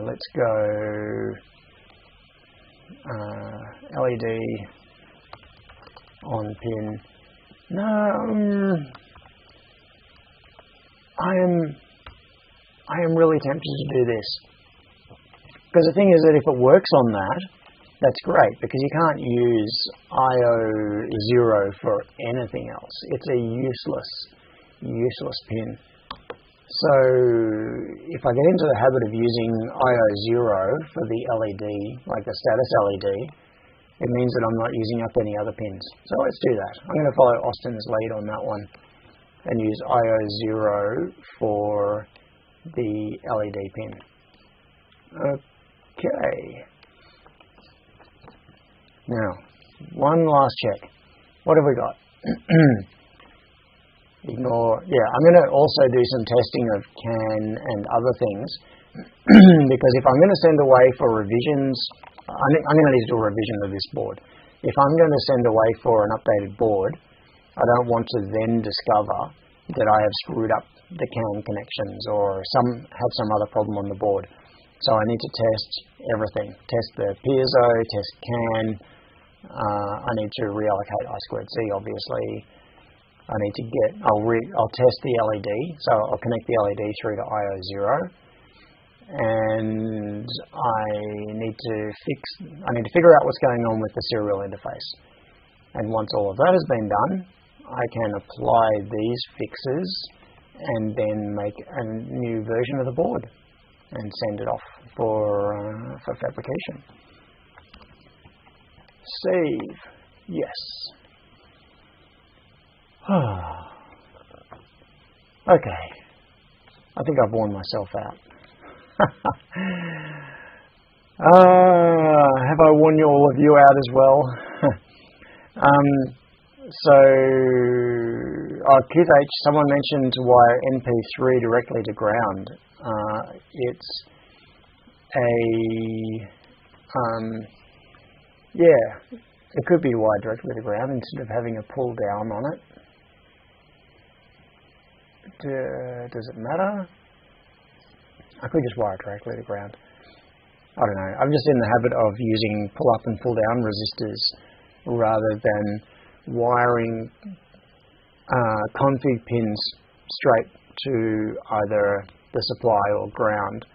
let's go LED on pin. No, I am really tempted to do this. Because the thing is that if it works on that, that's great, because you can't use IO0 for anything else. It's a useless pin. So if I get into the habit of using IO0 for the LED, like the status LED, it means that I'm not using up any other pins. So let's do that. I'm going to follow Austin's lead on that one and use IO0 for the LED pin. Okay. Now, one last check. What have we got? Ignore. Yeah, I'm going to also do some testing of CAN and other things because if I'm going to send away for revisions, I'm going to need to do a revision of this board. If I'm going to send away for an updated board, I don't want to then discover that I have screwed up the CAN connections or had some other problem on the board. So I need to test everything. Test the piezo, test CAN. I need to reallocate I2C, obviously. I need to I'll test the LED, so I'll connect the LED through to IO0, and I need to figure out what's going on with the serial interface. And once all of that has been done, I can apply these fixes and then make a new version of the board and send it off for fabrication. Save. Yes. Okay. I think I've worn myself out. Have I worn all of you out as well? QH, someone mentioned to wire NP3 directly to ground. It could be wired directly to ground instead of having a pull down on it. Does it matter? I could just wire it directly to ground. I don't know. I'm just in the habit of using pull up and pull down resistors rather than wiring config pins straight to either the supply or ground.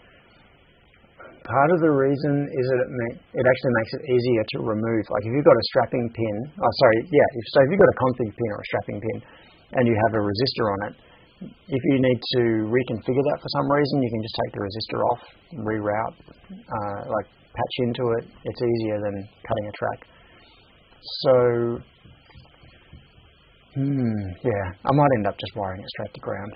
Part of the reason is that it actually makes it easier to remove. Like if you've got a strapping pin, so if you've got a config pin or a strapping pin and you have a resistor on it, if you need to reconfigure that for some reason, you can just take the resistor off, reroute, like patch into it. It's easier than cutting a track. So, I might end up just wiring it straight to ground.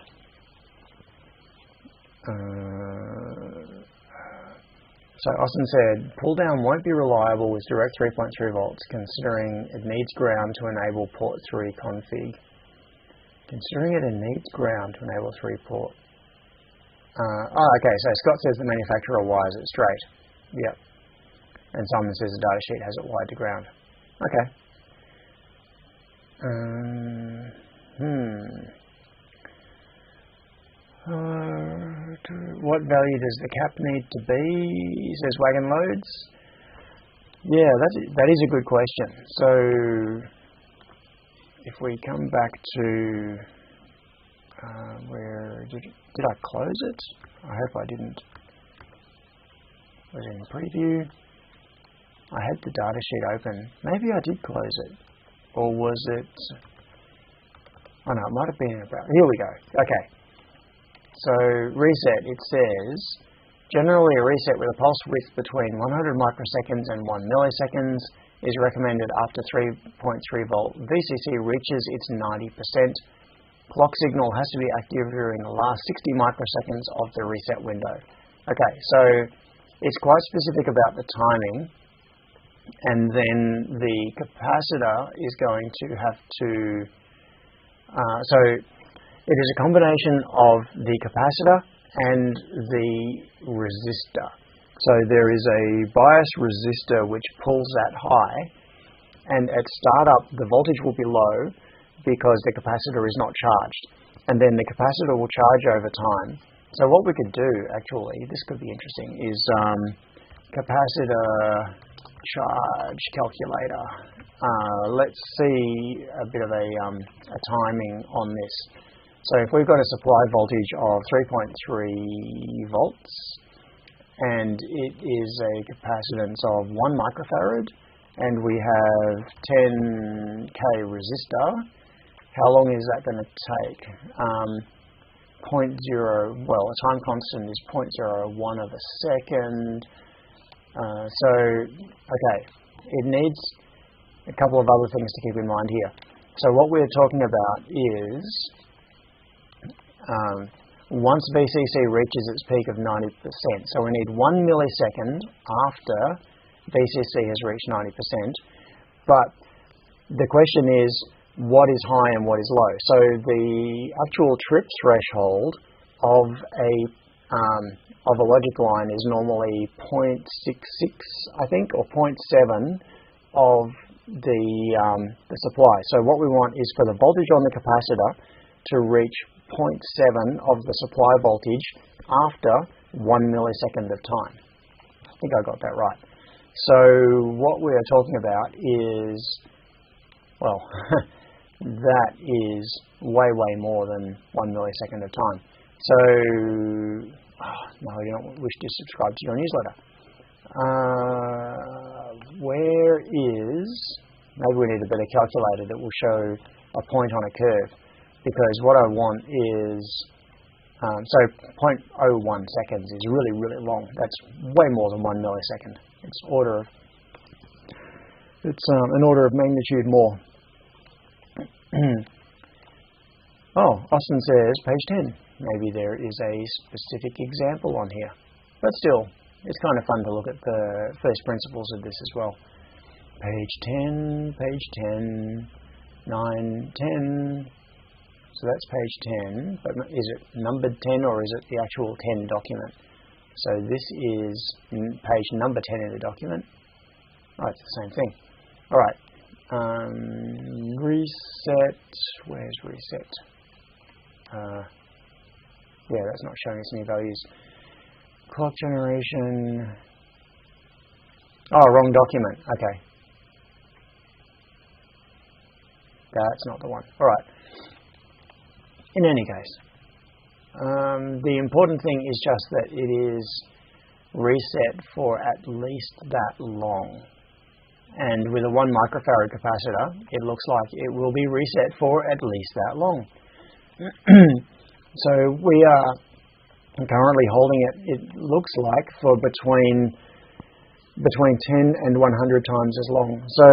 So Austin said, pull down won't be reliable with direct 3.3 volts considering it needs ground to enable port 3 config. Considering it needs ground to enable 3-port. Okay, so Scott says the manufacturer wires it straight. Yep. And Simon says the data sheet has it wired to ground. Okay. What value does the cap need to be, says Wagon Loads? Yeah, that is a good question. So if we come back to where did I close it? I hope I didn't. Was it in preview? I had the data sheet open. Maybe I did close it, or was it? Oh no, it might have been in about. Here we go. Okay. So reset. It says generally a reset with a pulse width between 100 microseconds and 1 milliseconds is recommended after 3.3 volt VCC reaches its 90%. Clock signal has to be active during the last 60 microseconds of the reset window. Okay, so it's quite specific about the timing, and then the capacitor is going to have to, so it is a combination of the capacitor and the resistor. So there is a bias resistor which pulls that high, and at startup the voltage will be low because the capacitor is not charged, and then the capacitor will charge over time. So what we could do, actually, this could be interesting, is capacitor charge calculator. Let's see a bit of a timing on this. So if we've got a supply voltage of 3.3 volts, and it is a capacitance of 1 microfarad, and we have 10k resistor. How long is that going to take? 0.0, well, the time constant is 0.01 of a second. Okay, it needs a couple of other things to keep in mind here. So what we're talking about is once VCC reaches its peak of 90%, so we need 1 millisecond after VCC has reached 90%, but the question is, what is high and what is low? So the actual trip threshold of a logic line is normally 0.66, I think, or 0.7 of the supply. So what we want is for the voltage on the capacitor to reach 0.7 of the supply voltage after 1 millisecond of time. I think I got that right. So what we are talking about is, well, that is way more than 1 millisecond of time. So, no, you don't wish to subscribe to your newsletter. Where is, maybe we need a better calculator that will show a point on a curve, because what I want is, so 0.01 seconds is really long. That's way more than 1 millisecond. It's an order of magnitude more. Oh, Austin says page 10. Maybe there is a specific example on here. But still, it's kind of fun to look at the first principles of this as well. Page 10, page 10, 9, 10. So that's page 10. But is it numbered 10 or is it the actual 10 document? So this is page number 10 in the document. Oh, it's the same thing. All right. Reset. Where's reset? Yeah, that's not showing us any values. Clock generation. Oh, wrong document. Okay. That's not the one. All right. In any case, the important thing is just that it is reset for at least that long. And with a 1 microfarad capacitor, it looks like it will be reset for at least that long. So we are currently holding it, it looks like, for between 10 and 100 times as long. So,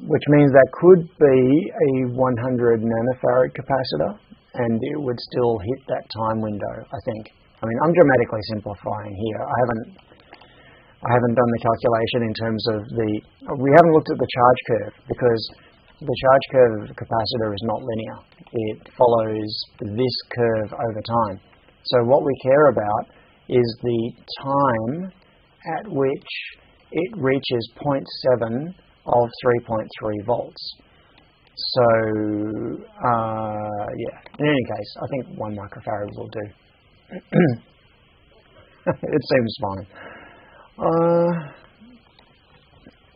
which means that could be a 100 nanofarad capacitor, and it would still hit that time window, I think. I mean, I'm dramatically simplifying here. I haven't done the calculation in terms of we haven't looked at the charge curve, because the charge curve of the capacitor is not linear. It follows this curve over time. So what we care about is the time at which it reaches 0.7 of 3.3 volts. So, yeah, in any case, I think 1 microfarad will do. It seems fine.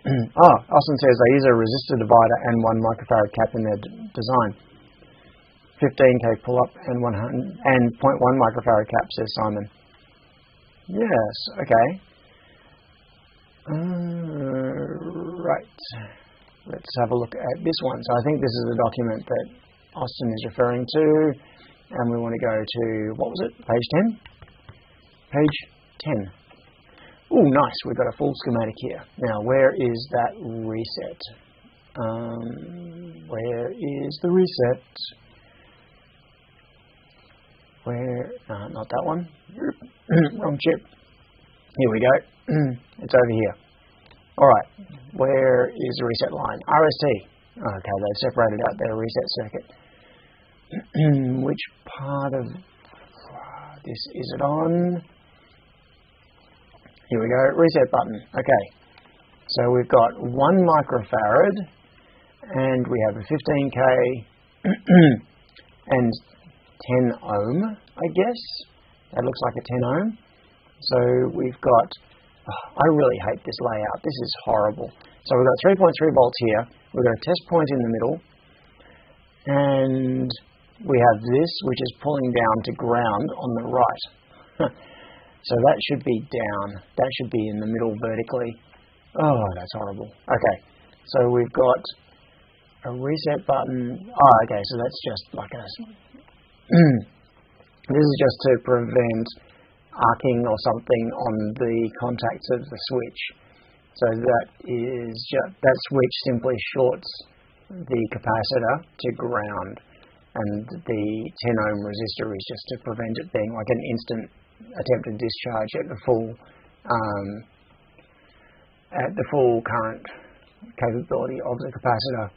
Austin says they use a resistor divider and 1 microfarad cap in their design. 15k pull-up and 0.1 microfarad cap, says Simon. Yes, okay. Right. Let's have a look at this one. So I think this is the document that Austin is referring to. And we want to go to, what was it? Page 10? Page 10. Oh, nice. We've got a full schematic here. Now, where is that reset? Where is the reset? Where? Not that one. Wrong chip. Here we go. It's over here. All right. Where is the reset line? RST. Okay, they've separated out their reset circuit. Which part of this is it on? Here we go, reset button. Okay, so we've got 1 microfarad, and we have a 15k and 10 ohm, I guess. That looks like a 10 ohm. So we've got, I really hate this layout. This is horrible. So we've got 3.3 volts here. We've got a test point in the middle, and we have this, which is pulling down to ground on the right. So that should be down. That should be in the middle vertically. Oh, that's horrible. Okay, so we've got a reset button. Oh, okay, so that's just like a... This is just to prevent arcing or something on the contacts of the switch. So that switch simply shorts the capacitor to ground, and the 10 ohm resistor is just to prevent it being like an instant attempted discharge at the full current capability of the capacitor.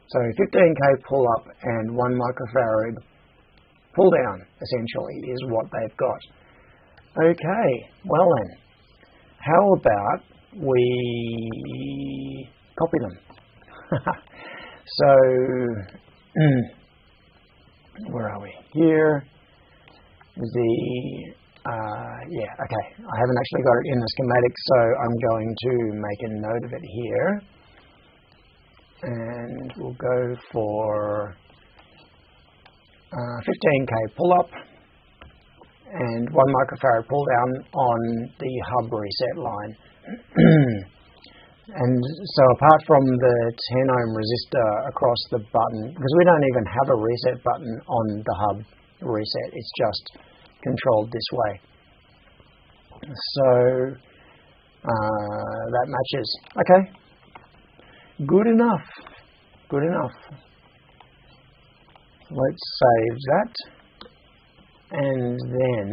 So 15k pull up and 1 microfarad pull down essentially is what they've got. Okay, well then, how about we copy them? So, where are we? Here, yeah, okay. I haven't actually got it in the schematic, so I'm going to make a note of it here. And we'll go for 15k pull up and 1 microfarad pull down on the hub reset line. And so apart from the 10 ohm resistor across the button, because we don't even have a reset button on the hub reset, it's just controlled this way. So that matches. Okay, good enough. Good enough. Let's save that. And then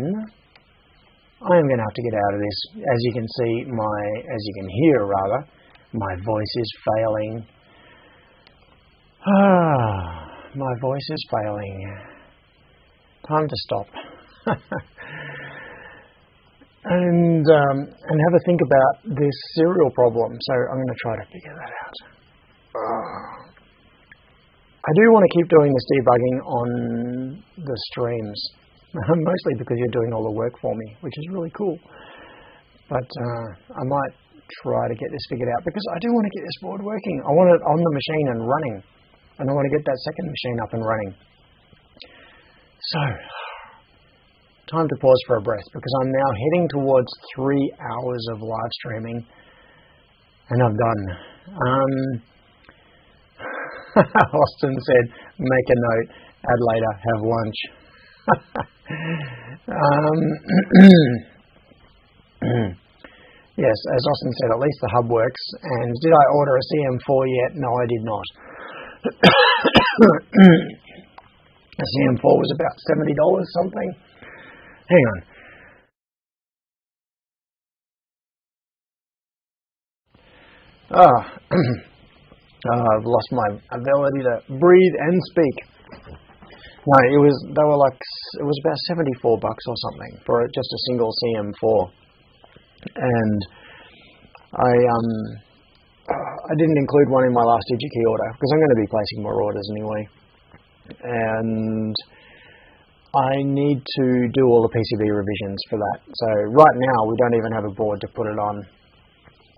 I am going to have to get out of this. As you can see, as you can hear rather, my voice is failing. My voice is failing. Time to stop. and have a think about this serial problem. So I'm going to try to figure that out. I do want to keep doing this debugging on the streams, mostly because you're doing all the work for me, which is really cool. But I might try to get this figured out, because I do want to get this board working. I want it on the machine and running, and I want to get that second machine up and running. So, time to pause for a breath, because I'm now heading towards 3 hours of live streaming, and I'm done. Austin said, make a note, add later, have lunch. Yes, as Austin said, at least the hub works. And did I order a CM4 yet? No, I did not. The CM4 was about $70 something. Hang on. I've lost my ability to breathe and speak. No, it was about $74 or something for just a single CM4, and I didn't include one in my last DigiKey order because I'm going to be placing more orders anyway, and I need to do all the PCB revisions for that. So right now we don't even have a board to put it on.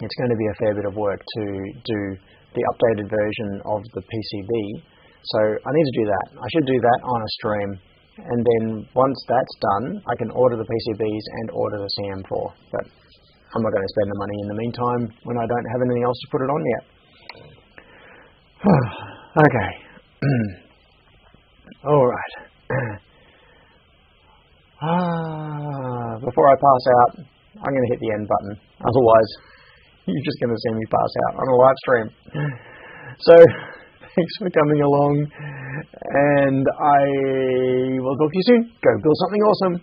It's going to be a fair bit of work to do the updated version of the PCB. So I need to do that. I should do that on a stream. And then once that's done, I can order the PCBs and order the CM4. But I'm not going to spend the money in the meantime when I don't have anything else to put it on yet. Okay. All right. Before I pass out, I'm going to hit the end button. Otherwise, you're just going to see me pass out on a live stream. So, thanks for coming along, and I will talk to you soon. Go build something awesome.